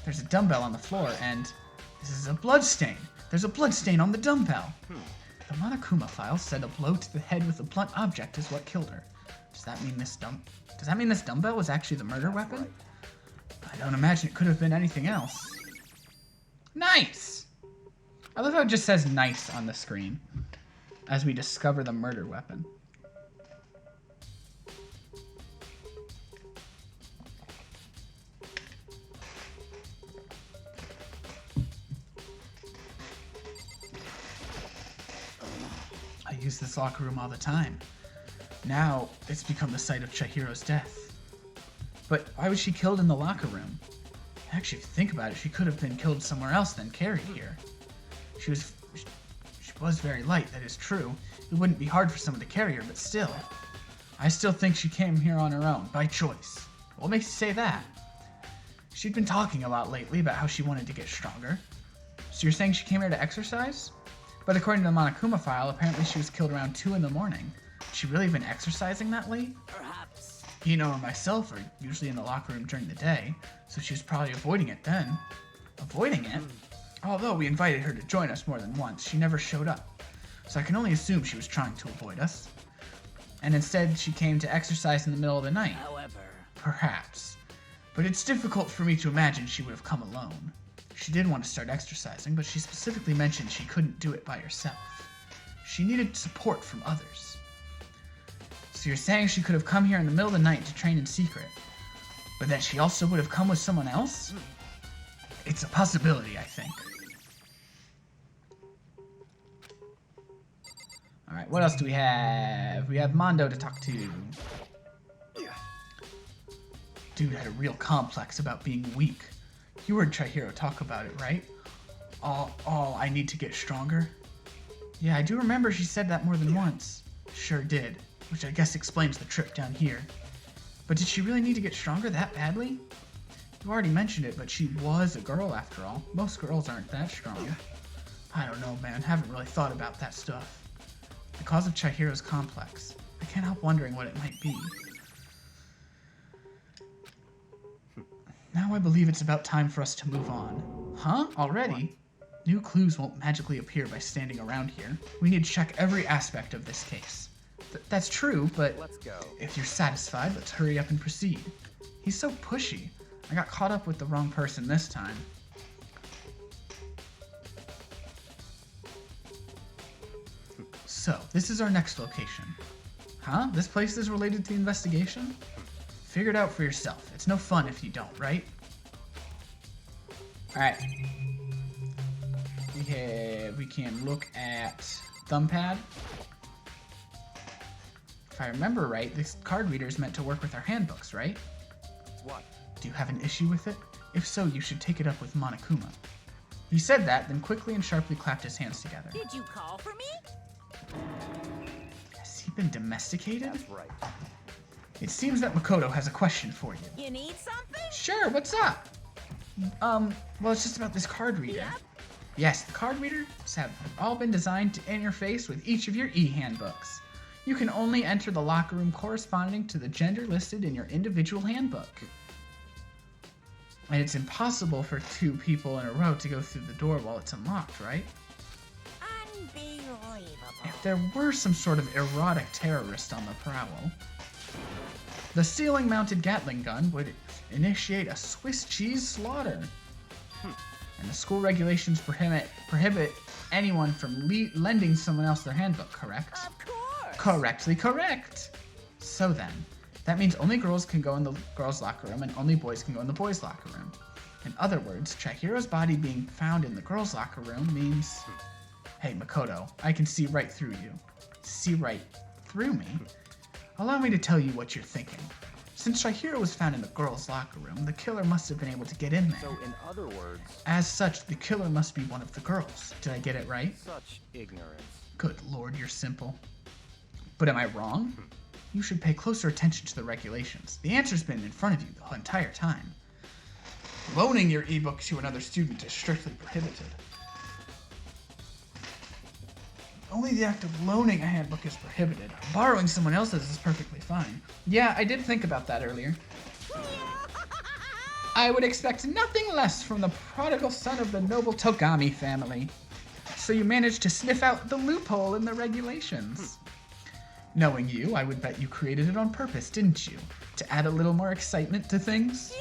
There's a dumbbell on the floor, and this is a bloodstain. There's a bloodstain on the dumbbell. The Monokuma file said a blow to the head with a blunt object is what killed her. Does that mean this dumbbell was actually the murder weapon? I don't imagine it could have been anything else. Nice! I love how it just says nice on the screen as we discover the murder weapon. I use this locker room all the time. Now, it's become the site of Chihiro's death. But why was she killed in the locker room? Actually, if you think about it, she could have been killed somewhere else than carried here. She was very light, that is true. It wouldn't be hard for someone to carry her, but still. I still think she came here on her own, by choice. What makes you say that? She'd been talking a lot lately about how she wanted to get stronger. So you're saying she came here to exercise? But according to the Monokuma file, apparently she was killed around 2 in the morning. Had she really been exercising that late? Perhaps. Ino and myself are usually in the locker room during the day, so she was probably avoiding it then. Avoiding it? Although we invited her to join us more than once, she never showed up. So I can only assume she was trying to avoid us. And instead, she came to exercise in the middle of the night. However. Perhaps. But it's difficult for me to imagine she would have come alone. She did want to start exercising, but she specifically mentioned she couldn't do it by herself. She needed support from others. So you're saying she could have come here in the middle of the night to train in secret, but that she also would have come with someone else? It's a possibility, I think. Alright, what else do we have? We have Mondo to talk to. Dude had a real complex about being weak. You heard Chihiro talk about it, right? I need to get stronger. Yeah, I do remember she said that more than once. Sure did, which I guess explains the trip down here. But did she really need to get stronger that badly? You already mentioned it, but she was a girl after all. Most girls aren't that strong. I don't know, man. Haven't really thought about that stuff. The cause of Chihiro's complex. I can't help wondering what it might be. Now I believe it's about time for us to move on. Huh? Already? New clues won't magically appear by standing around here. We need to check every aspect of this case. That's true, but Let's go. if you're satisfied, let's hurry up and proceed. He's so pushy. I got caught up with the wrong person this time. So, this is our next location. Huh? This place is related to the investigation? Figure it out for yourself. It's no fun if you don't, right? Alright. We can look at Thumbpad. If I remember right, this card reader is meant to work with our handbooks, right? What? Do you have an issue with it? If so, you should take it up with Monokuma. He said that, then quickly and sharply clapped his hands together. Did you call for me? Has he been domesticated? That's right. It seems that Makoto has a question for you. You need something? Sure, what's up? Well, it's just about this card reader. Yep. Yes, the card readers have all been designed to interface with each of your e-handbooks. You can only enter the locker room corresponding to the gender listed in your individual handbook. And it's impossible for 2 people in a row to go through the door while it's unlocked, right? Unbelievable. If there were some sort of erotic terrorist on the prowl, the ceiling-mounted Gatling gun would initiate a Swiss cheese slaughter. And the school regulations prohibit anyone from lending someone else their handbook, correct? Of course. Correctly correct. So then, that means only girls can go in the girls' locker room and only boys can go in the boys' locker room. In other words, Chihiro's body being found in the girls' locker room means... Hey, Makoto, I can see right through you. See right through me? Allow me to tell you what you're thinking. Since Chihiro was found in the girls' locker room, the killer must have been able to get in there. So, in other words... As such, the killer must be one of the girls. Did I get it right? Such ignorance. Good lord, you're simple. But am I wrong? You should pay closer attention to the regulations. The answer's been in front of you the entire time. Loaning your ebook to another student is strictly prohibited. Only the act of loaning a handbook is prohibited. Borrowing someone else's is perfectly fine. Yeah, I did think about that earlier. I would expect nothing less from the prodigal son of the noble Togami family. So you managed to sniff out the loophole in the regulations. Knowing you, I would bet you created it on purpose, didn't you? To add a little more excitement to things?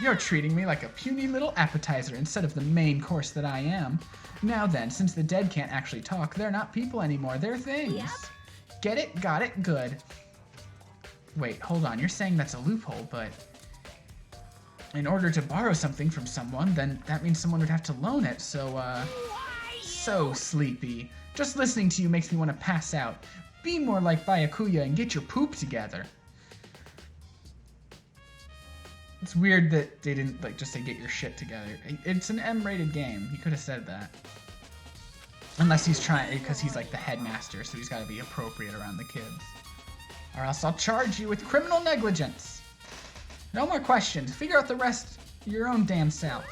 You're treating me like a puny little appetizer instead of the main course that I am. Now then, since the dead can't actually talk, they're not people anymore, they're things. Yep. Get it? Got it? Good. Wait, hold on, you're saying that's a loophole, but... In order to borrow something from someone, then that means someone would have to loan it, so, So sleepy. Just listening to you makes me want to pass out. Be more like Byakuya and get your poop together. It's weird that they didn't just say get your shit together. It's an M-rated game. He could have said that. Unless he's trying, because he's like the headmaster, so he's got to be appropriate around the kids. Or else I'll charge you with criminal negligence. No more questions. Figure out the rest your own damn self.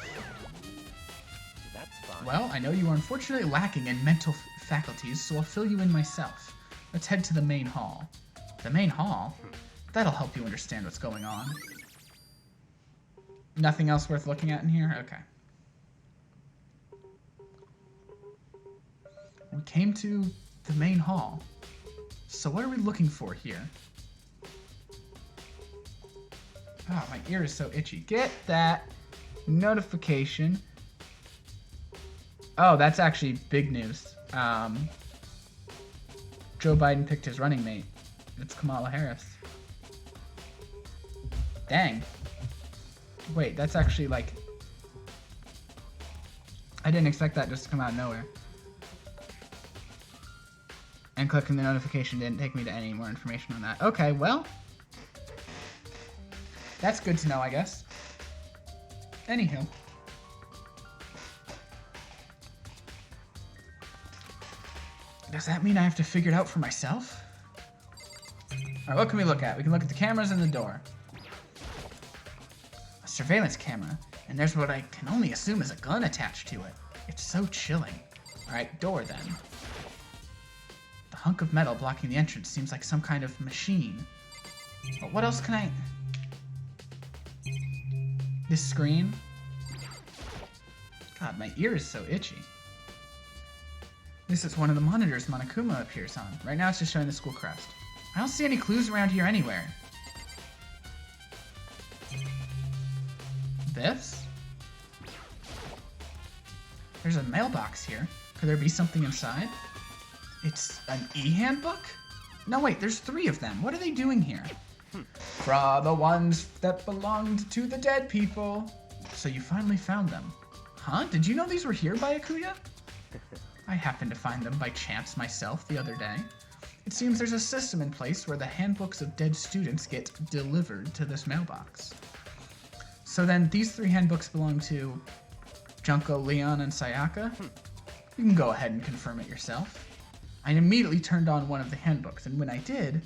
That's fine. Well, I know you are unfortunately lacking in mental faculties, so I'll fill you in myself. Let's head to the main hall. The main hall? That'll help you understand what's going on. Nothing else worth looking at in here? Okay. We came to the main hall. So what are we looking for here? Oh, my ear is so itchy. Get that notification. Oh, that's actually big news. Joe Biden picked his running mate. It's Kamala Harris. Dang. Wait, that's actually like... I didn't expect that just to come out of nowhere. And clicking the notification didn't take me to any more information on that. Okay, well... That's good to know, I guess. Anywho. Does that mean I have to figure it out for myself? Alright, what can we look at? We can look at the cameras and the door. A surveillance camera. And there's what I can only assume is a gun attached to it. It's so chilling. Alright, door then. The hunk of metal blocking the entrance seems like some kind of machine. But what else can I... This screen? God, my ear is so itchy. This is one of the monitors Monokuma appears on. Right now it's just showing the school crest. I don't see any clues around here anywhere. This? There's a mailbox here. Could there be something inside? It's an e-handbook? No, wait, there's 3 of them. What are they doing here? For the ones that belonged to the dead people. So you finally found them. Huh? Did you know these were here, Byakuya? I happened to find them by chance myself the other day. It seems there's a system in place where the handbooks of dead students get delivered to this mailbox. So then these 3 handbooks belong to Junko, Leon, and Sayaka? You can go ahead and confirm it yourself. I immediately turned on one of the handbooks, and when I did...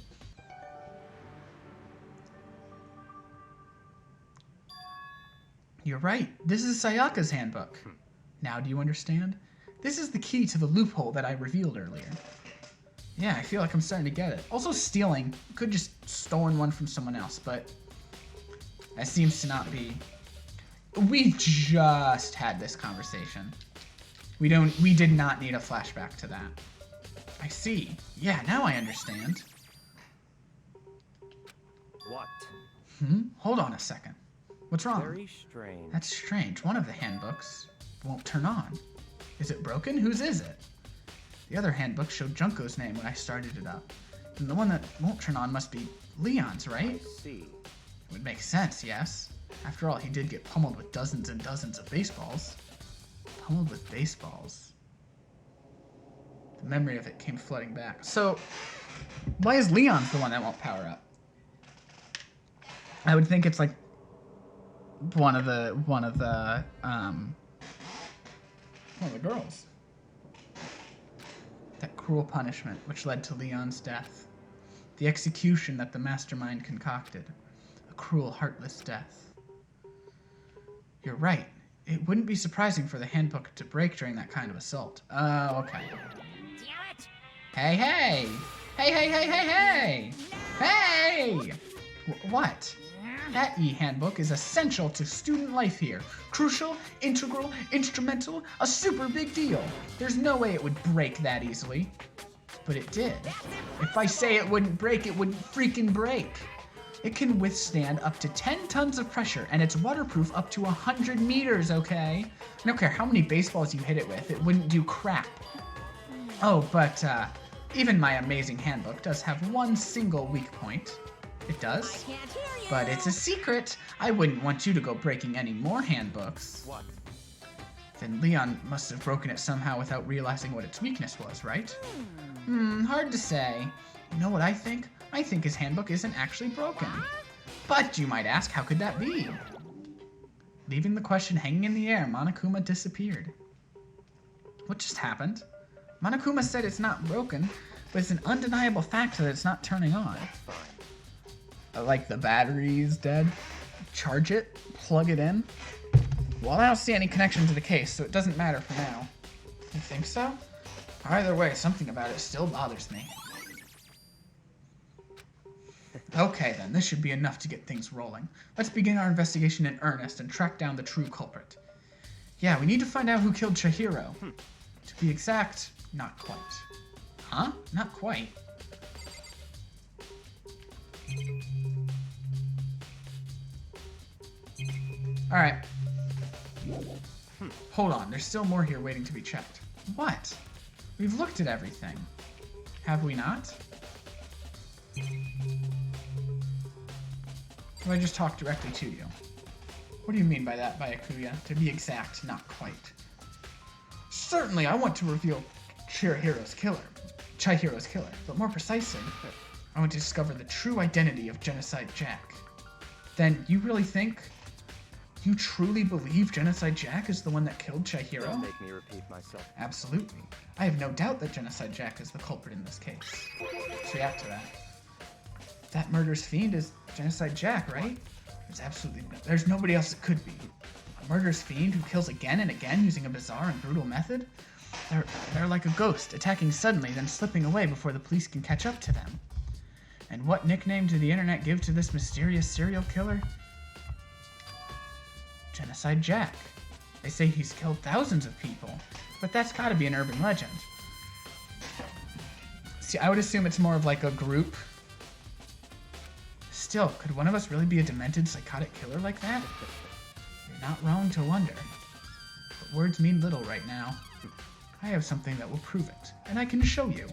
You're right, this is Sayaka's handbook. Now do you understand? This is the key to the loophole that I revealed earlier. Yeah, I feel like I'm starting to get it. Also stealing. Could just stolen one from someone else, but that seems to not be. We just had this conversation. We did not need a flashback to that. I see. Yeah, now I understand. What? Hold on a second. What's wrong? Very strange. That's strange. One of the handbooks won't turn on. Is it broken? Whose is it? The other handbook showed Junko's name when I started it up. And the one that won't turn on must be Leon's, right? I see. It would make sense, yes. After all, he did get pummeled with dozens and dozens of baseballs. Pummeled with baseballs. The memory of it came flooding back. So, why is Leon's the one that won't power up? I would think it's like one of the girls. That cruel punishment which led to Leon's death. The execution that the mastermind concocted. A cruel, heartless death. You're right. It wouldn't be surprising for the handbook to break during that kind of assault. Oh, okay. Damn it! Hey, hey! Hey, hey, hey, hey, hey! Hey! What? That e-handbook is essential to student life here. Crucial, integral, instrumental, a super big deal. There's no way it would break that easily. But it did. If I say it wouldn't break, it wouldn't freaking break. It can withstand up to 10 tons of pressure, and it's waterproof up to 100 meters, okay? I don't care how many baseballs you hit it with, it wouldn't do crap. Oh, but even my amazing handbook does have one single weak point. It does? Can't hear you. But it's a secret. I wouldn't want you to go breaking any more handbooks. What? Then Leon must have broken it somehow without realizing what its weakness was, right? Hard to say. You know what I think? I think his handbook isn't actually broken. But you might ask, how could that be? Leaving the question hanging in the air, Monokuma disappeared. What just happened? Monokuma said it's not broken, but it's an undeniable fact that it's not turning on. Like the battery's dead. Charge it, plug it in. Well, I don't see any connection to the case, so it doesn't matter for now. You think so? Either way, something about it still bothers me. Okay then, this should be enough to get things rolling. Let's begin our investigation in earnest and track down the true culprit. Yeah, we need to find out who killed Chihiro. To be exact, not quite. Huh? Not quite. Alright. Hold on, there's still more here waiting to be checked. What? We've looked at everything. Have we not? Or I just talked directly to you? What do you mean by that, Byakuya? To be exact, not quite. Certainly, I want to reveal Chihiro's killer, but more precisely, I want to discover the true identity of Genocide Jack. Then, you really think? You truly believe Genocide Jack is the one that killed Chihiro? Don't make me repeat myself. Absolutely. I have no doubt that Genocide Jack is the culprit in this case. Let's react to that. That murderous fiend is Genocide Jack, right? There's nobody else it could be. A murderous fiend who kills again and again using a bizarre and brutal method? They're like a ghost, attacking suddenly, then slipping away before the police can catch up to them. And what nickname did the internet give to this mysterious serial killer? Genocide Jack. They say he's killed thousands of people, but that's gotta be an urban legend. See, I would assume it's more of like a group. Still, could one of us really be a demented, psychotic killer like that? You're not wrong to wonder. But words mean little right now. I have something that will prove it, and I can show you.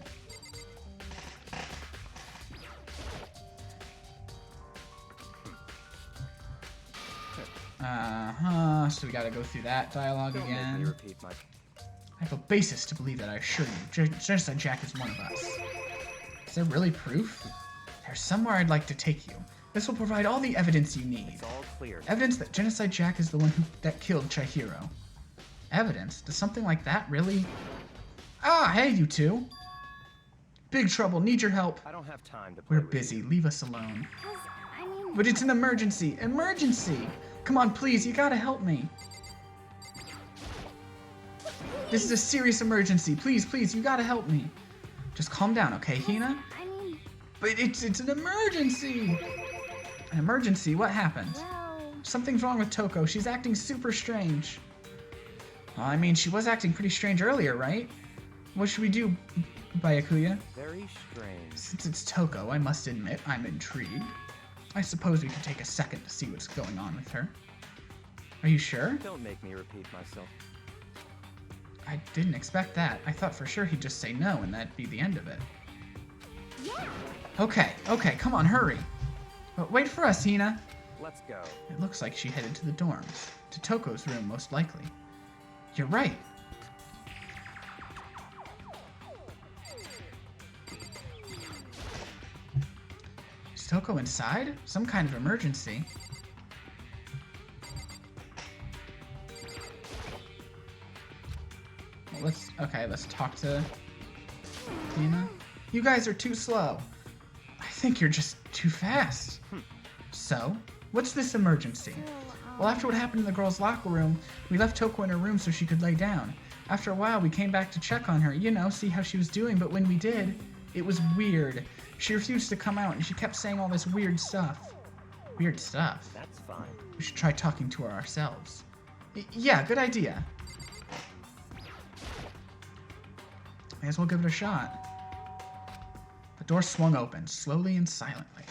So we gotta go through that dialogue Don't make me again. repeat my... I have a basis to believe that, I assure you. Genocide Jack is one of us. Is there really proof? There's somewhere I'd like to take you. This will provide all the evidence you need. It's all clear. Evidence that Genocide Jack is the one that killed Chihiro. Evidence? Does something like that really... Ah, hey, you two. Big trouble, need your help. I don't have time to play We're with busy, you. leave us alone. I mean, But it's an emergency! Emergency! Come on, please, you gotta help me. This is a serious emergency. Please, please, you gotta help me. Just calm down, okay, Hina? I mean, But it's an emergency! An emergency? What happened? well... Something's wrong with Toko. She's acting super strange. Well, I mean, she was acting pretty strange earlier, right? What should we do, Byakuya? Very strange. Since it's Toko, I must admit I'm intrigued. I suppose we could take a second to see what's going on with her. Are you sure? Don't make me repeat myself. I didn't expect that. I thought for sure he'd just say no and that'd be the end of it. Yeah! Okay, come on, hurry. But wait for us, Hina. Let's go. It looks like she headed to the dorms. To Toko's room, most likely. You're right. Is Toko inside? Some kind of emergency. Well, let's talk to Hina. You guys are too slow. I think you're just too fast. So, what's this emergency? Well, after what happened in the girls' locker room, we left Toko in her room so she could lay down. After a while, we came back to check on her, see how she was doing, but when we did, it was weird. She refused to come out and she kept saying all this weird stuff. Weird stuff? That's fine. We should try talking to her ourselves. Yeah, good idea. May as well give it a shot. The door swung open, slowly and silently.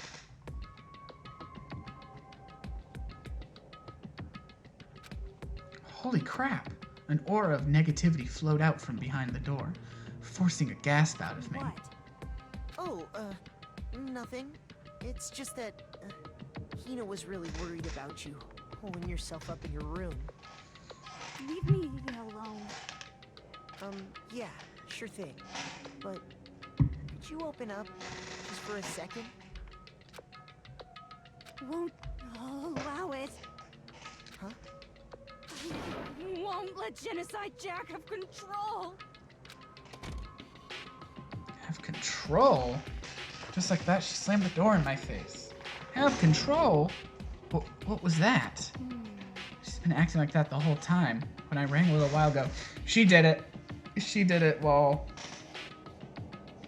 Holy crap! An aura of negativity flowed out from behind the door, forcing a gasp out of me. What? Oh, nothing. It's just that, Hina was really worried about you, holding yourself up in your room. Leave me alone. Yeah, sure thing. But, could you open up, just for a second? Won't allow it. Huh? I won't let Genocide Jack have control. Have control? Just like that, she slammed the door in my face. Have control? What was that? She's been acting like that the whole time. When I rang a little while ago, she did it. She did it while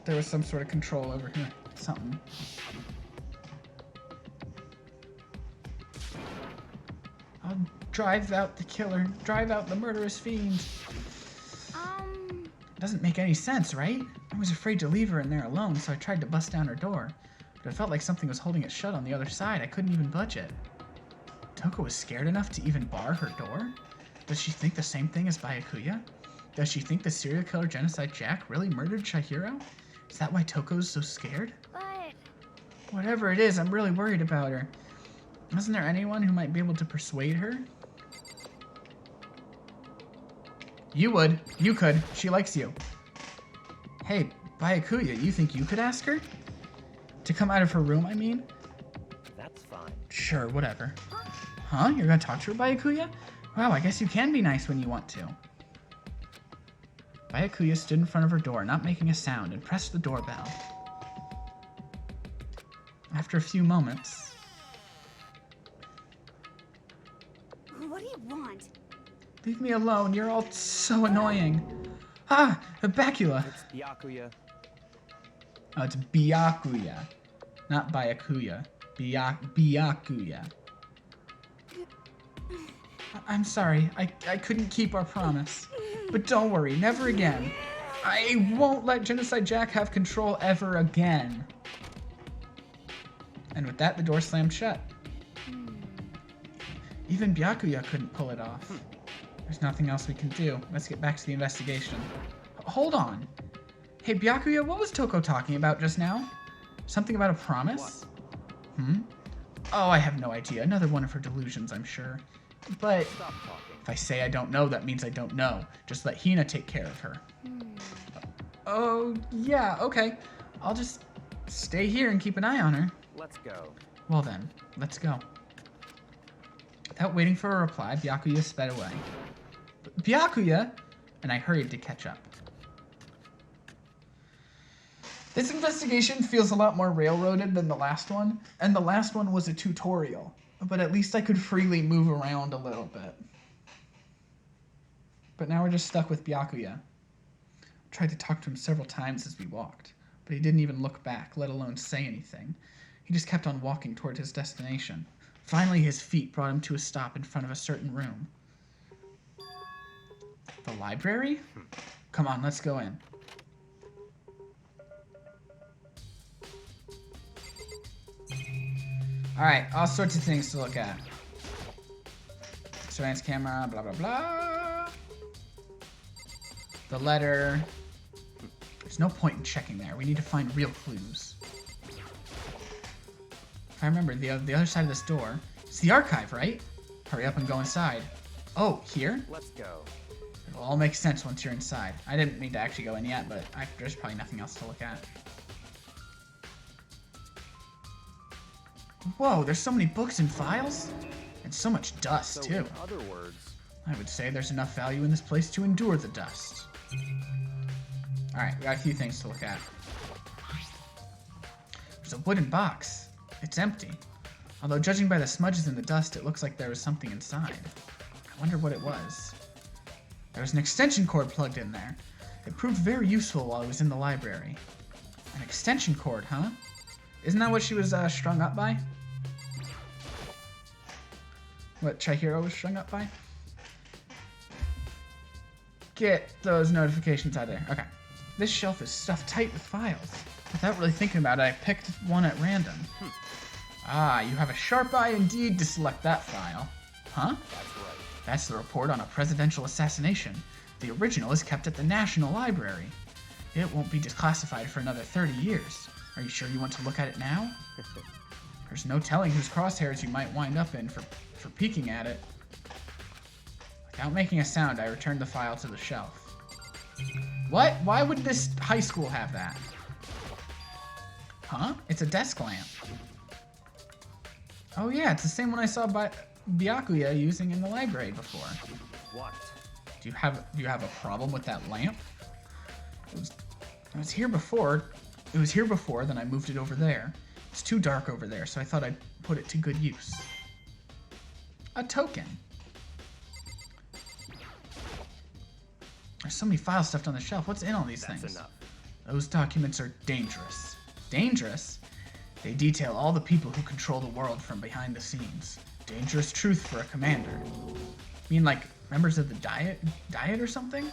there was some sort of control over her. Something. I'll drive out the killer. Drive out the murderous fiend. Doesn't make any sense, right? I was afraid to leave her in there alone, so I tried to bust down her door. But it felt like something was holding it shut on the other side. I couldn't even budge it. Toko was scared enough to even bar her door? Does she think the same thing as Byakuya? Does she think the serial killer Genocide Jack really murdered Chihiro? Is that why Toko's so scared? But... Whatever it is, I'm really worried about her. Isn't there anyone who might be able to persuade her? You would. You could. She likes you. Hey, Byakuya, you think you could ask her? To come out of her room, I mean? That's fine. Sure, whatever. Huh? You're gonna talk to her, Byakuya? Wow, I guess you can be nice when you want to. Byakuya stood in front of her door, not making a sound, and pressed the doorbell. After a few moments... What do you want? Leave me alone, you're all so annoying. Ah, Bacula. It's Byakuya. Oh, it's Byakuya, not Byakuya. Byakuya. I'm sorry, I couldn't keep our promise. But don't worry, never again. I won't let Genocide Jack have control ever again. And with that, the door slammed shut. Even Byakuya couldn't pull it off. There's nothing else we can do. Let's get back to the investigation. Hold on. Hey, Byakuya, what was Toko talking about just now? Something about a promise? What? Oh, I have no idea. Another one of her delusions, I'm sure. But Stop talking. if I say I don't know, that means I don't know. Just let Hina take care of her. Oh, yeah, okay. I'll just stay here and keep an eye on her. Let's go. Well then, let's go. Without waiting for a reply, Byakuya sped away. Byakuya! And I hurried to catch up. This investigation feels a lot more railroaded than the last one, and the last one was a tutorial, but at least I could freely move around a little bit. But now we're just stuck with Byakuya. Tried to talk to him several times as we walked, but he didn't even look back, let alone say anything. He just kept on walking toward his destination. Finally, his feet brought him to a stop in front of a certain room. The library? Come on, let's go in. Alright, all sorts of things to look at. Surveillance camera, blah, blah, blah. The letter. There's no point in checking there. We need to find real clues. If I remember, the other side of this door, it's the archive, right? Hurry up and go inside. Oh, here? Let's go. It'll all make sense once you're inside. I didn't need to actually go in yet, but there's probably nothing else to look at. Whoa, there's so many books and files? And so much dust, So too. in other words, I would say there's enough value in this place to endure the dust. Alright, we got a few things to look at. There's a wooden box. It's empty. Although judging by the smudges in the dust, it looks like there was something inside. I wonder what it was. There was an extension cord plugged in there. It proved very useful while I was in the library. An extension cord, huh? Isn't that what she was strung up by? What Chihiro was strung up by? Get those notifications out of there. Okay. This shelf is stuffed tight with files. Without really thinking about it, I picked one at random. Ah, you have a sharp eye indeed to select that file. Huh? that's right. That's the report on a presidential assassination. The original is kept at the National Library. It won't be declassified for another 30 years. Are you sure you want to look at it now? There's no telling whose crosshairs you might wind up in for peeking at it. Without making a sound, I returned the file to the shelf. What? Why would this high school have that? Huh? It's a desk lamp. Oh yeah, it's the same one I saw Byakuya using in the library before. What? Do you have a problem with that lamp? It was here before. It was here before, then I moved it over there. It's too dark over there, so I thought I'd put it to good use. A token. There's so many files stuffed on the shelf. What's in all these That's things? enough. Those documents are dangerous. Dangerous? They detail all the people who control the world from behind the scenes. Dangerous truth for a commander. You mean like members of the Diet or something?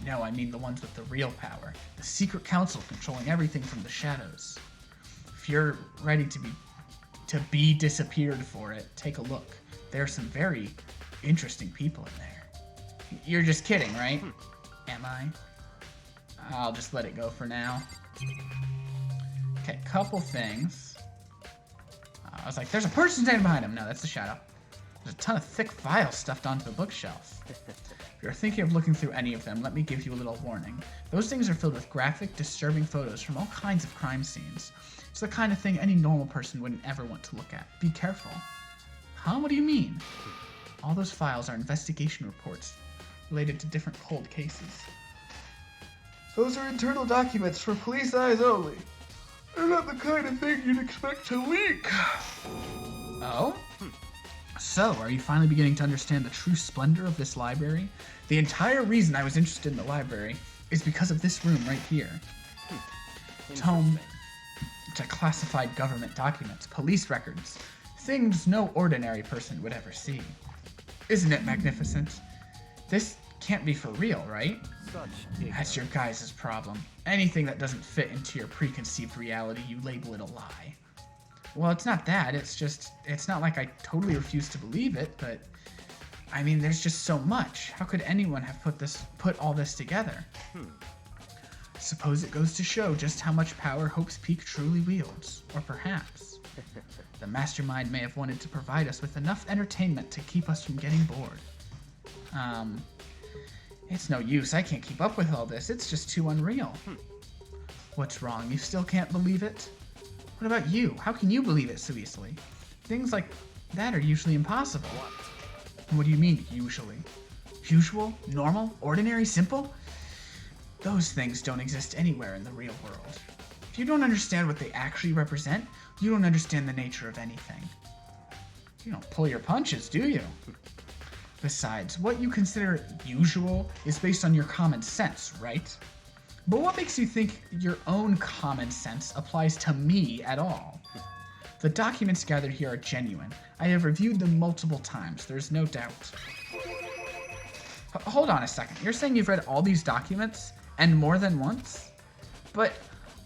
No, I mean the ones with the real power. The secret council controlling everything from the shadows. If you're ready to be disappeared for it, take a look. There are some very interesting people in there. You're just kidding, right? Am I? I'll just let it go for now. Okay, couple things. I was like, there's a person standing behind him. No, that's the shadow. There's a ton of thick files stuffed onto the bookshelf. If you're thinking of looking through any of them, let me give you a little warning. Those things are filled with graphic, disturbing photos from all kinds of crime scenes. It's the kind of thing any normal person wouldn't ever want to look at. Be careful. Huh? What do you mean? All those files are investigation reports related to different cold cases. Those are internal documents for police eyes only. They're not the kind of thing you'd expect to leak. Oh? So, are you finally beginning to understand the true splendor of this library? The entire reason I was interested in the library is because of this room right here. It's home to classified government documents, police records, things no ordinary person would ever see. Isn't it magnificent? This can't be for real, right? Such That's your guys' problem. Anything that doesn't fit into your preconceived reality, you label it a lie. Well, it's not that. It's not like I totally refuse to believe it, but I mean, there's just so much. How could anyone have put all this together? Suppose it goes to show just how much power Hope's Peak truly wields. Or perhaps the mastermind may have wanted to provide us with enough entertainment to keep us from getting bored. It's no use. I can't keep up with all this. It's just too unreal. What's wrong? You still can't believe it? What about you? How can you believe it so easily? Things like that are usually impossible. What do you mean, usually? Usual? Normal? Ordinary? Simple? Those things don't exist anywhere in the real world. If you don't understand what they actually represent, you don't understand the nature of anything. You don't pull your punches, do you? Besides, what you consider usual is based on your common sense, right? But what makes you think your own common sense applies to me at all? The documents gathered here are genuine. I have reviewed them multiple times, there's no doubt. Hold on a second, you're saying you've read all these documents, and more than once? But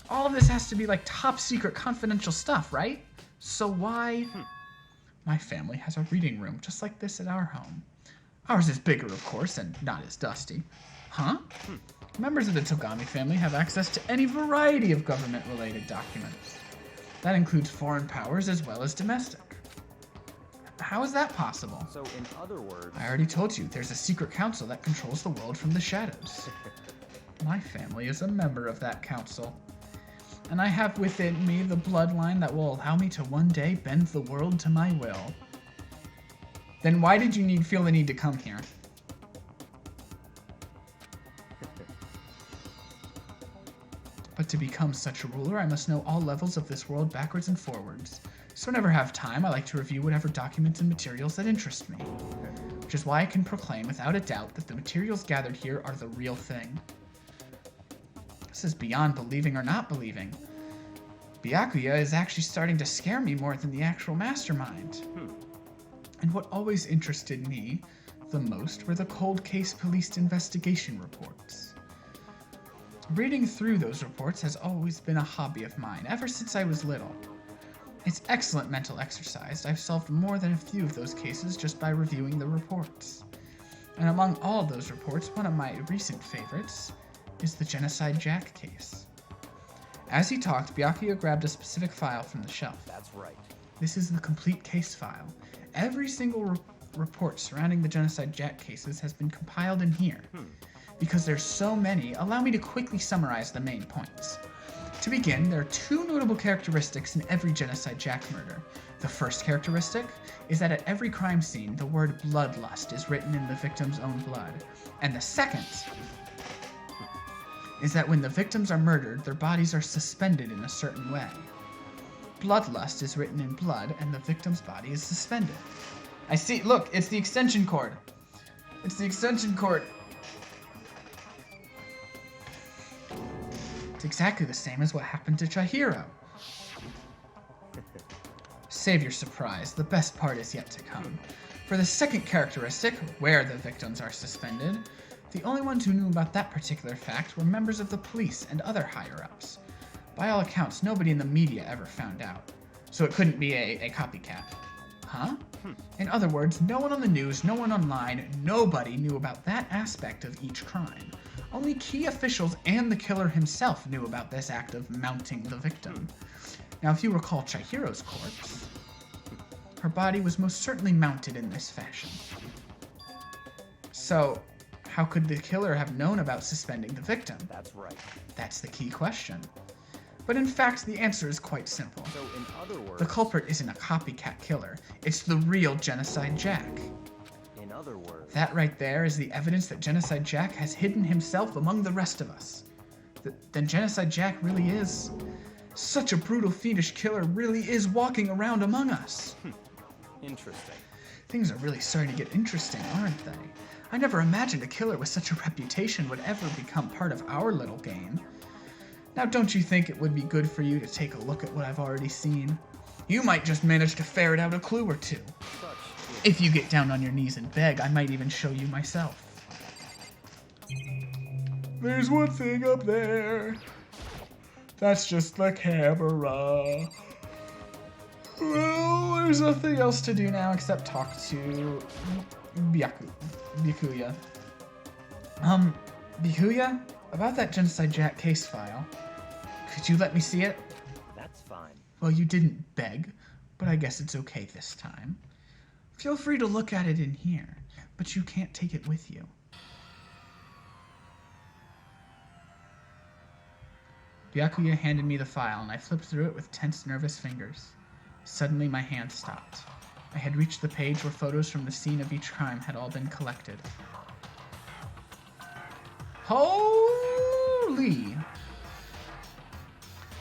all of this has to be like top secret confidential stuff, right? So why? My family has a reading room just like this at our home. Ours is bigger, of course, and not as dusty. Huh? Members of the Togami family have access to any variety of government-related documents. That includes foreign powers as well as domestic. How is that possible? So, in other words... I already told you, there's a secret council that controls the world from the shadows. My family is a member of that council. And I have within me the bloodline that will allow me to one day bend the world to my will. Then why did you feel the need to come here? But to become such a ruler, I must know all levels of this world backwards and forwards. So whenever I have time, I like to review whatever documents and materials that interest me. Which is why I can proclaim without a doubt that the materials gathered here are the real thing. This is beyond believing or not believing. Byakuya is actually starting to scare me more than the actual mastermind. And what always interested me the most were the cold case police investigation reports. Reading through those reports has always been a hobby of mine, ever since I was little. It's excellent mental exercise. I've solved more than a few of those cases just by reviewing the reports. And among all of those reports, one of my recent favorites is the Genocide Jack case. As he talked, Byakuya grabbed a specific file from the shelf. That's right. This is the complete case file. Every single report surrounding the Genocide Jack cases has been compiled in here. Because there's so many, allow me to quickly summarize the main points. To begin, there are two notable characteristics in every Genocide Jack murder. The first characteristic is that at every crime scene, the word bloodlust is written in the victim's own blood. And the second is that when the victims are murdered, their bodies are suspended in a certain way. Bloodlust is written in blood, and the victim's body is suspended. I see, look, it's the extension cord. It's the extension cord. It's exactly the same as what happened to Chihiro. Save your surprise, the best part is yet to come. For the second characteristic, where the victims are suspended, the only ones who knew about that particular fact were members of the police and other higher-ups. By all accounts, nobody in the media ever found out. So it couldn't be a copycat. Huh? In other words, no one on the news, no one online, nobody knew about that aspect of each crime. Only key officials and the killer himself knew about this act of mounting the victim. Now, if you recall Chihiro's corpse, her body was most certainly mounted in this fashion. So, how could the killer have known about suspending the victim? That's right. That's the key question. But in fact, the answer is quite simple. So, in other words... The culprit isn't a copycat killer. It's the real Genocide Jack. In other words... That right there is the evidence that Genocide Jack has hidden himself among the rest of us. Then Genocide Jack really is... Such a brutal, fiendish killer really is walking around among us. Interesting. Things are really starting to get interesting, aren't they? I never imagined a killer with such a reputation would ever become part of our little game. Now, don't you think it would be good for you to take a look at what I've already seen? You might just manage to ferret out a clue or two. If you get down on your knees and beg, I might even show you myself. There's one thing up there. That's just the camera. Well, there's nothing else to do now except talk to Byakuya. Byakuya? About that Genocide Jack case file. Could you let me see it? That's fine. Well, you didn't beg, but I guess it's okay this time. Feel free to look at it in here, but you can't take it with you. Byakuya handed me the file, and I flipped through it with tense, nervous fingers. Suddenly, my hand stopped. I had reached the page where photos from the scene of each crime had all been collected. Holy!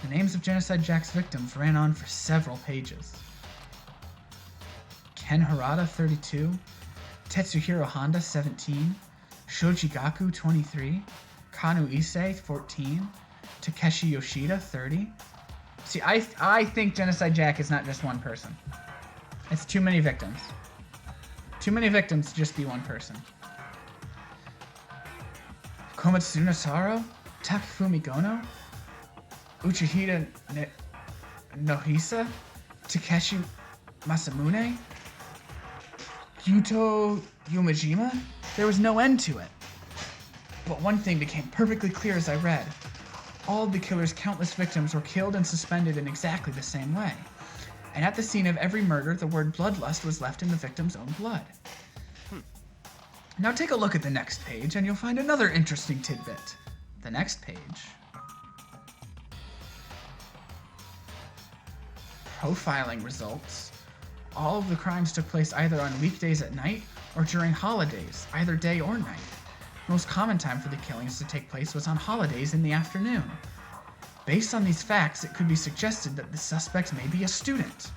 The names of Genocide Jack's victims ran on for several pages. Ken Harada, 32, Tetsuhiro Honda, 17. Shoji Gaku, 23. Kanu Issei, 14. Takeshi Yoshida, 30. See, I think Genocide Jack is not just one person. It's too many victims. Too many victims to just be one person. Komatsuna Saro, Takafumi Gono, Uchihida Nohisa, Takeshi Masamune, Yuto Yumajima. There was no end to it. But one thing became perfectly clear as I read. All of the killer's countless victims were killed and suspended in exactly the same way. And at the scene of every murder, the word bloodlust was left in the victim's own blood. Now take a look at the next page and you'll find another interesting tidbit. The next page. Profiling results. All of the crimes took place either on weekdays at night or during holidays, either day or night. Most common time for the killings to take place was on holidays in the afternoon. Based on these facts, it could be suggested that the suspect may be a student.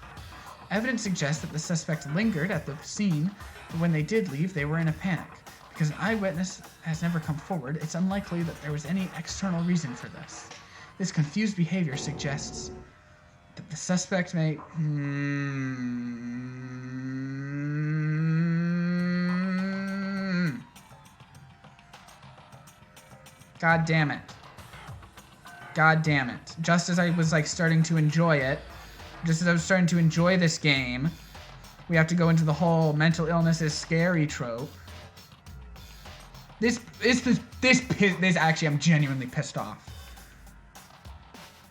Evidence suggests that the suspect lingered at the scene, but when they did leave, they were in a panic. Because an eyewitness has never come forward, it's unlikely that there was any external reason for this. This confused behavior suggests that the suspect may... God damn it. God damn it. Just as I was like starting to enjoy it, just as I was starting to enjoy this game, we have to go into the whole mental illness is scary trope. This actually, I'm genuinely pissed off.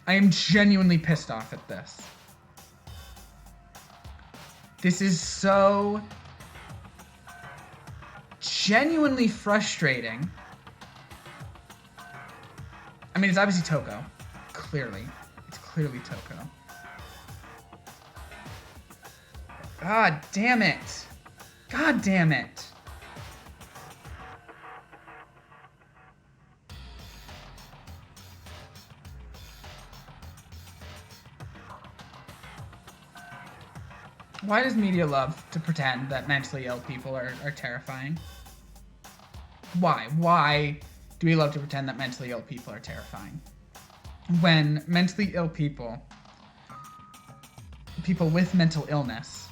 I am genuinely pissed off at this. This is so genuinely frustrating. I mean, it's obviously Toko. Clearly. It's clearly Toko. God damn it. God damn it. Why does media love to pretend that mentally ill people are terrifying? Why? Why do we love to pretend that mentally ill people are terrifying? When mentally ill people with mental illness,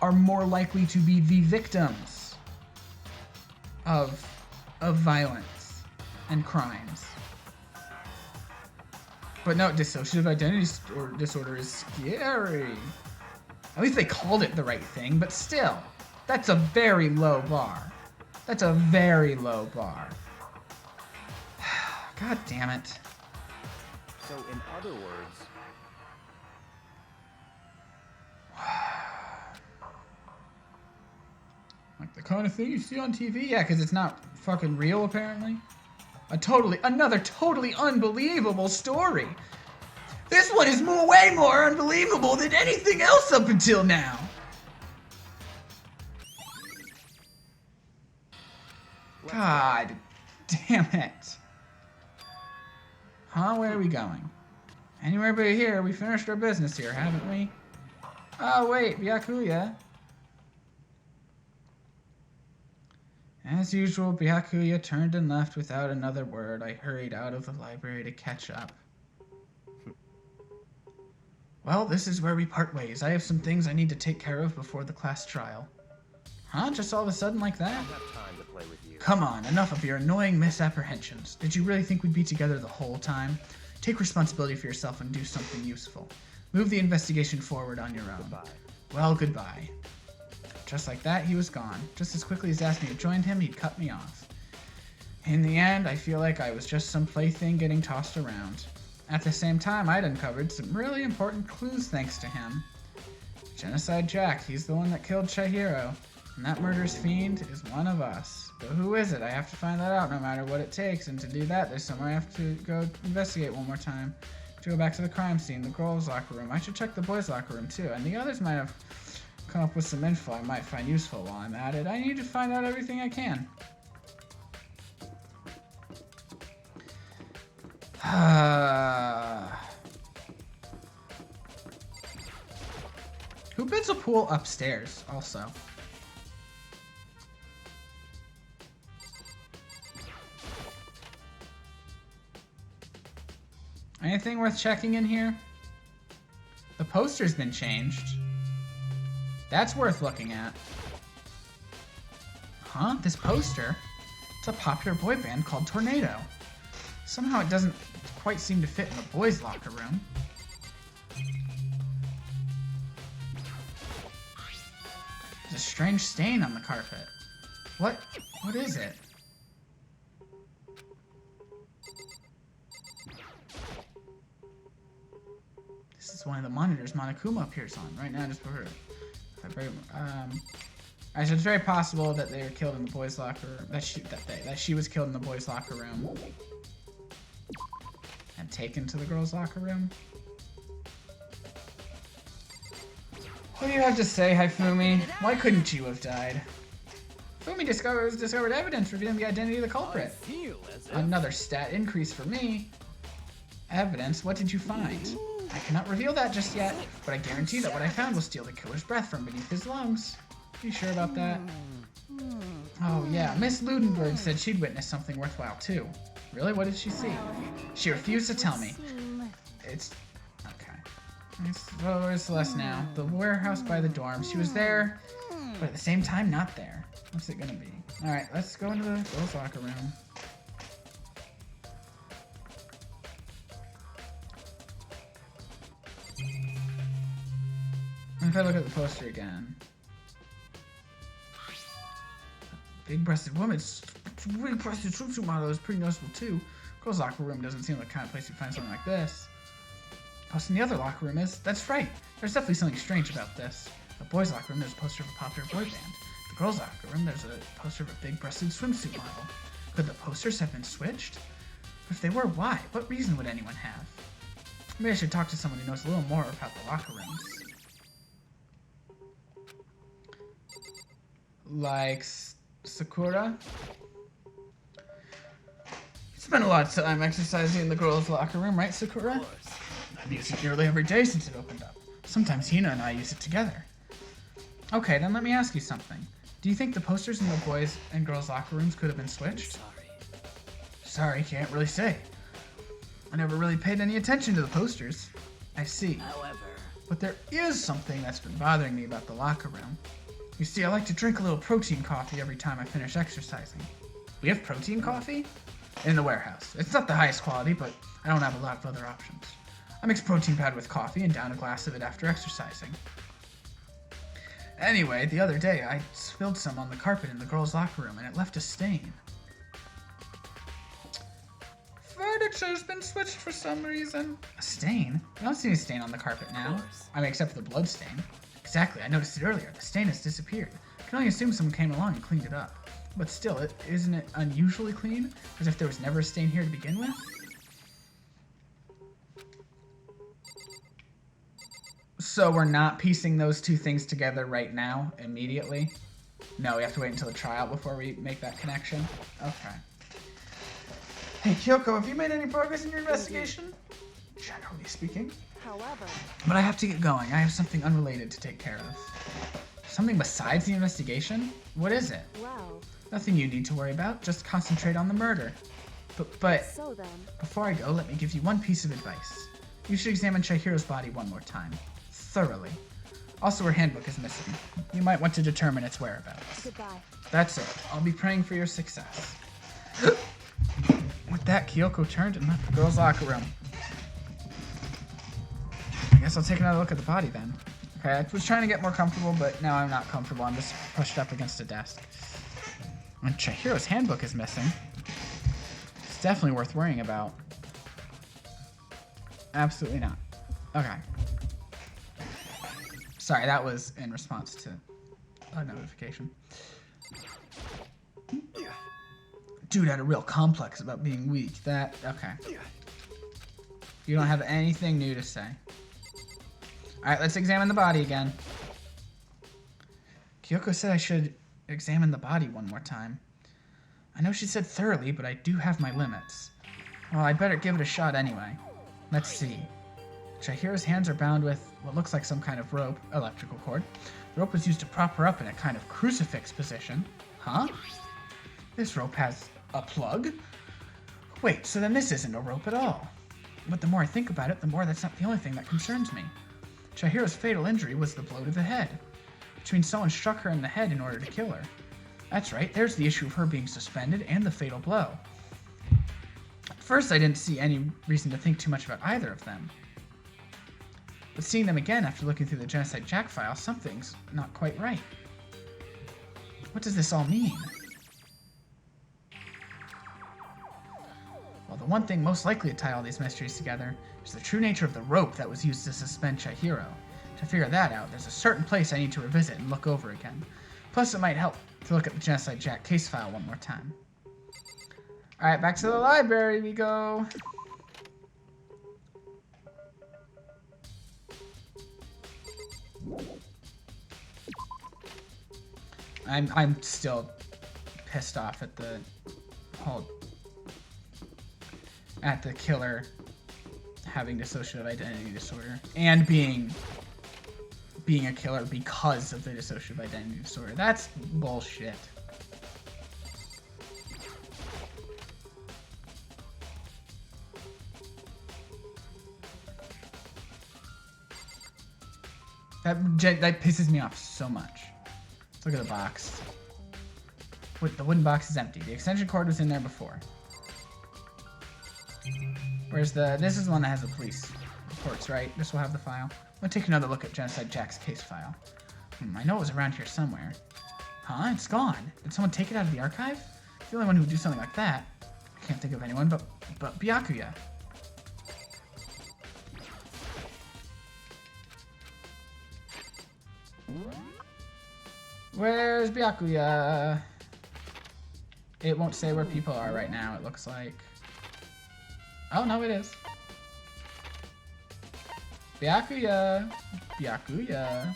are more likely to be the victims of violence and crimes. But no, dissociative identity disorder is scary. At least they called it the right thing, but still, that's a very low bar. That's a very low bar. God damn it. So in other words... Like the kind of thing you see on TV? Yeah, because it's not fucking real, apparently. Another totally unbelievable story. This one is way more unbelievable than anything else up until now. God damn it. Huh? Where are we going? Anywhere but here. We finished our business here, haven't we? Oh, wait. Byakuya. As usual, Byakuya turned and left without another word. I hurried out of the library to catch up. Well, this is where we part ways. I have some things I need to take care of before the class trial. Huh? Just all of a sudden like that? I don't have time to play with you. Come on, enough of your annoying misapprehensions. Did you really think we'd be together the whole time? Take responsibility for yourself and do something useful. Move the investigation forward on your own. Goodbye. Well, goodbye. Just like that, he was gone. Just as quickly as Daphne had joined him, he'd cut me off. In the end, I feel like I was just some plaything getting tossed around. At the same time, I'd uncovered some really important clues thanks to him. Genocide Jack, he's the one that killed Chihiro. And that murderous fiend is one of us. But who is it? I have to find that out no matter what it takes. And to do that, there's somewhere I have to go investigate one more time. To go back to the crime scene, the girls' locker room. I should check the boys' locker room too. And the others might have come up with some info I might find useful while I'm at it. I need to find out everything I can. Who builds a pool upstairs, also? Anything worth checking in here? The poster's been changed. That's worth looking at. Huh? This poster? It's a popular boy band called Tornado. Somehow it doesn't quite seem to fit in the boys' locker room. There's a strange stain on the carpet. What is it? This is one of the monitors Monokuma appears on right now. Just for so it's very possible that they were killed in the boys' locker room. That she was killed in the boys' locker room and taken to the girls' locker room. What do you have to say, Haifumi? Why couldn't you have died? Fumi discovered evidence revealing the identity of the culprit. Another stat increase for me. Evidence? What did you find? I cannot reveal that just yet, but I guarantee that what I found will steal the killer's breath from beneath his lungs. Are you sure about that? Oh yeah, Miss Ludenberg said she'd witnessed something worthwhile too. Really? What did she see? She refused to tell me. It's... okay. Well, where's Celeste now? The warehouse by the dorm. She was there, but at the same time not there. What's it gonna be? Alright, let's go into the girls' locker room. If I look at the poster again. Big-breasted woman. Big-breasted swimsuit model is pretty noticeable too. Girls' locker room doesn't seem like the kind of place you'd find something like this. Post in the other locker room is... that's right. There's definitely something strange about this. The boys' locker room, there's a poster of a popular boy band. The girls' locker room, there's a poster of a big-breasted swimsuit model. Could the posters have been switched? If they were, why? What reason would anyone have? Maybe I should talk to someone who knows a little more about the locker rooms. Like Sakura? You spent a lot of time exercising in the girls' locker room, right, Sakura? I've used it nearly every day since it opened up. Sometimes Hina and I use it together. Okay, then let me ask you something. Do you think the posters in the boys' and girls' locker rooms could have been switched? Sorry, can't really say. I never really paid any attention to the posters. I see. However... but there is something that's been bothering me about the locker room. You see, I like to drink a little protein coffee every time I finish exercising. We have protein coffee? In the warehouse. It's not the highest quality, but I don't have a lot of other options. I mix protein powder with coffee and down a glass of it after exercising. Anyway, the other day I spilled some on the carpet in the girls' locker room and it left a stain. Furniture's been switched for some reason. A stain? I don't see any stain on the carpet now. I mean, except for the blood stain. Exactly, I noticed it earlier. The stain has disappeared. I can only assume someone came along and cleaned it up. But still, isn't it unusually clean? As if there was never a stain here to begin with? So we're not piecing those two things together right now, immediately? No, we have to wait until the trial before we make that connection? Okay. Hey, Kyoko, have you made any progress in your investigation? Generally speaking. However... but I have to get going. I have something unrelated to take care of. Something besides the investigation? What is it? well... Nothing you need to worry about. Just concentrate on the murder. But so then... before I go, let me give you one piece of advice. You should examine Chihiro's body one more time. Thoroughly. Also, her handbook is missing. You might want to determine its whereabouts. Goodbye. That's it. I'll be praying for your success. With that, Kyoko turned and left the girls' locker room. I guess I'll take another look at the body then. Okay, I was trying to get more comfortable, but now I'm not comfortable. I'm just pushed up against a desk. And Chihiro's handbook is missing. It's definitely worth worrying about. Absolutely not. Okay. Sorry, that was in response to a notification. Dude had a real complex about being weak. Okay. You don't have anything new to say. Alright, let's examine the body again. Kyoko said I should examine the body one more time. I know she said thoroughly, but I do have my limits. Well, I'd better give it a shot anyway. Let's see. Chihiro's hands are bound with what looks like some kind of rope, electrical cord. The rope was used to prop her up in a kind of crucifix position. Huh? This rope has a plug? Wait, so then this isn't a rope at all. But the more I think about it, the more that's not the only thing that concerns me. Chihiro's fatal injury was the blow to the head, which means someone struck her in the head in order to kill her. That's right, there's the issue of her being suspended and the fatal blow. At first, I didn't see any reason to think too much about either of them. But seeing them again after looking through the Genocide Jack file, something's not quite right. What does this all mean? Well, the one thing most likely to tie all these mysteries together is the true nature of the rope that was used to suspend Chihiro. To figure that out, there's a certain place I need to revisit and look over again. Plus, it might help to look at the Genocide Jack case file one more time. Alright, back to the library we go. I'm still pissed off at the whole... at the killer having dissociative identity disorder and being a killer because of the dissociative identity disorder. That's bullshit. That pisses me off so much. Let's look at the box. The wooden box is empty. The extension cord was in there before. Where's this is the one that has the police reports, right? This will have the file. I'm gonna take another look at Genocide Jack's case file. I know it was around here somewhere. Huh? It's gone. Did someone take it out of the archive? The only one who would do something like that. I can't think of anyone, but Byakuya. Where's Byakuya? It won't say where people are right now, it looks like. Oh, no, it is. Byakuya. Byakuya.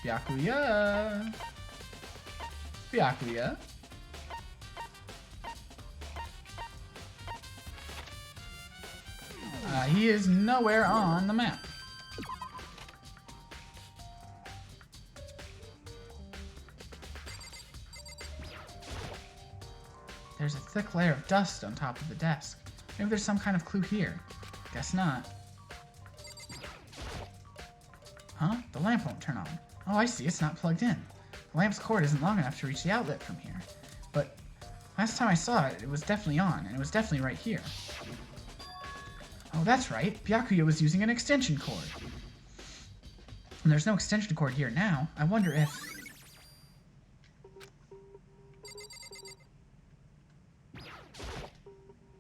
Byakuya. Byakuya. He is nowhere on the map. There's a thick layer of dust on top of the desk. Maybe there's some kind of clue here. Guess not. Huh? The lamp won't turn on. Oh, I see. It's not plugged in. The lamp's cord isn't long enough to reach the outlet from here. But last time I saw it, it was definitely on, and it was definitely right here. Oh, that's right. Byakuya was using an extension cord. And there's no extension cord here now. I wonder if...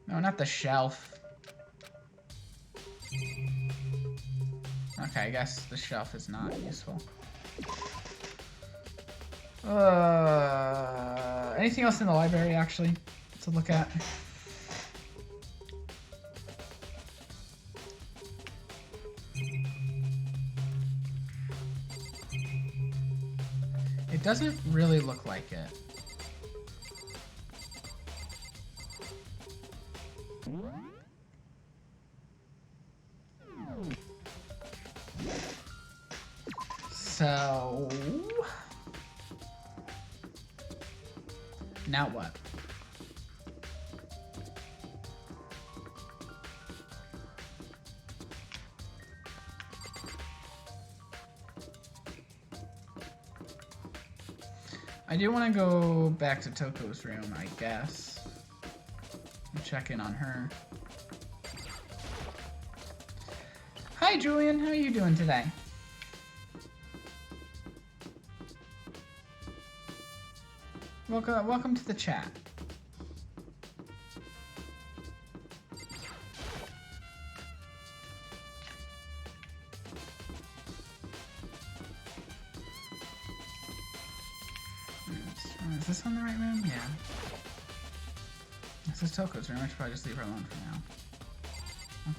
No, not the shelf. Okay, I guess the shelf is not useful. Anything else in the library, actually, to look at? It doesn't really look like it. So... now what? I do want to go back to Toko's room, I guess. And check in on her. Hi, Julian. How are you doing today? Welcome to the chat. Is this on the right room? Yeah. This is Toko's room. I should probably just leave her alone for now.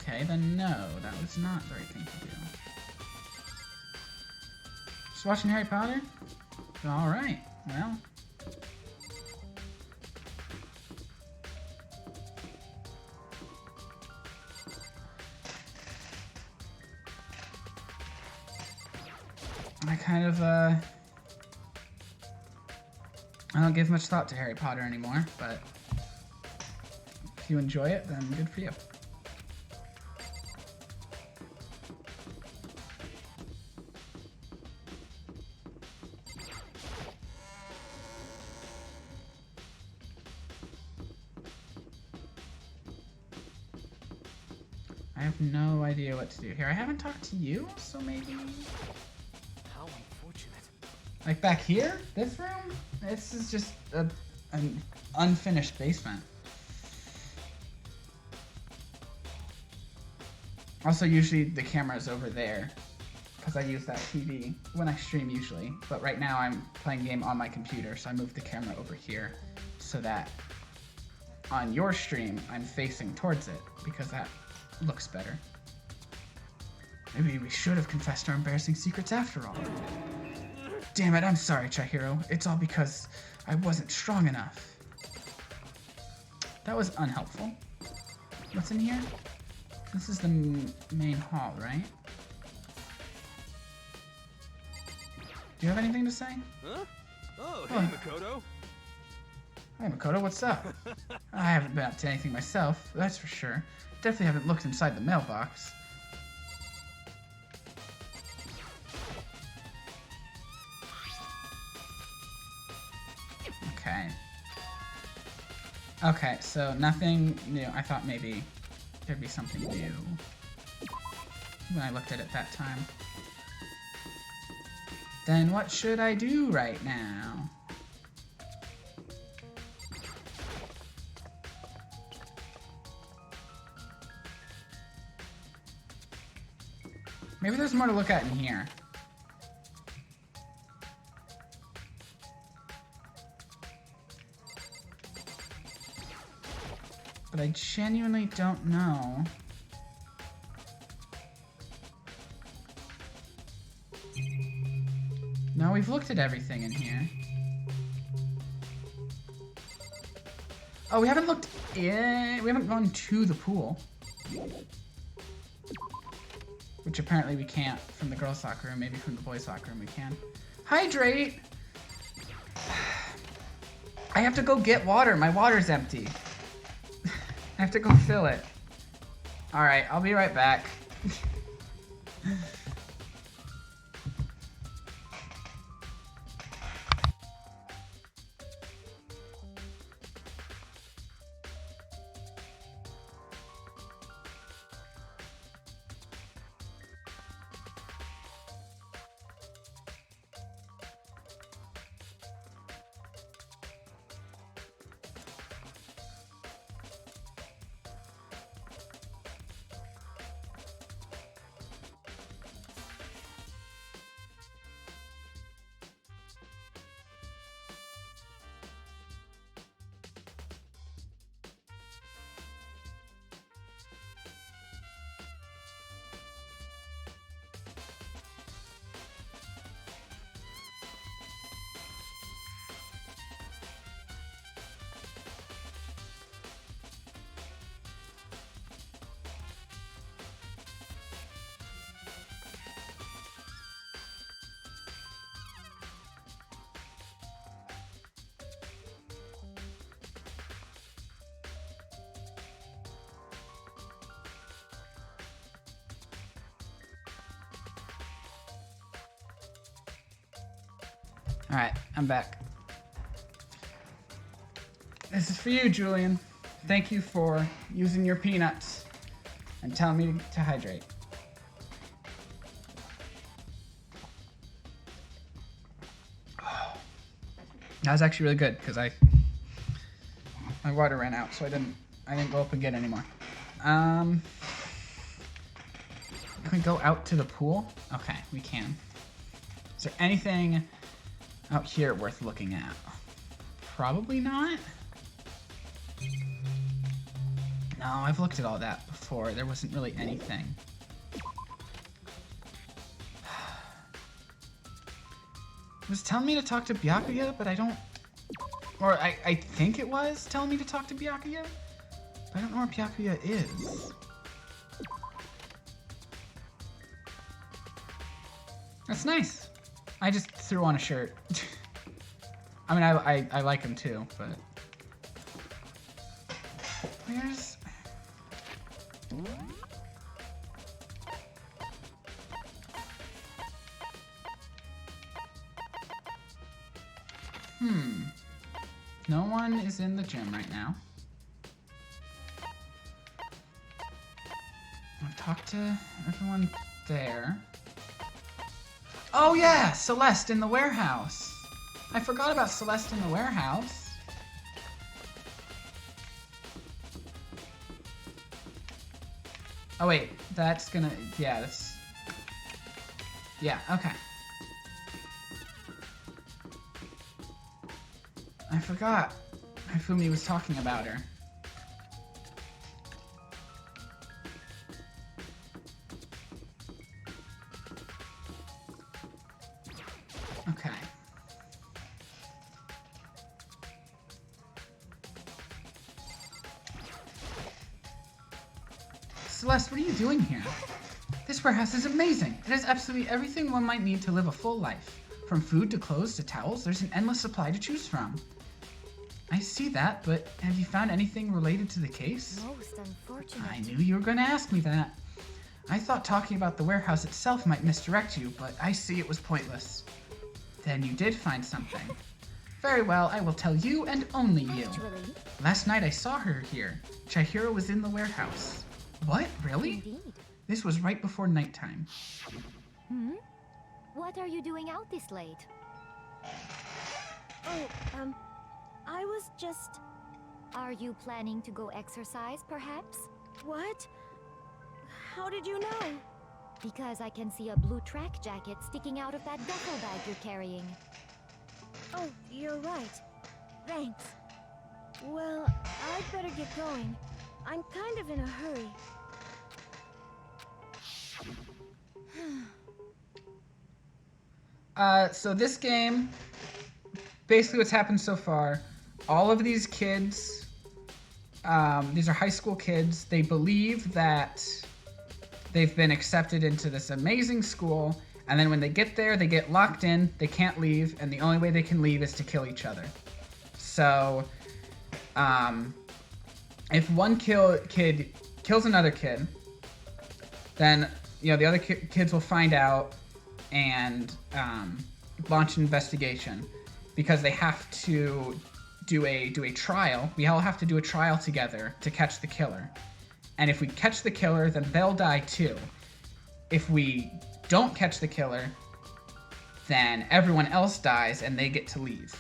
Okay, then no, that was not the right thing to do. Just watching Harry Potter? Alright, well. I kind of, I don't give much thought to Harry Potter anymore, but If you enjoy it, then good for you. I have no idea what to do here. I haven't talked to you, so maybe... How unfortunate. Like back here? This room? This is just an unfinished basement. Also, usually the camera's over there because I use that TV when I stream usually. But right now I'm playing a game on my computer, so I moved the camera over here so that on your stream I'm facing towards it because that looks better. Maybe we should have confessed our embarrassing secrets after all. Damn it, I'm sorry, Chihiro. It's all because I wasn't strong enough. That was unhelpful. What's in here? This is the main hall, right? Do you have anything to say? Huh? Oh, hey, Huh. Makoto. Hey, Makoto, what's up? I haven't been up to anything myself, that's for sure. Definitely haven't looked inside the mailbox. Okay. Okay, so nothing new. I thought maybe there'd be something new when I looked at it that time. Then what should I do right now? Maybe there's more to look at in here. But I genuinely don't know. No, we've looked at everything in here. Oh, we haven't looked in. We haven't gone to the pool. Which apparently we can't from the girls' locker room. Maybe from the boys' locker room we can. Hydrate! I have to go get water. My water's empty. I have to go fill it. Alright, I'll be right back. Alright, I'm back. This is for you, Julian. Thank you for using your peanuts and telling me to hydrate. That was actually really good because my water ran out, so I didn't go up and get any more. Can we go out to the pool? Okay, we can. Is there anything out here worth looking at? Probably not. No, I've looked at all that before. There wasn't really anything. It was telling me to talk to Byakuya, but I don't... Or I think it was telling me to talk to Byakuya, but I don't know where Byakuya is. That's nice. I just threw on a shirt. I mean, I like him too, but... Where's... No one is in the gym right now. I've talked to everyone there. Oh yeah, Celeste in the warehouse. I forgot about Celeste in the warehouse. Oh wait, that's gonna, yeah, that's, yeah, okay. I forgot Hifumi was talking about her. Okay. Celeste, what are you doing here? This warehouse is amazing. It has absolutely everything one might need to live a full life. From food to clothes to towels, there's an endless supply to choose from. I see that, but have you found anything related to the case? Most unfortunate. I knew you were going to ask me that. I thought talking about the warehouse itself might misdirect you, but I see it was pointless. Then you did find something. Very well, I will tell you and only you. Actually, Last night I saw her here. Chihiro was in the warehouse. What? Really? indeed. This was right before nighttime. What are you doing out this late? Oh, I was just... Are you planning to go exercise, perhaps? What? How did you know? Because I can see a blue track jacket sticking out of that duffel bag you're carrying. Oh, you're right. Thanks. Well, I'd better get going. I'm kind of in a hurry. So this game, basically what's happened so far, all of these kids, these are high school kids, they believe that they've been accepted into this amazing school, and then when they get there, they get locked in, they can't leave, and the only way they can leave is to kill each other. So, if one kid kills another kid, then, you know, the other kids will find out and launch an investigation, because they have to do a trial. We all have to do a trial together to catch the killer. And if we catch the killer, then they'll die too. If we don't catch the killer, then everyone else dies and they get to leave.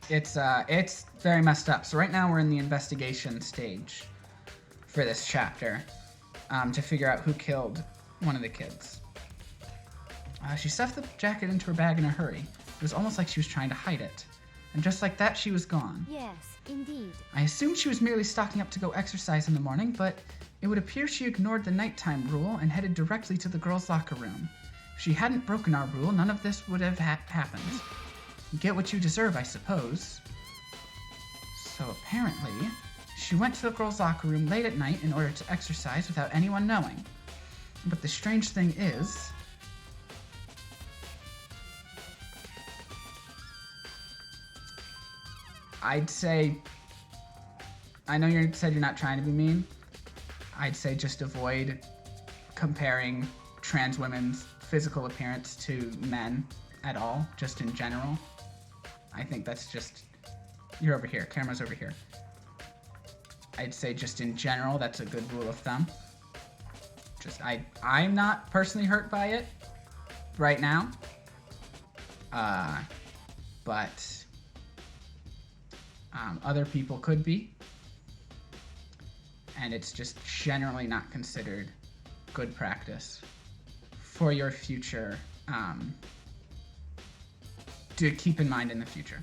It's very messed up. So right now we're in the investigation stage for this chapter, to figure out who killed one of the kids. She stuffed the jacket into her bag in a hurry. It was almost like she was trying to hide it. And just like that, she was gone. Yes, indeed. I assumed she was merely stocking up to go exercise in the morning, but it would appear she ignored the nighttime rule and headed directly to the girls' locker room. If she hadn't broken our rule, none of this would have happened. You get what you deserve, I suppose. So apparently, she went to the girls' locker room late at night in order to exercise without anyone knowing. But the strange thing is, I'd say, I know you said you're not trying to be mean. I'd say just avoid comparing trans women's physical appearance to men at all, just in general. I think that's just, you're over here, camera's over here. I'd say just in general, that's a good rule of thumb. Just, I'm not personally hurt by it right now. But other people could be. And it's just generally not considered good practice for your future, to keep in mind in the future.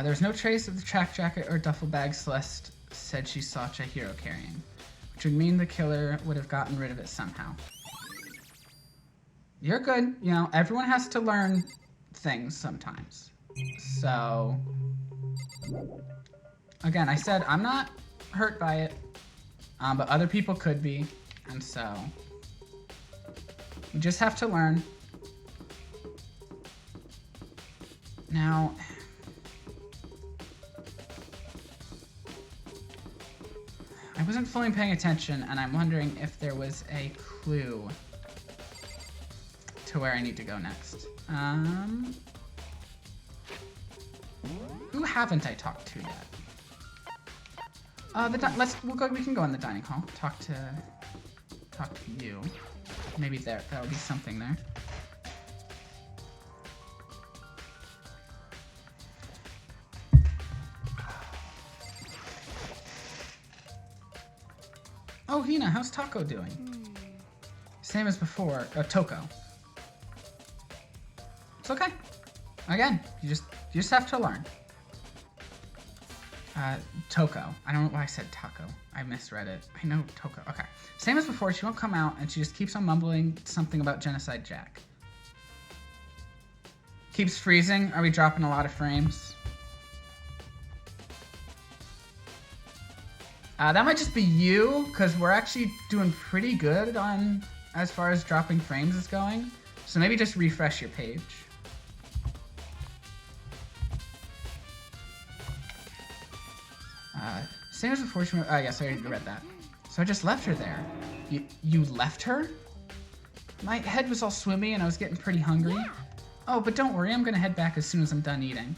There's no trace of the track jacket or duffel bag Celeste said she saw Chihiro carrying, which would mean the killer would have gotten rid of it somehow. You're good. You know, everyone has to learn things sometimes. So, again, I said I'm not hurt by it, but other people could be, and so you just have to learn. wasn't fully paying attention, and I'm wondering if there was a clue to where I need to go next. Who haven't I talked to yet? We can go in the dining hall. Talk to you. Maybe that'll be something there. Oh, Hina, how's Taco doing? Same as before. Toko. It's okay. Again, you just have to learn. Toko. I don't know why I said taco. I misread it. I know Toko. Okay. Same as before, she won't come out, and she just keeps on mumbling something about Genocide Jack. Keeps freezing. Are we dropping a lot of frames? That might just be you, because we're actually doing pretty good on as far as dropping frames is going. So maybe just refresh your page. Same as before. Yes, I already read that. So I just left her there. You left her? My head was all swimmy and I was getting pretty hungry. Yeah. Oh, but don't worry, I'm gonna head back as soon as I'm done eating.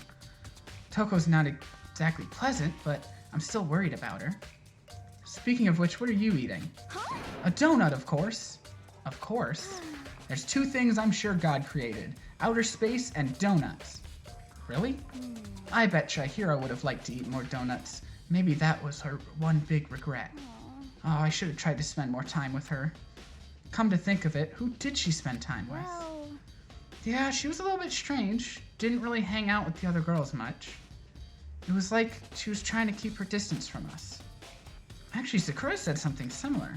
Toko's not exactly pleasant, but I'm still worried about her. Speaking of which, what are you eating? Huh? A donut, of course. Of course. There's two things I'm sure God created. Outer space and donuts. Really? I bet Chihiro would have liked to eat more donuts. Maybe that was her one big regret. Oh, I should have tried to spend more time with her. Come to think of it, who did she spend time with? Well... Yeah, she was a little bit strange. Didn't really hang out with the other girls much. It was like she was trying to keep her distance from us. Actually, Sakura said something similar.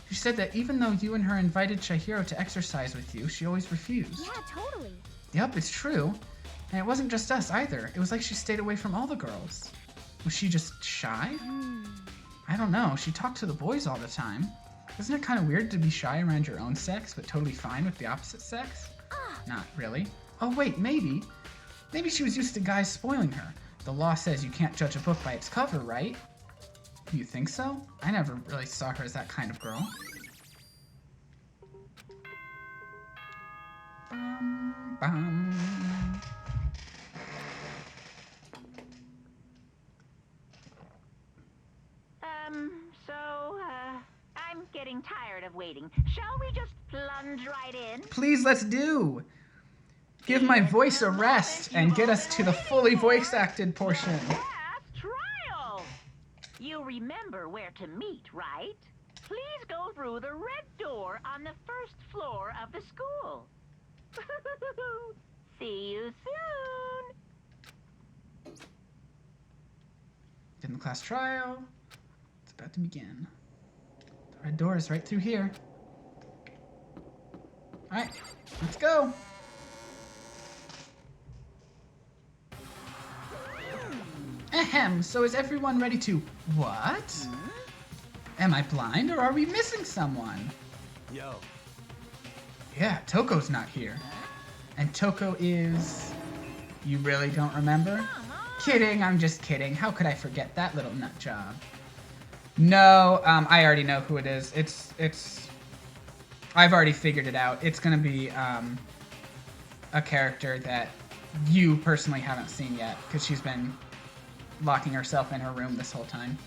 She said that even though you and her invited Chihiro to exercise with you, she always refused. Yeah, totally. Yep, it's true. And it wasn't just us either. It was like she stayed away from all the girls. Was she just shy? I don't know. She talked to the boys all the time. Isn't it kind of weird to be shy around your own sex, but totally fine with the opposite sex? Not really. Oh wait, maybe. Maybe she was used to guys spoiling her. The law says you can't judge a book by its cover, right? You think so? I never really saw her as that kind of girl. I'm getting tired of waiting. Shall we just plunge right in? Please, let's do! Give my voice a rest and get us to the fully voice-acted portion. Trial! You remember where to meet, right? Please go through the red door on the first floor of the school. See you soon! In the class trial. It's about to begin. The red door is right through here. Alright, let's go! Ahem, so is everyone ready to... What? Am I blind or are we missing someone? Yo. Yeah, Toko's not here. And Toko is... You really don't remember? Kidding, I'm just kidding. How could I forget that little nut job? No, I already know who it is. It's... I've already figured it out. It's gonna be, a character that you personally haven't seen yet, because she's been locking herself in her room this whole time.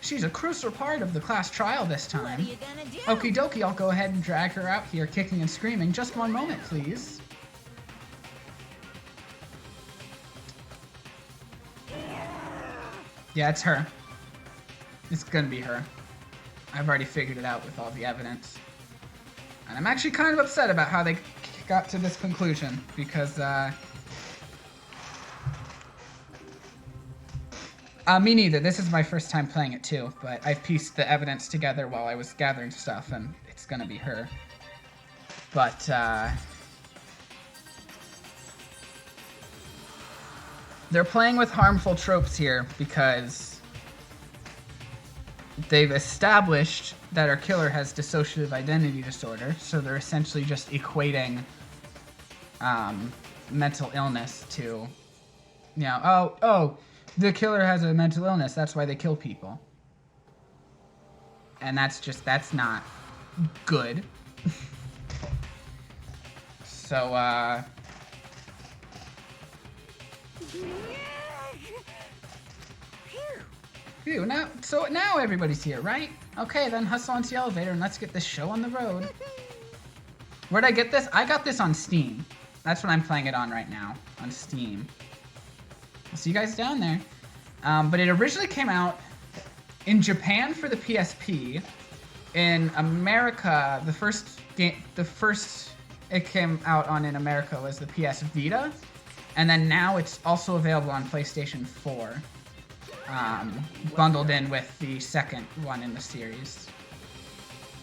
She's a crucial part of the class trial this time. What are you gonna do? Okie dokie, I'll go ahead and drag her out here kicking and screaming. Just one moment, please. Yeah, it's her. It's gonna be her. I've already figured it out with all the evidence. And I'm actually kind of upset about how they got to this conclusion, because, me neither. This is my first time playing it too, but I've pieced the evidence together while I was gathering stuff, and it's gonna be her. But, they're playing with harmful tropes here because they've established that our killer has dissociative identity disorder, so they're essentially just equating mental illness to, you know, oh, the killer has a mental illness, that's why they kill people. And that's not good. So, Phew, now everybody's here, right? Okay, then hustle onto the elevator and let's get this show on the road. Where'd I get this? I got this on Steam. That's what I'm playing it on right now, on Steam. I'll see you guys down there. But it originally came out in Japan for the PSP. In America, the first it came out on in America was the PS Vita. And then now it's also available on PlayStation 4. Bundled in with the second one in the series.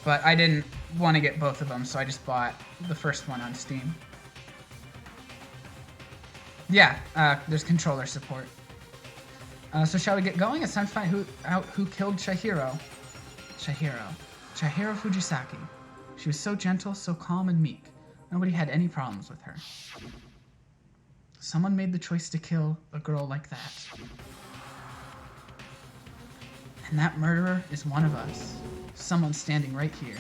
But I didn't want to get both of them, so I just bought the first one on Steam. Yeah, there's controller support. So shall we get going? It's time to find out who killed Chihiro. Chihiro Fujisaki. She was so gentle, so calm and meek. Nobody had any problems with her. Someone made the choice to kill a girl like that. And that murderer is one of us. Someone standing right here.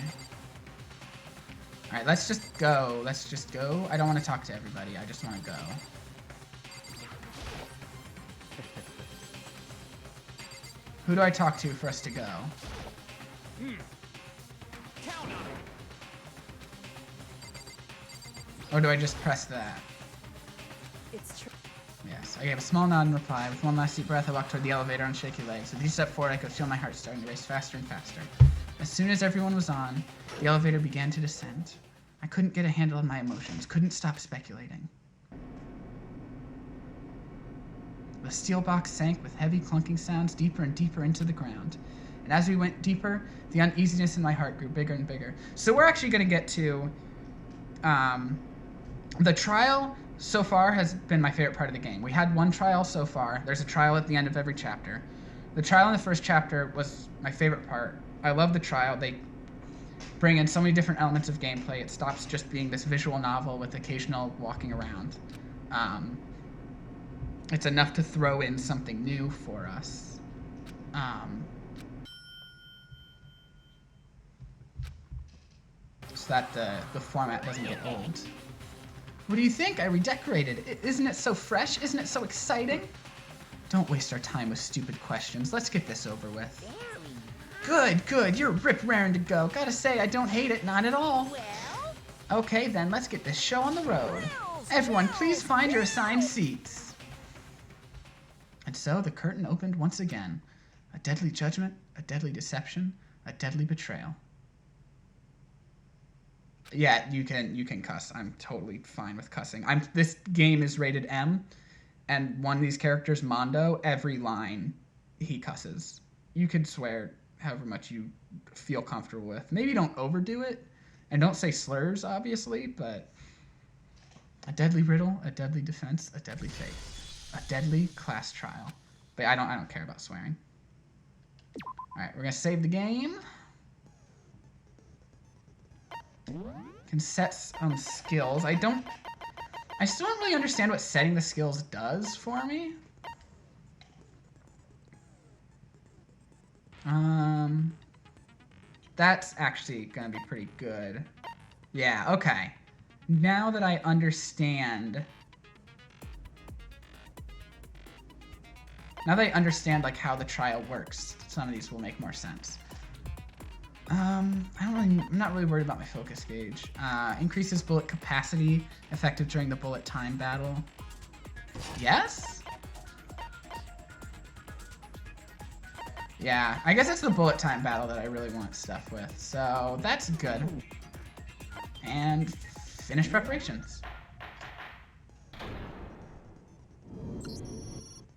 Alright, let's just go. Let's just go. I don't want to talk to everybody. I just want to go. Who do I talk to for us to go? Count on it. Or do I just press that? It's true. Yes. I gave a small nod in reply. With one last deep breath, I walked toward the elevator on shaky legs. As each step forward, I could feel my heart starting to race faster and faster. As soon as everyone was on, the elevator began to descend. I couldn't get a handle on my emotions, couldn't stop speculating. The steel box sank with heavy clunking sounds deeper and deeper into the ground. And as we went deeper, the uneasiness in my heart grew bigger and bigger. So we're actually going to get to... the trial so far has been my favorite part of the game. We had one trial so far. There's a trial at the end of every chapter. The trial in the first chapter was my favorite part. I love the trial. They bring in so many different elements of gameplay. It stops just being this visual novel with occasional walking around. It's enough to throw in something new for us. So that the format doesn't get old. What do you think? I redecorated. Isn't it so fresh? Isn't it so exciting? Don't waste our time with stupid questions. Let's get this over with. Good. You're rip-raring to go. Gotta say, I don't hate it. Not at all. Okay, then, let's get this show on the road. Everyone, please find your assigned seats. And so the curtain opened once again. A deadly judgment, a deadly deception, a deadly betrayal. Yeah, you can cuss. I'm totally fine with cussing. This game is rated M, and one of these characters, Mondo, every line he cusses. You could swear however much you feel comfortable with. Maybe don't overdo it, and don't say slurs, obviously, but a deadly riddle, a deadly defense, a deadly fate, a deadly class trial. But I don't care about swearing. All right, we're gonna save the game. Can set some skills. I still don't really understand what setting the skills does for me. That's actually gonna be pretty good. Yeah, okay. Now that I understand like how the trial works, some of these will make more sense. I'm not really worried about my focus gauge. Increases bullet capacity, effective during the bullet time battle. Yes? Yeah, I guess it's the bullet time battle that I really want stuff with, so that's good. And finish preparations.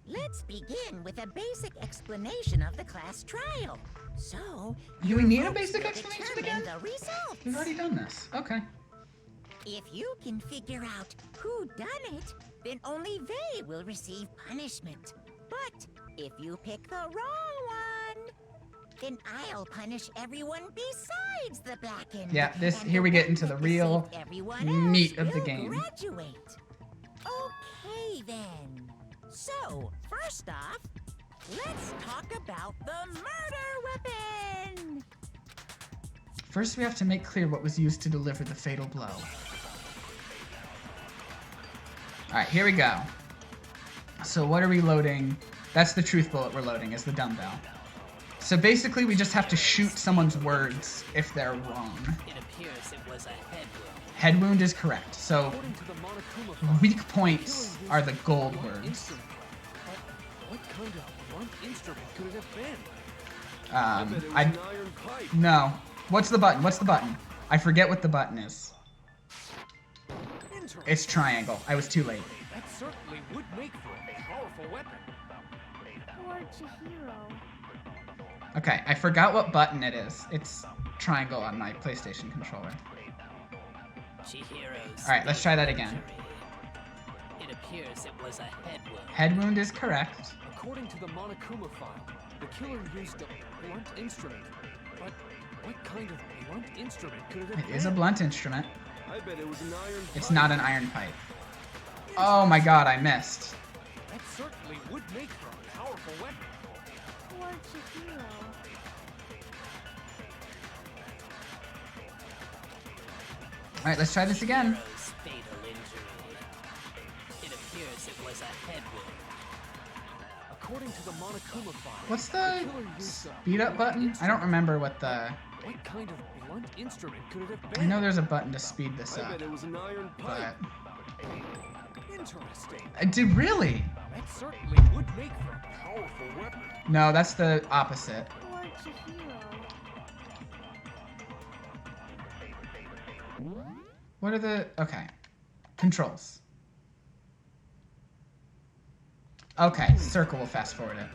Let's begin with a basic explanation of the class trial. So, Do we need a votes basic will explanation determine again? the results. We've already done this. Okay. If you can figure out who done it, then only they will receive punishment. But if you pick the wrong one, then I'll punish everyone besides the blackened. Yeah, and here we get one into that the real deceived everyone meat else of the will game. Graduate. Okay then. So, first off, let's talk about the murder weapon. First, we have to make clear what was used to deliver the fatal blow. Alright, here we go. So what are we loading? That's the truth bullet we're loading, is the dumbbell. So basically, we just have to shoot someone's words if they're wrong. It appears it was a head wound. Head wound is correct. So According to the Monokuma file, weak points are the gold words. What kind of blunt instrument could it have been? No. What's the button? What's the button? I forget what the button is. It's triangle. I was too late. That certainly would make for a powerful weapon. Poor Chihiro. Okay, I forgot what button it is. It's triangle on my PlayStation controller. Alright, let's try that again. It appears it was a head wound. Head wound is correct. According to the Monokuma file, the killer used a blunt instrument. But what kind of blunt instrument could it have been? It is a blunt instrument. I bet it was an iron pipe. It's not an iron pipe. Oh my god, I missed. That certainly would make for a powerful weapon. Poor Chihiro. Alright, let's try this again. Fatal injury. It appears it was a head wound. According to the Monokuma file, What's the speed up button? I don't remember what the... what kind of blunt instrument could it have I been? know there's a button to speed this I up. bet it was an iron pipe. But... Interesting. Dude, really? That certainly would make for a powerful weapon. No, that's the opposite. Poor Chihiro. What are the... Okay. Controls. Okay, circle will fast forward it.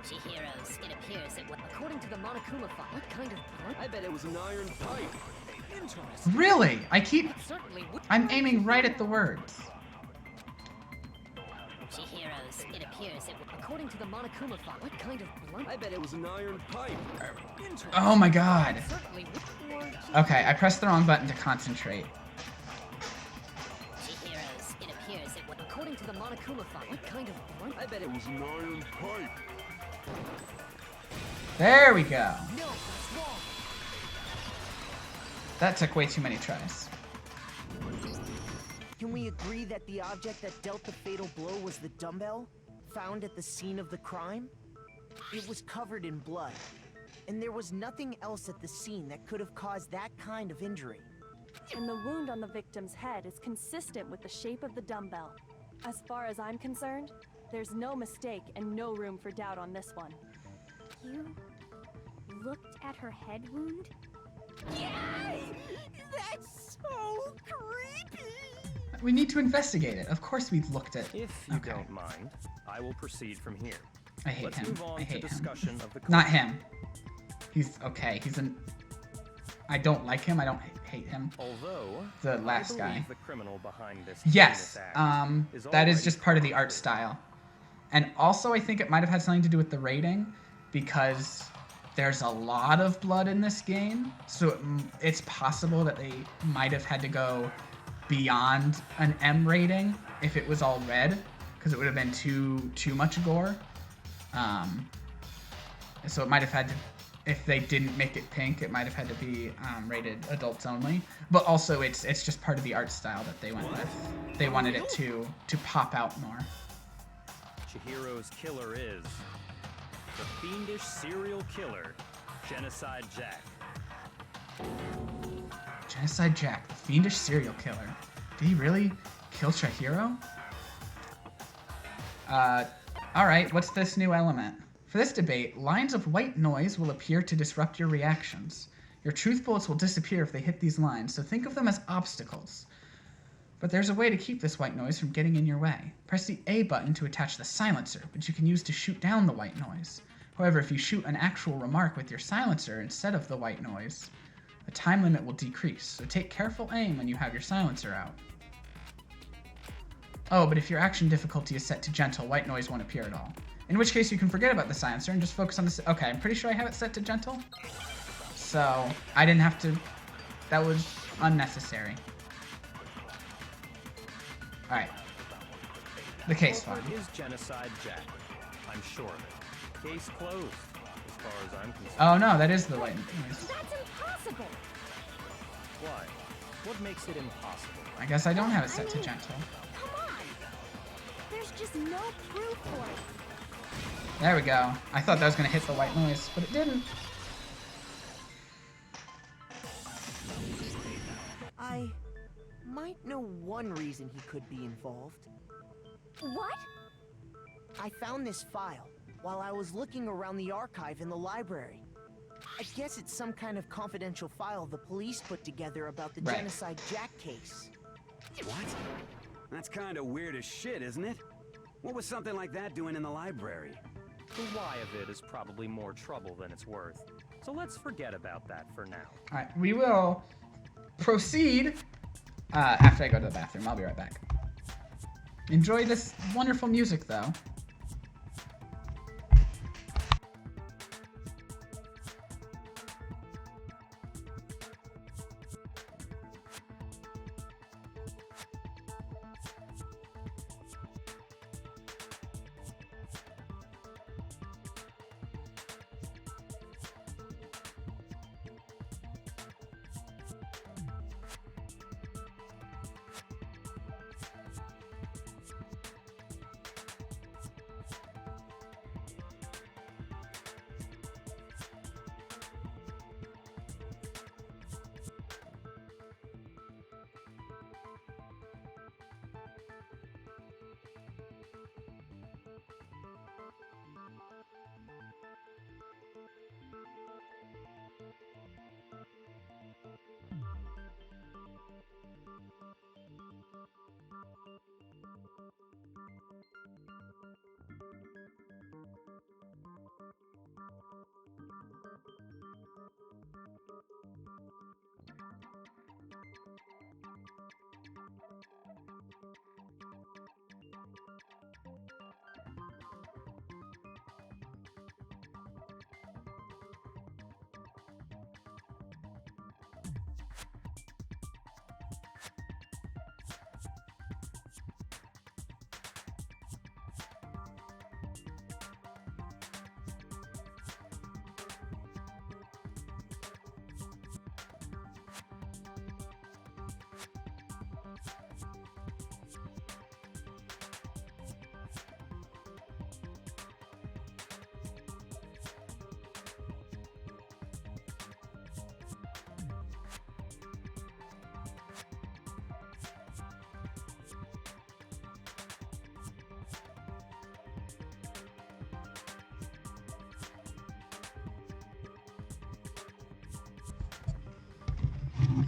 Chihiro's, it appears it was. According to the Monokuma file, what kind of blunt? I bet it was an iron pipe. Interesting. Really? I keep... That certainly would. I'm aiming right at the words. Chihiro's, it appears it was. According to the Monokuma file, what kind of blunt? I bet it was an iron pipe. Interesting. Oh my god. That certainly would. Poor Chihiro. Okay, I pressed the wrong button to concentrate. Chihiro's, it appears it was. According to the Monokuma file, what kind of blunt? I bet it was an iron pipe. There we go. No, that's wrong. That took way too many tries. Can we agree that the object that dealt the fatal blow was the dumbbell, found at the scene of the crime? It was covered in blood, and there was nothing else at the scene that could have caused that kind of injury. And the wound on the victim's head is consistent with the shape of the dumbbell. As far as I'm concerned, there's no mistake and no room for doubt on this one. You looked at her head wound? Yay! That's so creepy! We need to investigate it. Of course we've looked at... If you Okay. don't mind, I will proceed from here. I hate Let's him. move on I to hate him. discussion of the Not him. He's okay. He's an... I don't like him. I don't hate him. Although The I last guy. believe the criminal behind this Yes. heinous act That is already just part of the art style. And also I think it might have had something to do with the rating because there's a lot of blood in this game. So it's possible that they might have had to go beyond an M rating if it was all red, because it would have been too much gore. So it might have had to, if they didn't make it pink, it might have had to be rated adults only. But also it's just part of the art style that they went with. They wanted it to pop out more. Chihiro's killer is the fiendish serial killer, Genocide Jack. Genocide Jack, the fiendish serial killer. Did he really kill Chihiro? Alright, what's this new element? For this debate, lines of white noise will appear to disrupt your reactions. Your truth bullets will disappear if they hit these lines, so think of them as obstacles. But there's a way to keep this white noise from getting in your way. Press the A button to attach the silencer, which you can use to shoot down the white noise. However, if you shoot an actual remark with your silencer instead of the white noise, the time limit will decrease, so take careful aim when you have your silencer out. Oh, but if your action difficulty is set to gentle, white noise won't appear at all. In which case you can forget about the silencer and just focus on the... Okay, I'm pretty sure I have it set to gentle. So, I didn't have to... That was unnecessary. Alright. The case file. Is Genocide Jack. I'm sure of it. Case closed, as far as I'm concerned. Oh no, that is the white noise. That's impossible! Why? What makes it impossible? I guess I don't have it set to gentle. Come on! There's just no proof for it. There we go. I thought that was gonna hit the white noise, but it didn't. I might know one reason he could be involved. What? I found this file while I was looking around the archive in the library. I guess it's some kind of confidential file the police put together about the Right. Genocide Jack case. What? That's kind of weird as shit, isn't it? What was something like that doing in the library? The why of it is probably more trouble than it's worth. So let's forget about that for now. All right, we will proceed after I go to the bathroom. I'll be right back. Enjoy this wonderful music, though.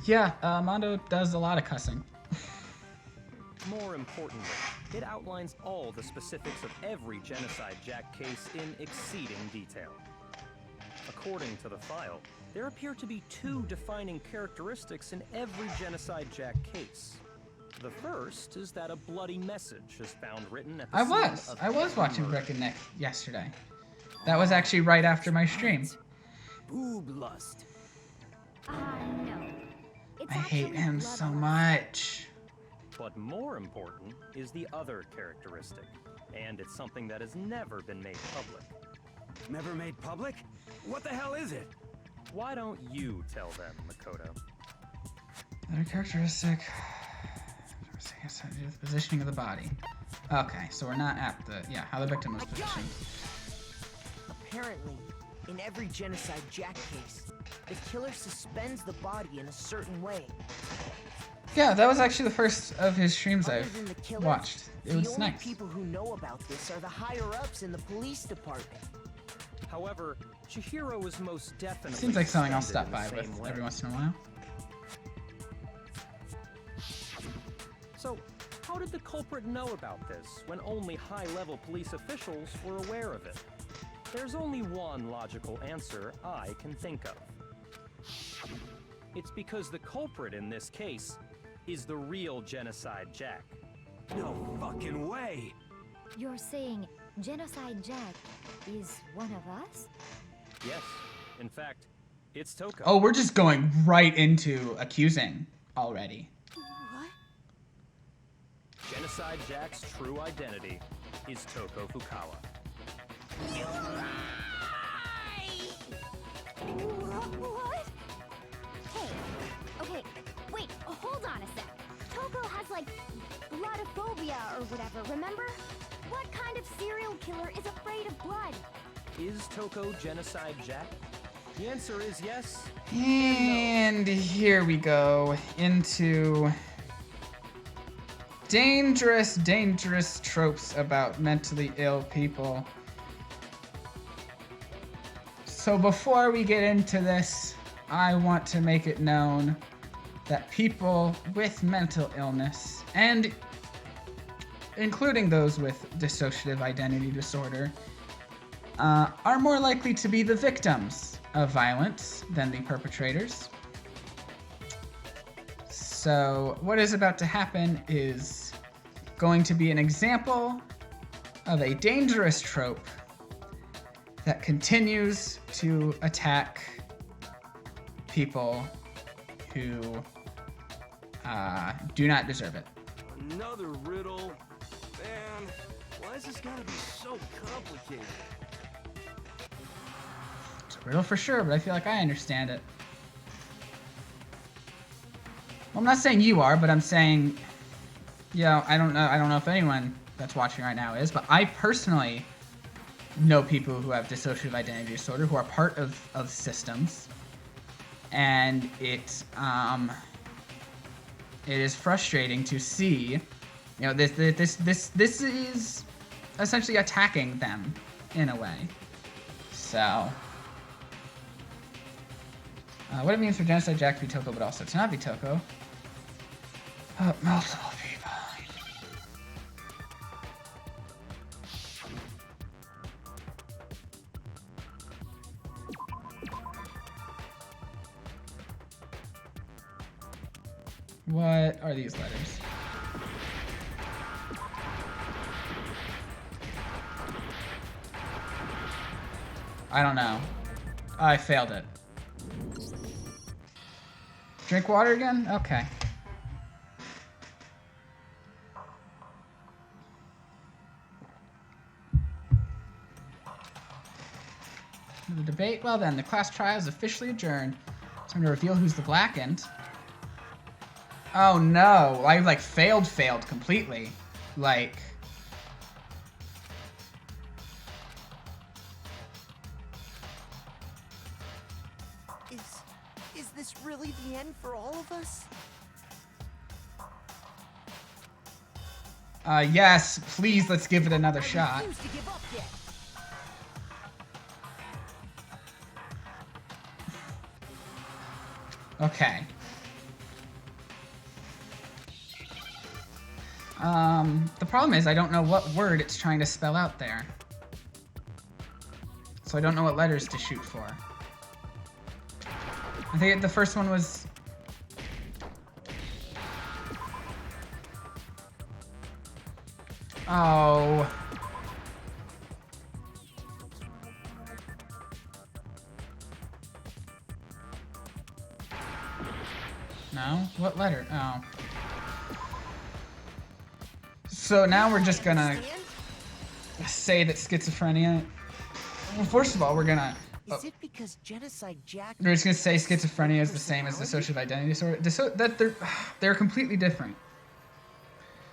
Yeah, Mondo does a lot of cussing. More importantly, it outlines all the specifics of every Genocide Jack case in exceeding detail. According to the file, there appear to be two defining characteristics in every Genocide Jack case. The first is that a bloody message is found written at the scene of I was every watching murder. Rick and Nick yesterday. That was actually right after my stream. Boob lust. No. It's I hate actually him so bloodlust. much. But more important is the other characteristic, and it's something that has never been made public. Never made public? What the hell is it? Why don't you tell them, Makoto? Another characteristic. Has to do with the positioning of the body. Okay, so we're not at the how the victim was I got positioned. Apparently, in every Genocide Jack case, the killer suspends the body in a certain way. Yeah, that was actually the first of his streams Other I've than the killer, watched. It the was only nice. people who know about this are the higher-ups in the police department. However, Chihiro is most definitely Seems like something I'll suspended stop in by the with same way. every once in a while. So, how did the culprit know about this when only high-level police officials were aware of it? There's only one logical answer I can think of. It's because the culprit in this case is the real Genocide Jack. No fucking way! You're saying Genocide Jack is one of us? Yes, in fact, it's Toko. Oh, we're just going right into accusing already. What? Genocide Jack's true identity is Toko Fukawa. What? Hey, okay, transphobia or whatever, remember? What kind of serial killer is afraid of blood? Is Toko Genocide Jack? The answer is yes. And here we go into dangerous, dangerous tropes about mentally ill people. So before we get into this, I want to make it known that people with mental illness, and including those with dissociative identity disorder, are more likely to be the victims of violence than the perpetrators. So what is about to happen is going to be an example of a dangerous trope that continues to attack people who do not deserve it. Another riddle? Man, why is this gotta be so complicated? It's a riddle for sure, but I feel like I understand it. Well, I'm not saying you are, but I'm saying, I don't know if anyone that's watching right now is, but I personally know people who have dissociative identity disorder who are part of systems, and it is frustrating to see, this is essentially attacking them in a way. So, what it means for Genocide Jack to be Toko, but also to not be Toko. Multiple people. What are these letters? I don't know. I failed it. Drink water again? Okay. The debate? Well then, the class trial is officially adjourned. Time to reveal who's the blackened. Oh no, I failed completely. Is this really the end for all of us? Yes, please, let's give it another shot. I refuse to give up yet. Okay. The problem is I don't know what word it's trying to spell out there. So I don't know what letters to shoot for. I think the first one was... Oh. No? What letter? Oh. So now we're just gonna say that schizophrenia... Well, first of all, we're gonna... Is it because Genocide Jack... We're just gonna say schizophrenia is the same as dissociative identity disorder. That they're completely different.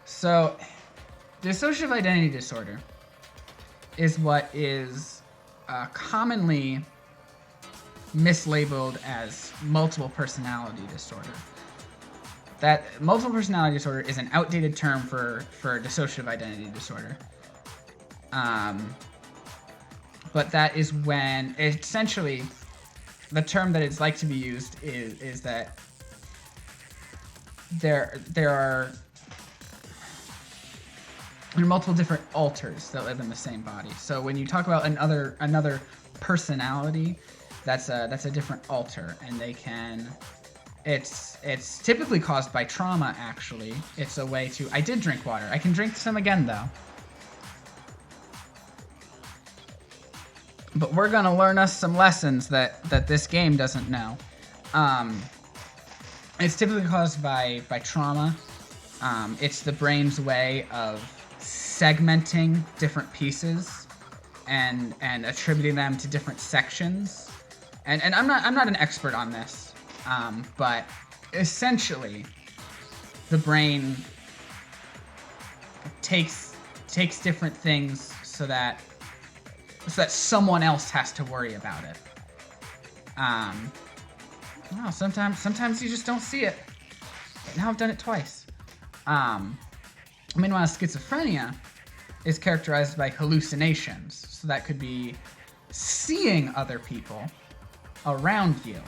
So, dissociative identity disorder is what is commonly mislabeled as multiple personality disorder. That multiple personality disorder is an outdated term for dissociative identity disorder. But that is when, essentially, the term that it's like to be used is that there are multiple different alters that live in the same body. So when you talk about another personality, that's a different alter, and they can... It's typically caused by trauma, actually. It's a way to... I did drink water. I can drink some again, though. But we're gonna learn us some lessons that this game doesn't know. It's typically caused by trauma. It's the brain's way of segmenting different pieces and attributing them to different sections. And I'm not an expert on this. But essentially, the brain takes different things so that someone else has to worry about it. Well, sometimes you just don't see it. But now I've done it twice. Meanwhile, schizophrenia is characterized by hallucinations. So that could be seeing other people around you.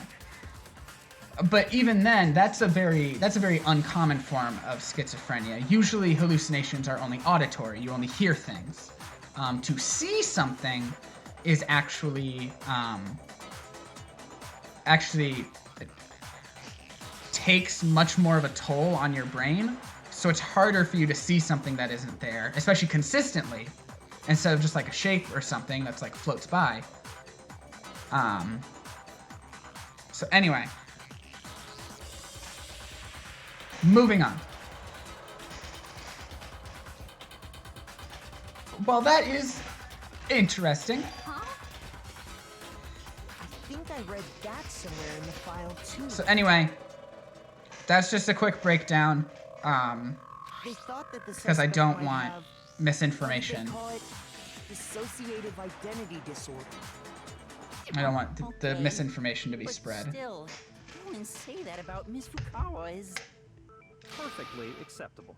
But even then, that's a very uncommon form of schizophrenia. Usually hallucinations are only auditory. You only hear things. To see something is actually takes much more of a toll on your brain. So it's harder for you to see something that isn't there, especially consistently, instead of just like a shape or something that's like floats by. So anyway, moving on. Well, that is interesting. I think I read that somewhere in the file too. So anyway, that's just a quick breakdown. They thought that the Because I suspect don't might want have, misinformation. They call it dissociative identity disorder. I don't want the misinformation to be But spread. still, go and say that about Miss Fukawa is Perfectly acceptable.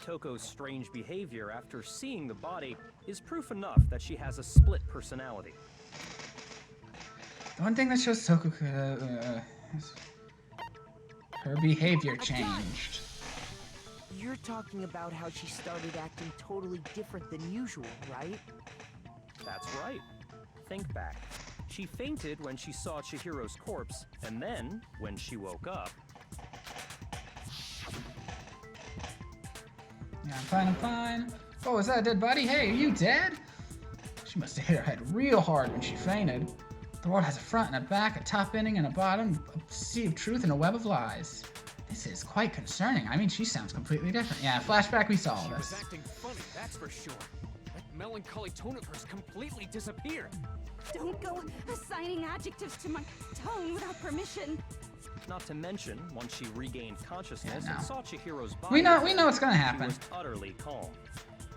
Toko's strange behavior after seeing the body is proof enough that she has a split personality. The one thing that shows Toko her behavior changed. You're talking about how she started acting totally different than usual, right? That's right. Think back. She fainted when she saw Chihiro's corpse, and then, when she woke up... Yeah, I'm fine. Oh, is that a dead body? Hey, are you dead? She must have hit her head real hard when she fainted. The world has a front and a back, a top ending and a bottom, a sea of truth and a web of lies. This is quite concerning. I mean, she sounds completely different. Yeah, flashback, we saw all She this. was acting funny, that's for sure. That melancholy tone of hers completely disappeared. Don't go assigning adjectives to my tone without permission. Not to mention, once she regained consciousness Yeah, no. and saw Chihiro's body... We know what's gonna She happen. was utterly calm.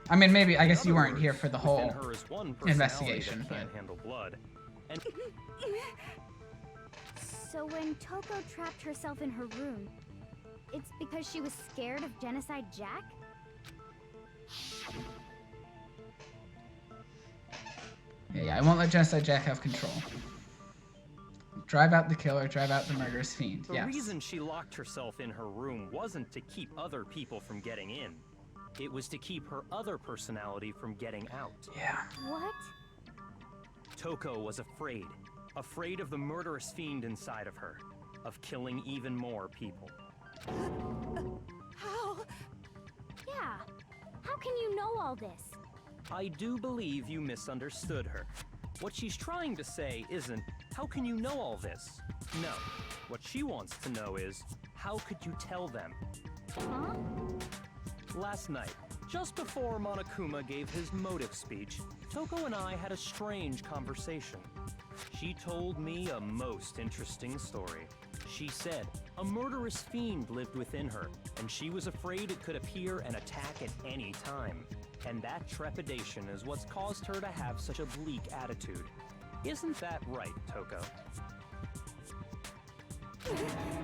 I mean, maybe, I In guess you other weren't here words, for the within whole her is one personality investigation, that but... can't handle blood. And So when Toko trapped herself in her room, it's because she was scared of Genocide Jack? Yeah, I won't let Genocide Jack have control. Drive out the killer, drive out the murderous fiend. the Yes. reason she locked herself in her room wasn't to keep other people from getting in. It was to keep her other personality from getting out. Yeah. What? Toko was afraid. Afraid of the murderous fiend inside of her. Of killing even more people. How? Yeah. How can you know all this? I do believe you misunderstood her. What she's trying to say isn't, how can you know all this? No. What she wants to know is, how could you tell them? Huh? Last night, just before Monokuma gave his motive speech, Toko and I had a strange conversation. She told me a most interesting story. She said a murderous fiend lived within her, and she was afraid it could appear and attack at any time. And that trepidation is what's caused her to have such a bleak attitude. Isn't that right, Toko?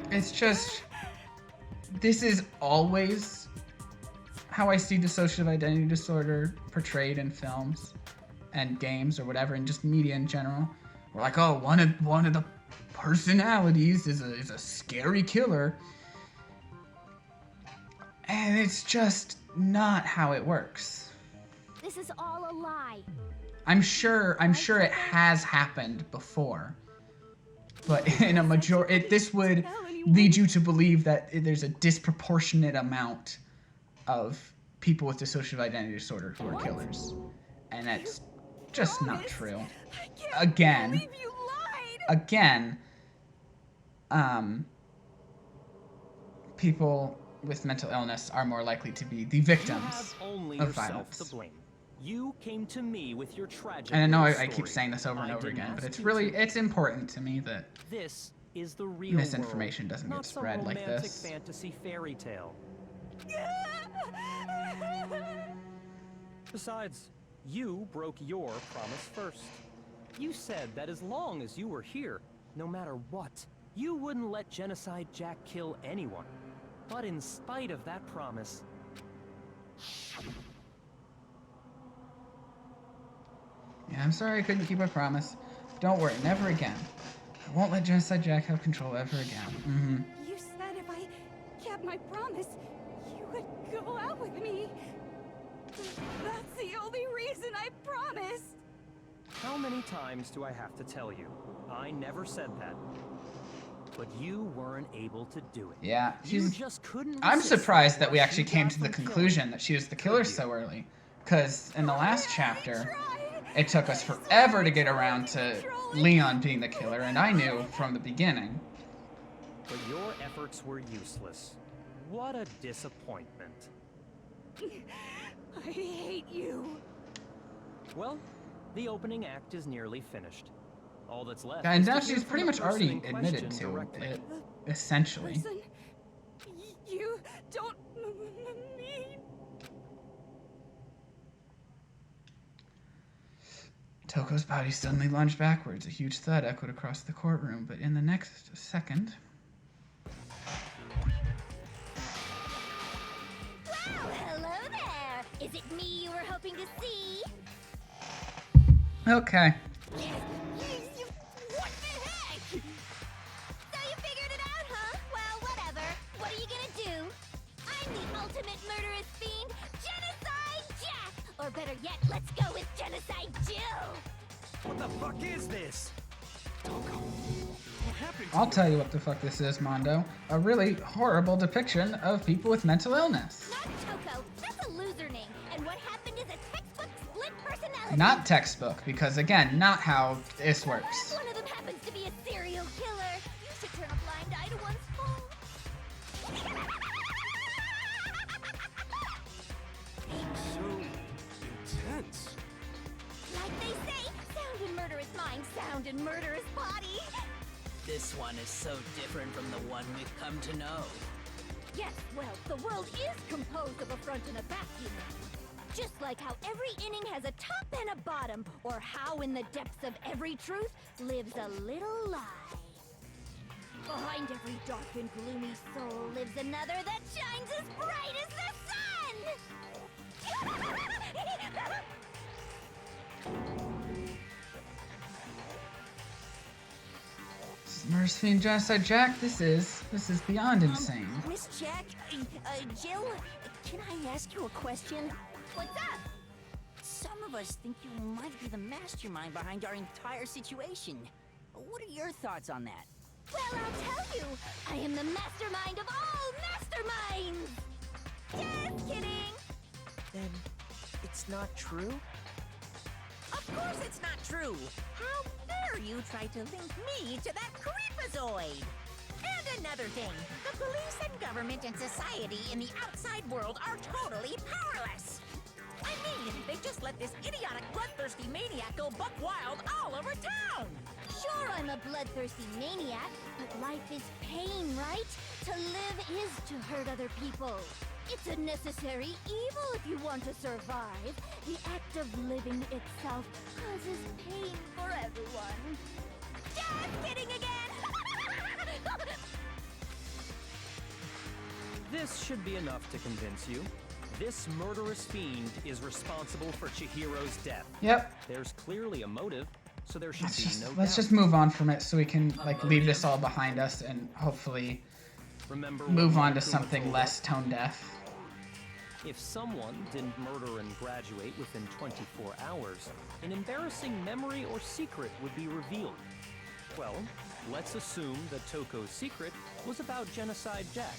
It's just... This is always how I see dissociative identity disorder portrayed in films and games or whatever, and just media in general. We're like, oh, one of the personalities is a scary killer. And it's just not how it works. This is all a lie. I'm sure it has happened before. But in a this would lead you to believe that there's a disproportionate amount of people with dissociative identity disorder who are killers. And that's just not true. Again, people with mental illness are more likely to be the victims only of yourself violence. to blame. You came to me with your tragic And I know I story. keep saying this over and I over didn't again, but ask it's you really, to. it's important to me that This is the real misinformation world, doesn't not get some spread like romantic this. fantasy fairy tale. Besides, you broke your promise first. You said that as long as you were here, no matter what, you wouldn't let Genocide Jack kill anyone. But in spite of that promise... Yeah, I'm sorry I couldn't keep my promise. Don't worry, never again. I won't let Genocide Jack have control ever again. You said if I kept my promise, you would go out with me. That's the only reason I promised. How many times do I have to tell you? I never said that. But you weren't able to do it. Yeah, You just couldn't I'm resist surprised that what we you actually came got to the from conclusion killing. that she was the killer so early. Because in the last chapter, Tried. it took us forever to get around to Leon being the killer, and I knew from the beginning. But your efforts were useless. What a disappointment. I hate you. Well, the opening act is nearly finished. All that's left And is to now hear she's from pretty the much person already in admitted question to directly. it, essentially. Person, you don't mean... Toko's body suddenly lunged backwards. A huge thud echoed across the courtroom, but in the next second... Well, hello there. Is it me you were hoping to see? Okay. What the heck? So you figured it out, huh? Well, whatever. What are you gonna do? I'm the ultimate murderous fiend, Genocide Jack! Or better yet, let's go with Genocide Jill! What the fuck is this? What happened to I'll you? tell you what the fuck this is, Mondo. A really horrible depiction of people with mental illness. Not Toko. That's a loser name. And what happened is a textbook split personality. Not textbook, because again, not how this works. One of them happens to be a serial killer. You should turn a blind eye to one's fault. So intense. Like they say, sound in murderous mind, sound in murderous body. This one is so different from the one we've come to know. Yes, well, the world is composed of a front and a back, you know. Just like how every inning has a top and a bottom, or how in the depths of every truth lives a little lie. Behind every dark and gloomy soul lives another that shines as bright as the sun! Murderous Fiend Genocide Jack, this is beyond insane. Miss Jack, Jill, can I ask you a question? What's up? Some of us think you might be the mastermind behind our entire situation. What are your thoughts on that? Well, I'll tell you, I am the mastermind of all masterminds! Just kidding! Then it's not true? Of course it's not true! How dare you try to link me to that creepazoid? And another thing, the police and government and society in the outside world are totally powerless! I mean, they just let this idiotic, bloodthirsty maniac go buck wild all over town! Sure, I'm a bloodthirsty maniac, but life is pain, right? To live is to hurt other people. It's a necessary evil if you want to survive. The act of living itself causes pain for everyone. Just kidding again! This should be enough to convince you. This murderous fiend is responsible for Chihiro's death. Yep. There's clearly a motive, so there should be no Let's doubt. just move on from it so we can like leave this all behind us and hopefully Remember move what on to Monokuma something told less us? tone deaf. If someone didn't murder and graduate within 24 hours, an embarrassing memory or secret would be revealed. Well, let's assume that Toko's secret was about Genocide Jack.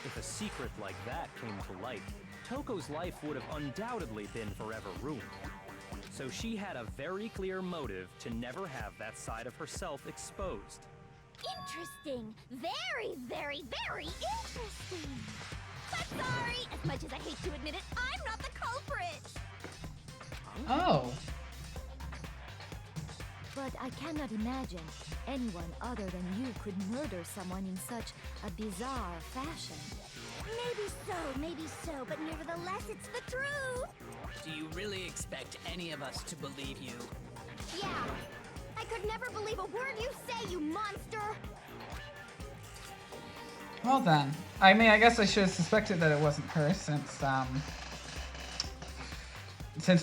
If a secret like that came to light, Toko's life would have undoubtedly been forever ruined. So she had a very clear motive to never have that side of herself exposed. Interesting. Very, very, very interesting. But sorry, as much as I hate to admit it, I'm not the culprit. Oh. But I cannot imagine anyone other than you could murder someone in such a bizarre fashion. Maybe so, but nevertheless, it's the truth! Do you really expect any of us to believe you? Yeah! I could never believe a word you say, you monster! Well then, I mean, I guess I should have suspected that it wasn't her since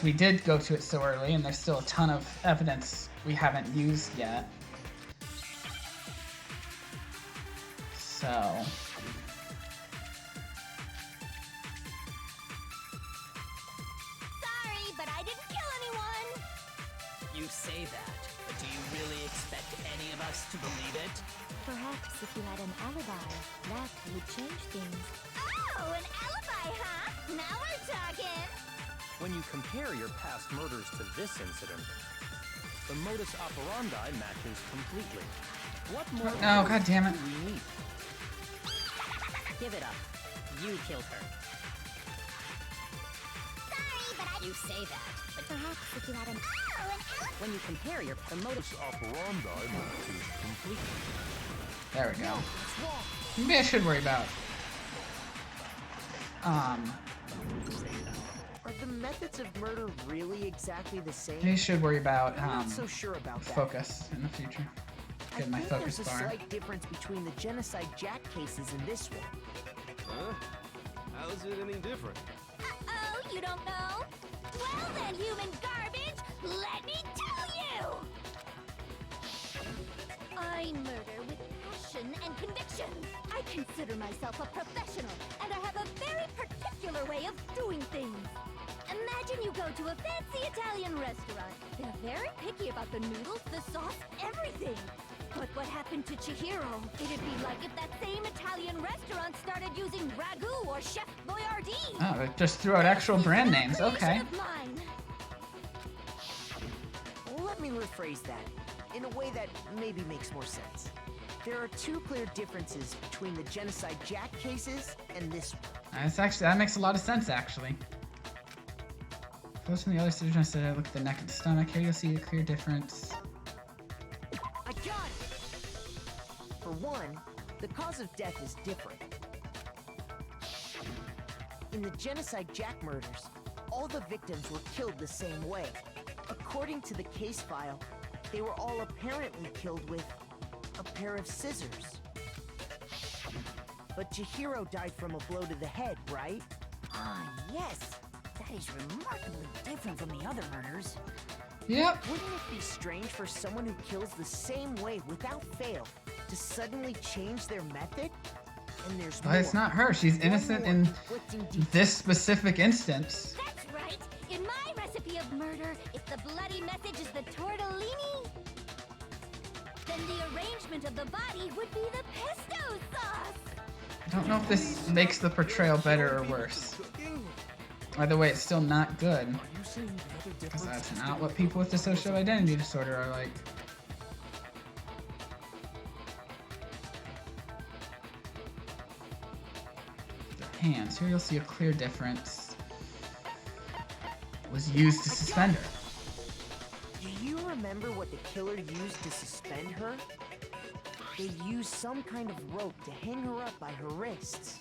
we did go to it so early and there's still a ton of evidence we haven't used yet. So... Sorry, but I didn't kill anyone! You say that, but do you really expect any of us to believe it? Perhaps if you had an alibi, that would change things. Oh, an alibi, huh? Now we're talking! When you compare your past murders to this incident, the modus operandi matches completely. What more Oh, god damn it. do we need? Give it up. You killed her. Sorry, but I... You say that, but Perhaps if you had an... Oh, an alibi! when you compare the modus Operandi matches completely. There we go. Maybe I should worry about... Are the methods of murder really exactly the same? Maybe I should worry about, I'm not so sure about that. focus in the future. Get my focus there's a bar. slight difference between the Genocide Jack cases and this one. Huh? How is it any different? Uh-oh, you don't know? Well then, human garbage, let me tell you! I murder with passion and conviction. I consider myself a professional, and I have a very particular way of doing things. Imagine you go to a fancy Italian restaurant. They're very picky about the noodles, the sauce, everything. But what happened to Chihiro? It'd be like if that same Italian restaurant started using Ragu or Chef Boyardee. Oh, they just threw out actual brand names. Okay. Let me rephrase that in a way that maybe makes more sense. There are two clear differences between the Genocide Jack cases and this one. That makes a lot of sense, actually. Close from the other surgeon, I said I look at the neck and stomach. Here you'll see a clear difference. I got it! For one, the cause of death is different. In the Genocide Jack murders, all the victims were killed the same way. According to the case file, they were all apparently killed with a pair of scissors. But Chihiro died from a blow to the head, right? Ah, yes. That is remarkably different from the other murders. Yep. Wouldn't it be strange for someone who kills the same way without fail to suddenly change their method? And there's But it's not her. She's innocent in this specific instance. That's right. In my recipe of murder, if the bloody message is the tortellini, then the arrangement of the body would be the pesto sauce. I don't know if this makes the portrayal better or worse. Either way, it's still not good. Because that's not what people with dissociative identity disorder are like. The hands. Here you'll see a clear difference. Was used to suspend her. Do you remember what the killer used to suspend her? They used some kind of rope to hang her up by her wrists.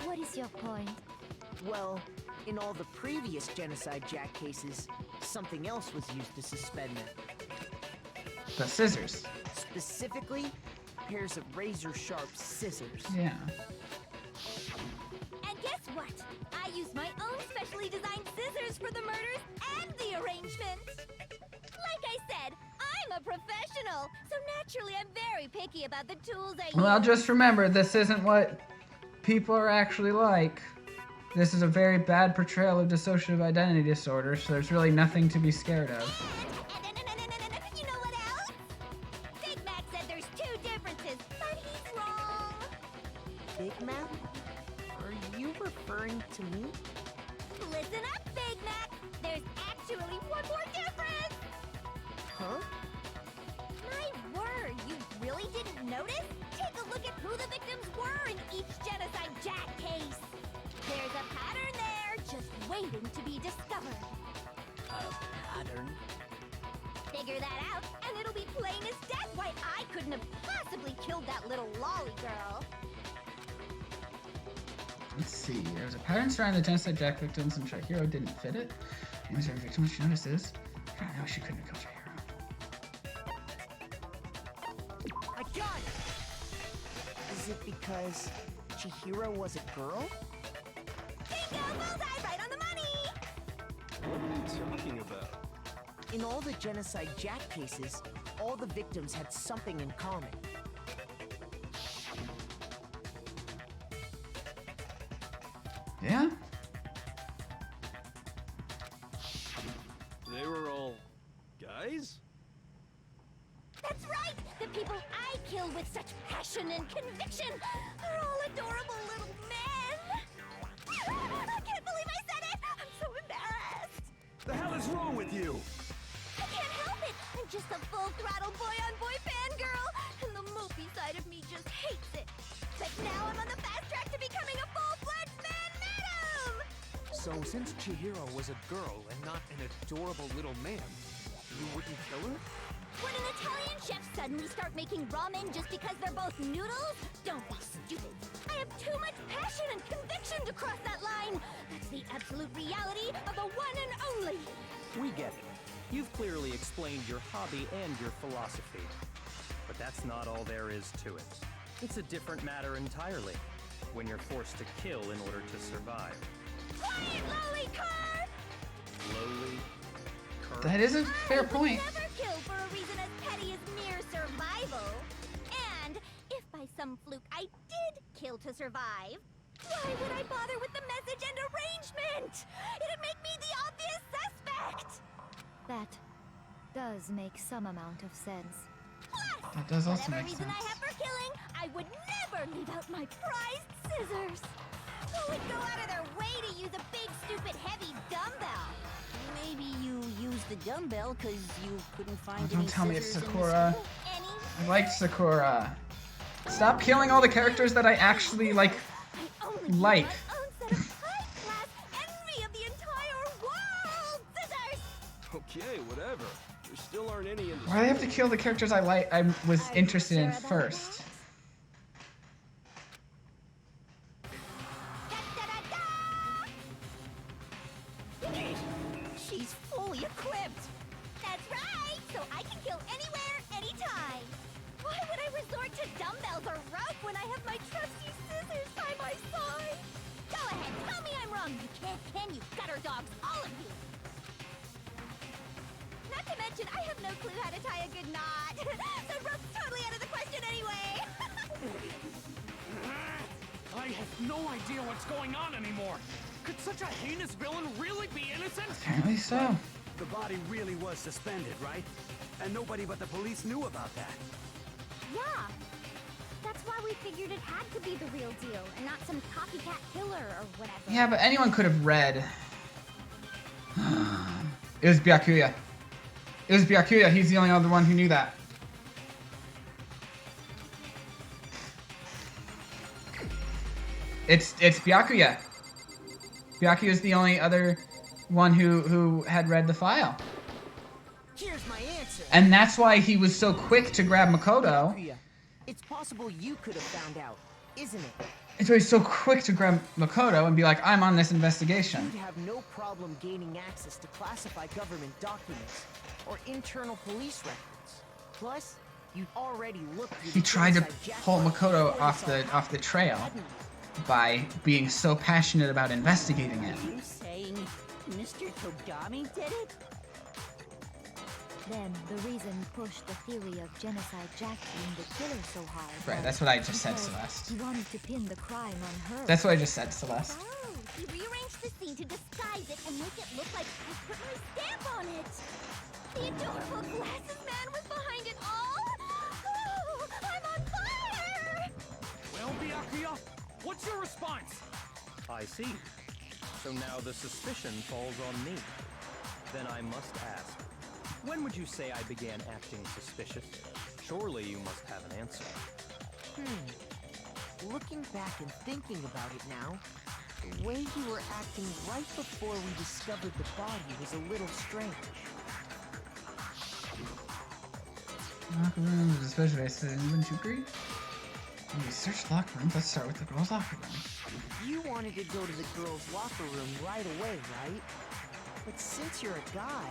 What is your point? Well, in all the previous Genocide Jack cases, something else was used to suspend them. The scissors. Specifically, pairs of razor-sharp scissors. Yeah. And guess what? I used my own specially designed scissors for the murders and the arrangement. Like I said, I'm a professional, so naturally I'm very picky about the tools I use. Well, just remember, this isn't what people are actually like. This is a very bad portrayal of dissociative identity disorder, so there's really nothing to be scared of. You know what else? Big Mac said there's two differences, but he's wrong. Big Mac? Are you referring to me? Listen up, Big Mac. There's actually one more difference. Huh? My word, you really didn't notice? Take a look at who the victims were in each Genocide Jack case. There's a pattern there, just waiting to be discovered. A pattern? figure that out, and it'll be plain as death why I couldn't have possibly killed that little lolly girl. Let's see. There was a pattern surrounding the genocide Jack victims, and Chihiro didn't fit it. Names every victim she notices. I know she couldn't have killed Chihiro. I got it! Is it because Chihiro was a girl? Bingo! Bullseye! Right on the money! What are you talking about? In all the Genocide Jack cases, all the victims had something in common. Yeah? They were all guys? That's right! The people I kill with such passion and conviction are all adorable little men! I can't believe I said it! I'm so embarrassed! The hell is wrong with you? I can't help it! I'm just a full-throttle boy-on-boy fangirl, and the mopey side of me just hates it. But now I'm on the fast track to becoming a full-fledged man-madam! So since Chihiro was a girl and not an adorable little man, you wouldn't kill her? Would an Italian chef suddenly start making ramen just because they're both noodles? Don't be stupid. I have too much passion and conviction to cross that line. That's the absolute reality of the one and only. We get it. You've clearly explained your hobby and your philosophy. But that's not all there is to it. It's a different matter entirely, when you're forced to kill in order to survive. Quiet, lowly cur! Lowly? Cur? That is a fair point. I would never kill for a reason as petty as mere survival. And if by some fluke I did kill to survive, why would I bother with the message and arrangement? It'd make me the obvious suspect! That does make some amount of sense. Plus, That does also whatever make reason sense. I have for killing, I would never leave out my prized scissors. Who would go out of their way to use a big, stupid, heavy dumbbell? Maybe you used the dumbbell because you couldn't find any Don't tell me it's scissors in the Sakura. school. Any? I like Sakura. Stop killing all the characters that I actually, like, I only like. need my own set of high-class envy of the entire world! Scissors! Okay, whatever. There still aren't any in the Why do I have to kill the characters I like? I was Are you interested in sure about first. She's fully equipped. That's right! So I can kill anywhere, anytime! Why would I resort to dumbbells or rope when I have my trusty scissors by my side? Go ahead, tell me I'm wrong, you can't, can you gutter dogs, all of you! Not to mention, I have no clue how to tie a good knot. So rope's totally out of the question anyway! I have no idea what's going on anymore. Could such a heinous villain really be innocent? Apparently so. The body really was suspended, right? And nobody but the police knew about that. Yeah. That's why we figured it had to be the real deal and not some copycat killer or whatever. Yeah, but anyone could have read. It was Byakuya. It was Byakuya. He's the only other one who knew that. It's Byakuya. Byakuya is the only other one who had read the file. Here's my answer. And that's why he was so quick to grab Makoto. Priya, it's possible you could have found out, isn't it? It's why he's so quick to grab Makoto and be like, I'm on this investigation. You'd have no problem gaining access to classified government documents or internal police records. Plus, you'd already looked through He the tried to genocide jack pull file Makoto before off the trail hadn't you? by being so passionate about investigating it. You saying Mr. Togami did it? Then the reason pushed the theory of Genocide Jack being the killer so hard. Right, was that's what I just said, because Celeste. He wanted to pin the crime on her. That's what I just said, Celeste. Oh, he rearranged the scene to disguise it and make it look like I put my stamp on it. The adorable glasses man was behind it all. Oh, I'm on fire! Well, Byakuya, what's your response? I see. So now the suspicion falls on me. Then I must ask, when would you say I began acting suspicious? Surely you must have an answer. Looking back and thinking about it now, the way you were acting right before we discovered the body was a little strange. Locker rooms, especially I said, wouldn't you agree? When we search locker rooms, let's start with the girls' locker room. You wanted to go to the girls' locker room right away, right? But since you're a guy...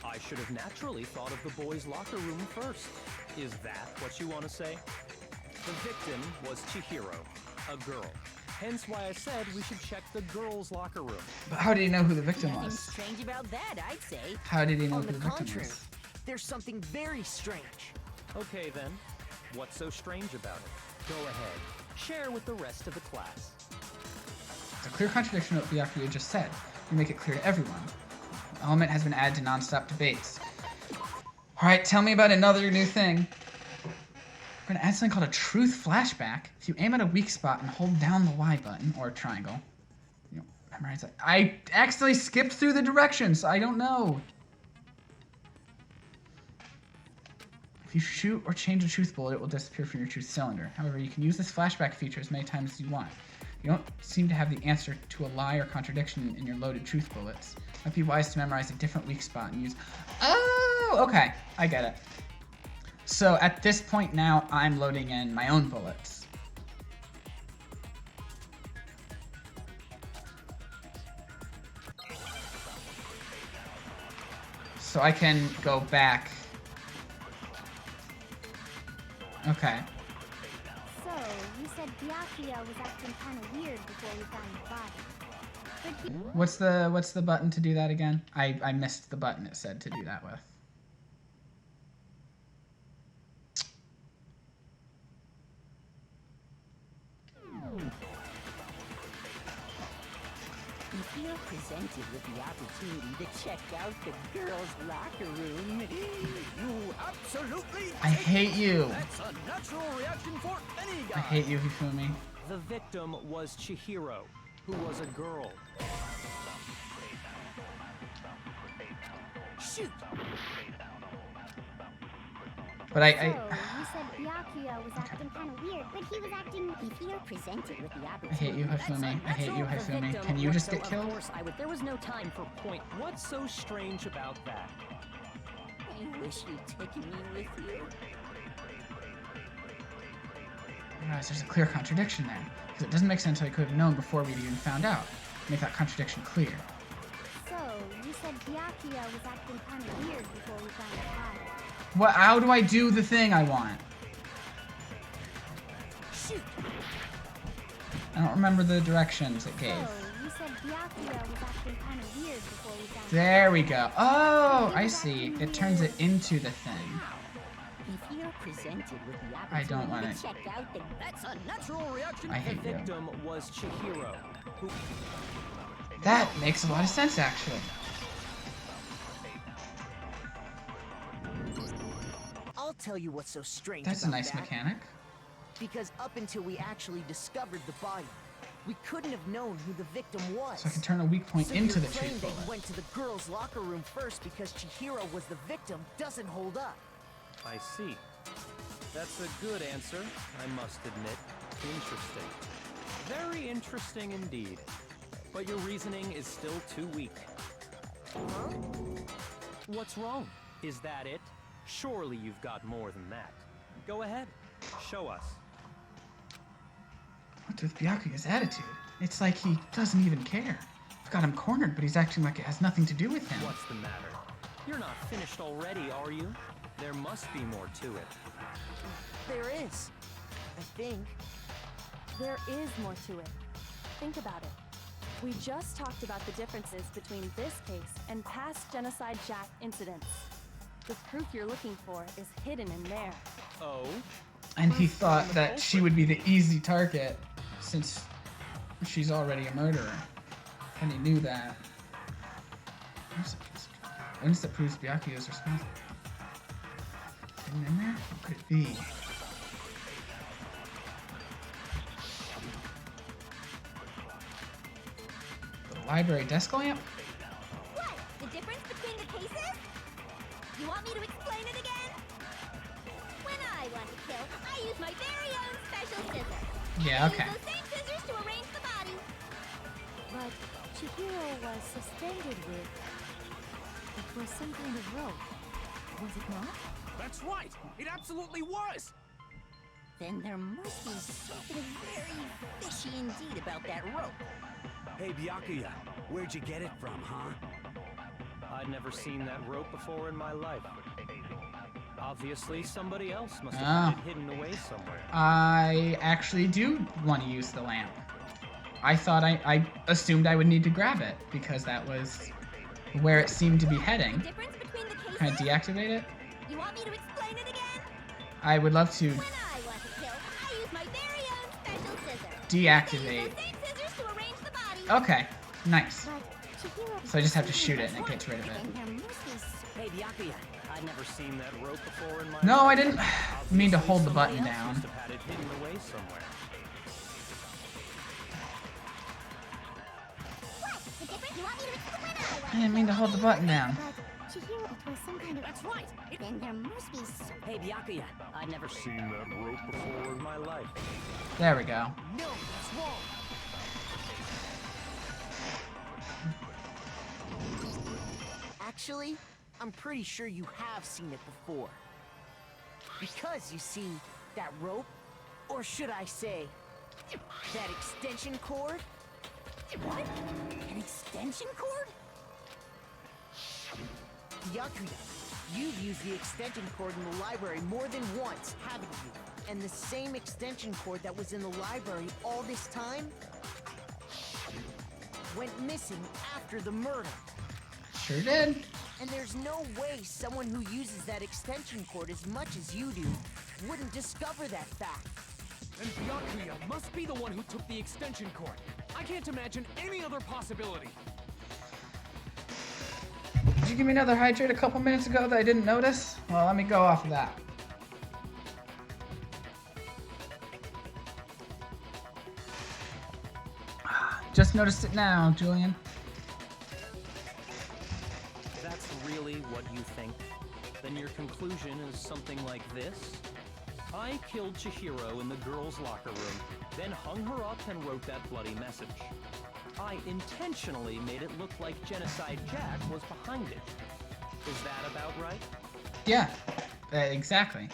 I should have naturally thought of the boys' locker room first. Is that what you want to say? The victim was Chihiro, a girl. Hence why I said we should check the girls' locker room. But how did he know who the victim Nothing was? strange about that, I'd say. How did he know On who the the victim contrary, was? there's something very strange. Okay then, what's so strange about it? Go ahead, share with the rest of the class. It's a clear contradiction of what Byakuya just said. You make it clear to everyone. The element has been added to non-stop debates. Alright, tell me about another new thing. We're gonna add something called a truth flashback. If you aim at a weak spot and hold down the Y button, or triangle, you know, memorize it. I accidentally skipped through the directions, so I don't know. If you shoot or change a truth bullet, it will disappear from your truth cylinder. However, you can use this flashback feature as many times as you want. You don't seem to have the answer to a lie or contradiction in your loaded truth bullets. It might be wise to memorize a different weak spot and use... Oh, okay. I get it. So at this point now, I'm loading in my own bullets. So I can go back. Okay. So, you said Byakuya was acting kind of weird before we found the body. But What's the button to do that again? I missed the button it said to do that with. If you're presented with the opportunity to check out the girls' locker room, you absolutely... I hate you. That's a natural reaction for any guy. I hate you, Hifumi. The victim was Chihiro, who was a girl. Shoot! But I So, you said Byakuya was acting kind of weird, but he was acting... If you're presented with the I hate you, Hifumi. I hate you, Hifumi. Can you just get killed? Of course, there was no time for point. What's so strange about that? I wish you'd taken me with you. I realize there's a clear contradiction there. Because it doesn't make sense how I could have known before we'd even found out. Make that contradiction clear. So, you said Byakuya was acting kind of weird before we found the body. What? How do I do the thing I want? Shoot! I don't remember the directions it gave. So, you said Byakuya was acting kind of weird before we found There we go. Oh, I see. It turns it into the thing. If you're presented with the opportunity I don't want it. to check out the... That's a natural reaction. I hate the you. victim was Chihiro, who... That makes a lot of sense, actually. I'll tell you what's so strange That's a about nice that. mechanic. Because up until we actually discovered the body, we couldn't have known who the victim was. So I can turn a weak point So into your the claim truth that bullet. you went to the girls' locker room first because Chihiro was the victim doesn't hold up. I see. That's a good answer, I must admit. Interesting. Very interesting indeed. But your reasoning is still too weak. Huh? What's wrong? Is that it? Surely you've got more than that. Go ahead. Show us. What's with Byakuya's attitude? It's like he doesn't even care. I've got him cornered, but he's acting like it has nothing to do with him. What's the matter? You're not finished already, are you? There must be more to it. There is. I think. There is more to it. Think about it. We just talked about the differences between this case and past Genocide Jack incidents. The proof you're looking for is hidden in there. Oh? And he thought that she would be the easy target, since she's already a murderer. And he knew that. Evidence that proves Byakuya is responsible. Hidden in there? What could it be? The library desk lamp? What? The difference between the cases? You want me to explain it again? When I want to kill, I use my very own special scissors. Yeah, okay. I use those same scissors to arrange the body. But Chihiro was suspended with... It was some kind of rope, was it not? That's right! It absolutely was! Then there must be something very fishy indeed about that rope. Hey, Byakuya, where'd you get it from, huh? I'd never seen that rope before in my life. Obviously, somebody else must have had it hidden away somewhere. I actually do want to use the lamp. I thought I assumed I would need to grab it because that was where it seemed to be heading. Can I deactivate it? You want me to explain it again? I would love to When I want to kill, I use my very own special scissors. deactivate. The same scissors to arrange the body. Okay, nice. So I just have to shoot it and it gets rid of it. Hey, Byakuya, I'd never seen that rope before in my No, life. I didn't mean to hold the button down. Must have had it hidden away somewhere. I didn't mean to hold the button down. That's right. Then there must be some. Hey, Byakuya, I'd never seen that rope before in my life. There we go. No, that's wrong. Actually, I'm pretty sure you have seen it before. Because you see, that rope, or should I say, that extension cord? What? An extension cord? Byakuya, you've used the extension cord in the library more than once, haven't you? And the same extension cord that was in the library all this time went missing after the murder. Sure did. And there's no way someone who uses that extension cord as much as you do wouldn't discover that fact. And Byakuya must be the one who took the extension cord. I can't imagine any other possibility. Did you give me another hydrate a couple minutes ago that I didn't notice? Well, let me go off of that. Just noticed it now, Julian. That's really what you think? Then your conclusion is something like this? I killed Chihiro in the girls' locker room, then hung her up and wrote that bloody message. I intentionally made it look like Genocide Jack was behind it. Is that about right? Yeah, exactly.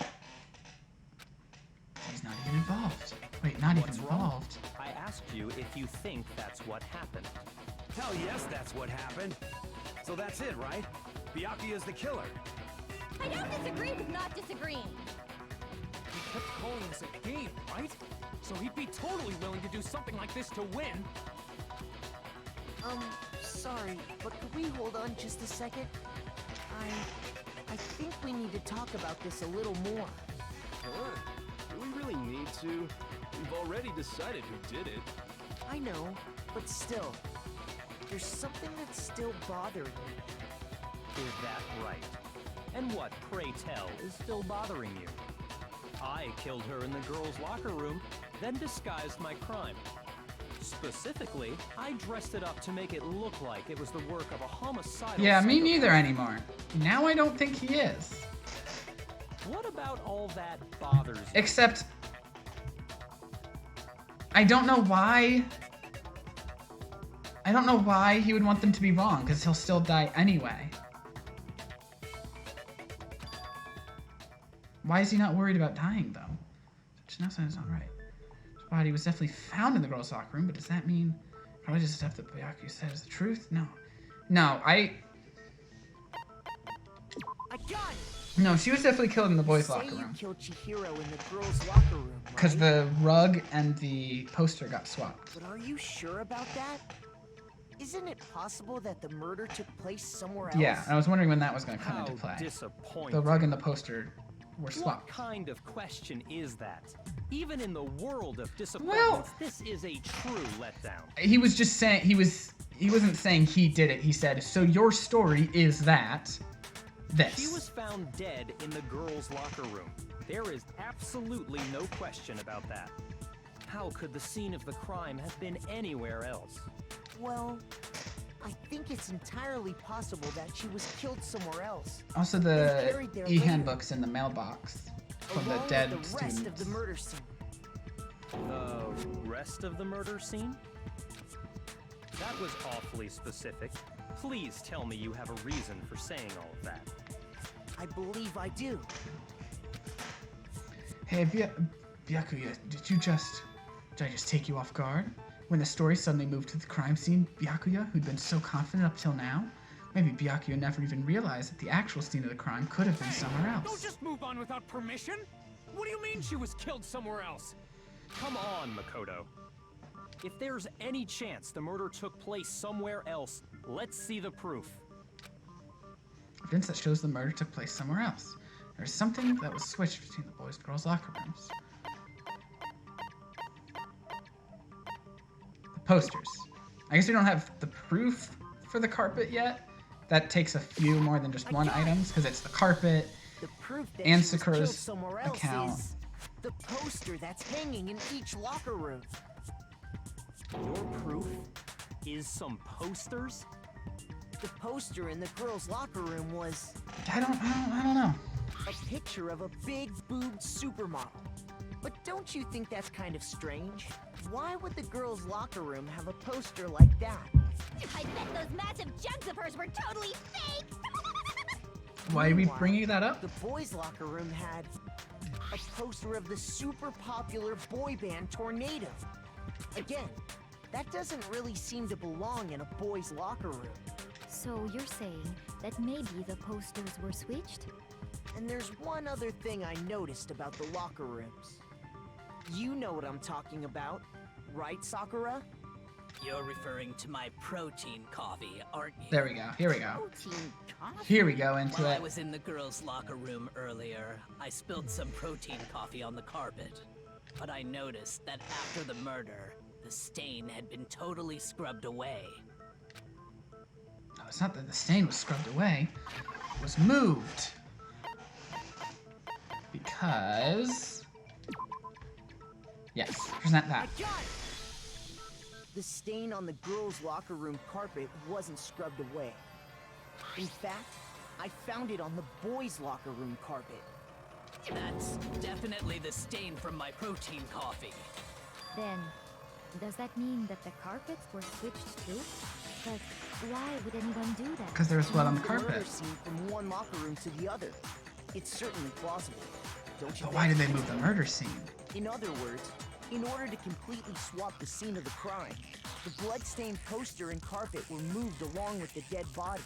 He's not even involved. Wait, not What's even wrong? involved. I asked you if you think that's what happened. Hell yes, that's what happened. So that's it, right? Byakuya's the killer. I don't disagree with not disagreeing. He kept calling this a game, right? So he'd be totally willing to do something like this to win. Sorry, but could we hold on just a second? I think we need to talk about this a little more. Sure. Do we really need to? We've already decided who did it. I know, but still, there's something that's still bothering me. Is that right? And what, pray tell, is still bothering you? I killed her in the girls' locker room, then disguised my crime. Specifically, I dressed it up to make it look like it was the work of a homicidal Yeah, me psychopath. neither anymore. Now I don't think he is. What about all that bothers you? Except, I don't know why. I don't know why he would want them to be wrong, because he'll still die anyway. Why is he not worried about dying, though? Janessa is alright. His body was definitely found in the girls' locker room, but does that mean probably just stuff that Byakuya said is the truth? No. No, I got it! No, she was definitely killed in the boys' locker Say you room. killed Chihiro in the girls' locker room, right? Because the rug and the poster got swapped. But are you sure about that? Isn't it possible that the murder took place somewhere else? Yeah, and I was wondering when that was going to come How into play. disappointing. The rug and the poster were What swapped. kind of question is that? Even in the world of disappointments, this is a true letdown. He was just saying, he wasn't saying he did it. He said, so your story is that this. She was found dead in the girls' locker room. There is absolutely no question about that. How could the scene of the crime have been anywhere else? Well, I think it's entirely possible that she was killed somewhere else. Also, and the buried there e-handbook's in the mailbox from the along with dead the rest students. of the murder scene. The rest of the murder scene? That was awfully specific. Please tell me you have a reason for saying all of that. I believe I do. Hey, Byakuya, did I just take you off guard? When the story suddenly moved to the crime scene, Byakuya, who'd been so confident up till now, maybe Byakuya never even realized that the actual scene of the crime could have been somewhere else. Don't just move on without permission! What do you mean she was killed somewhere else? Come on, Makoto. If there's any chance the murder took place somewhere else, let's see the proof. Evidence that shows the murder took place somewhere else. There's something that was switched between the boys and girls' locker rooms. The posters. I guess we don't have the proof for the carpet yet. That takes a few more than just one items, because it's the carpet The proof that and she was killed Sakura's somewhere else account. is the poster that's hanging in each locker room. Your proof is some posters? The poster in the girls' locker room was I don't know. a picture of a big boobed supermodel. But don't you think that's kind of strange? Why would the girls' locker room have a poster like that? I bet those massive jugs of hers were totally fake! Why are we Meanwhile, bringing that up? The boys' locker room had a poster of the super popular boy band Tornado. Again, that doesn't really seem to belong in a boys' locker room. So you're saying that maybe the posters were switched? And there's one other thing I noticed about the locker rooms. You know what I'm talking about, right, Sakura? You're referring to my protein coffee, aren't you? There we go. Here we go. Protein coffee? Here we go into While I it. was in the girls' locker room earlier, I spilled some protein coffee on the carpet. But I noticed that after the murder, the stain had been totally scrubbed away. No, it's not that the stain was scrubbed away. It was moved. Because... Yes, present that. I got it! The stain on the girls' locker room carpet wasn't scrubbed away. In fact, I found it on the boys' locker room carpet. That's definitely the stain from my protein coffee. Then, does that mean that the carpets were switched too? But why would anyone do that? Because there was blood on the Move murder carpet. scene from one locker room to the other. It's certainly plausible, don't you But think? why did they move the murder scene? In other words, in order to completely swap the scene of the crime, the blood-stained poster and carpet were moved along with the dead body.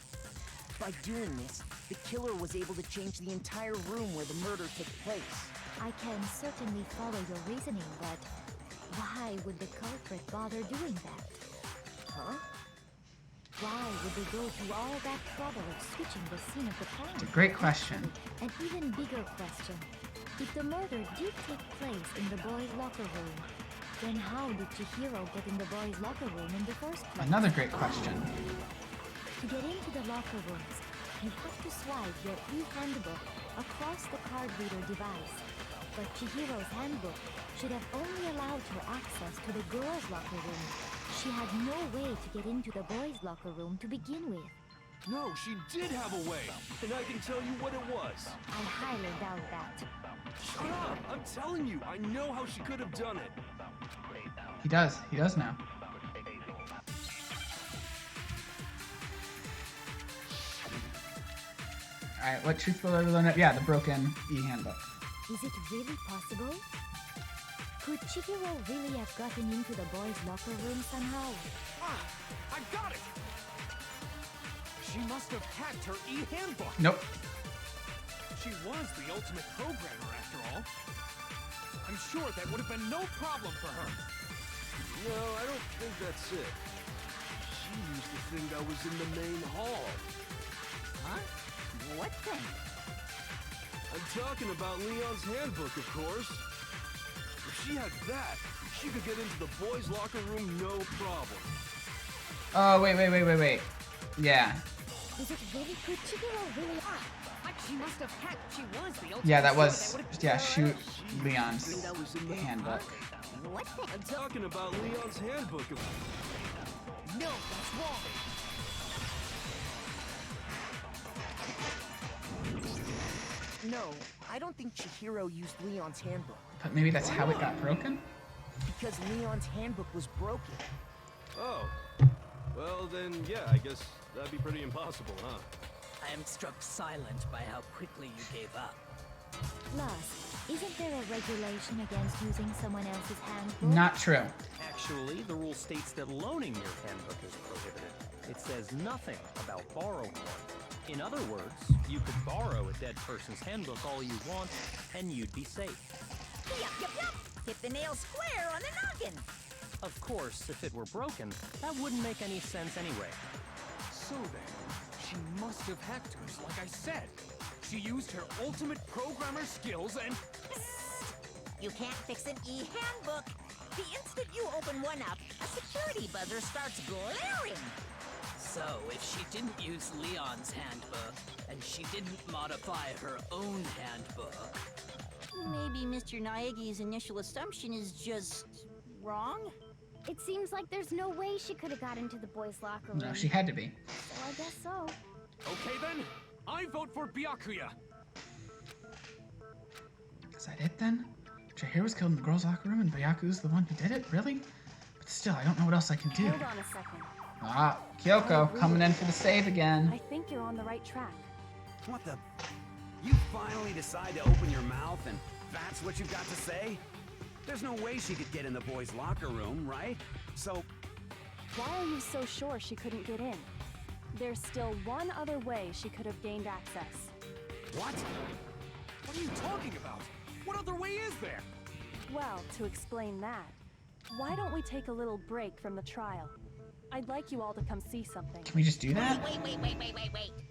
By doing this, the killer was able to change the entire room where the murder took place. I can certainly follow your reasoning, but why would the culprit bother doing that? Huh? Why would they go to all that trouble of switching the scene of the crime? It's a great question. An even bigger question. If the murder did take place in the boys' locker room, then how did Chihiro get in the boys' locker room in the first place? Another great question. To get into the locker rooms, you have to swipe your e-handbook across the card reader device. But Chihiro's handbook should have only allowed her access to the girls' locker room. She had no way to get into the boys' locker room to begin with. No, she did have a way, and I can tell you what it was. I highly doubt that. Shut up! I'm telling you, I know how she could have done it. He does now. Alright, what truth will I learn? Yeah, the broken e-handbook. Is it really possible? Could Chihiro really have gotten into the boys' locker room somehow? Ah! I got it! She must have hacked her e-handbook! Nope. She was the ultimate programmer, after all. I'm sure that would have been no problem for her. No, I don't think that's it. She used the thing that was in the main hall. Huh? What thing? I'm talking about Leon's handbook, of course. If she had that, she could get into the boys' locker room no problem. Oh, wait. Yeah. Is it really? Could Chihiro really? She must have hacked. She was the ultimate. Yeah, that was... that would've- Yeah, shoot Leon's That was in the handbook. What thing? I'm talking about Leon's handbook. No, that's wrong. No, I don't think Chihiro used Leon's handbook. But maybe that's how it got broken? Because Leon's handbook was broken. Oh. Well, then, yeah, I guess that'd be pretty impossible, huh? I am struck silent by how quickly you gave up. Plus, isn't there a regulation against using someone else's handbook? Not true. Actually, the rule states that loaning your handbook is prohibited. It says nothing about borrowing one. In other words, you could borrow a dead person's handbook all you want, and you'd be safe. Yup. Hit the nail square on the noggin. Of course, if it were broken, that wouldn't make any sense anyway. So then, she must have hacked hers, like I said. She used her ultimate programmer skills and... You can't fix an e-handbook. The instant you open one up, a security buzzer starts glaring. So, if she didn't use Leon's handbook, and she didn't modify her own handbook... Maybe Mr. Naegi's initial assumption is just... wrong? It seems like there's no way she could have got into the boys' locker room. No, she had to be. So I guess so. Okay then, I vote for Byakuya. Is that it then? Chihiro was killed in the girls' locker room and Byaku's the one who did it? Really? But still, I don't know what else I can do. Hold on a second. Ah, Kyoko, coming in for the save again. I think you're on the right track. What the? You finally decide to open your mouth and that's what you've got to say? There's no way she could get in the boys' locker room, right? So... Why are you so sure she couldn't get in? There's still one other way she could have gained access. What? What are you talking about? What other way is there? Well, to explain that, why don't we take a little break from the trial? I'd like you all to come see something. Can we just do that? Wait.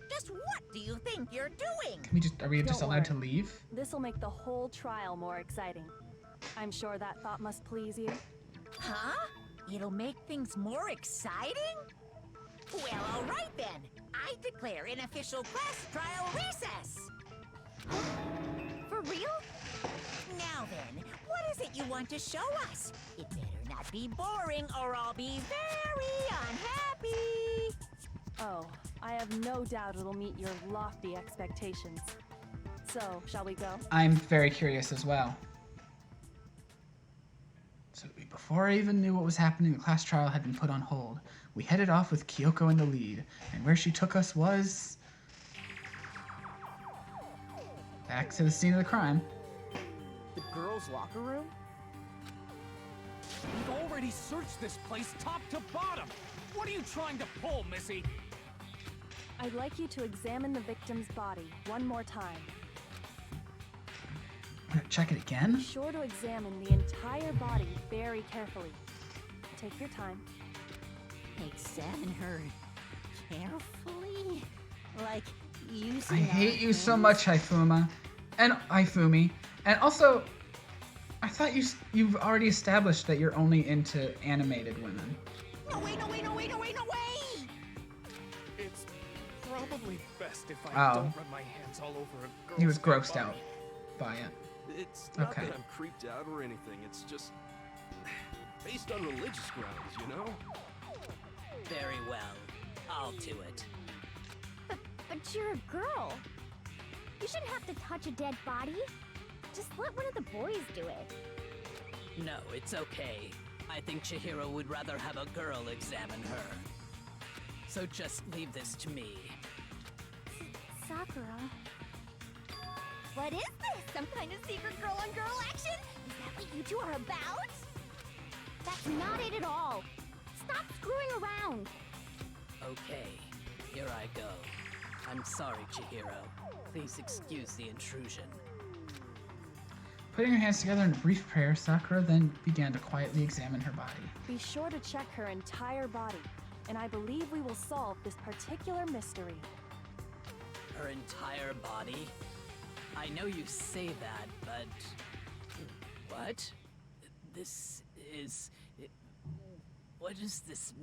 Just what do you think you're doing? Can we just, are we just allowed to leave? This'll make the whole trial more exciting. I'm sure that thought must please you. Huh? It'll make things more exciting? Well, all right then. I declare an official class trial recess. For real? Now then, what is it you want to show us? It better not be boring or I'll be very unhappy. Oh, I have no doubt it'll meet your lofty expectations. So, shall we go? I'm very curious as well. So before I even knew what was happening, the class trial had been put on hold. We headed off with Kyoko in the lead, and where she took us was... back to the scene of the crime. The girls' locker room? We've already searched this place top to bottom. What are you trying to pull, Missy? I'd like you to examine the victim's body one more time. Check it again? Be sure to examine the entire body very carefully. Take your time. Examine her carefully? Like I using hate you so much, Haifumi. And also, I thought you've already established that you're only into animated women. No way! It's probably best if I don't rub my hands all over a girl's He was grossed body. out by it. It's not Okay. that I'm creeped out or anything. It's just based on religious grounds, you know? Very well. I'll do it. But you're a girl. You shouldn't have to touch a dead body. Just let one of the boys do it. No, it's okay. I think Chihiro would rather have a girl examine her. So just leave this to me. Sakura. What is this? Some kind of secret girl-on-girl action? Is that what you two are about? That's not it at all. Stop screwing around. Okay, here I go. I'm sorry, Chihiro. Please excuse the intrusion. Putting her hands together in a brief prayer, Sakura then began to quietly examine her body. Be sure to check her entire body, and I believe we will solve this particular mystery. Her entire body? I know you say that, but... What? This is... What is this...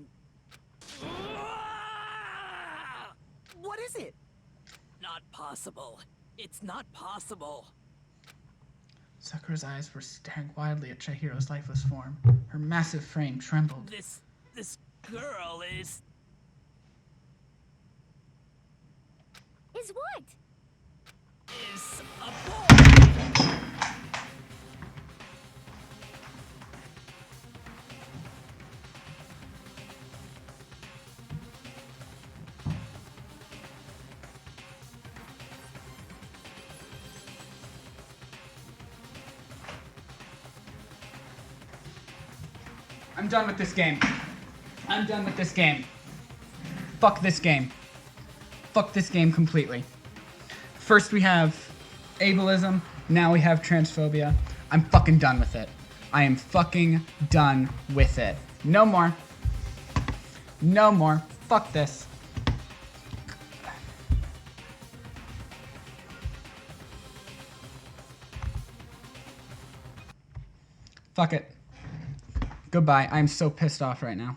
What is it? Not possible. It's not possible. Sakura's eyes were staring wildly at Chihiro's lifeless form. Her massive frame trembled. This girl is... Is what? Is a boy! I'm done with this game. I'm done with this game. Fuck this game. Fuck this game completely. First we have ableism, now we have transphobia. I'm fucking done with it. I am fucking done with it. No more. No more. Fuck this. Fuck it. Goodbye. I'm so pissed off right now.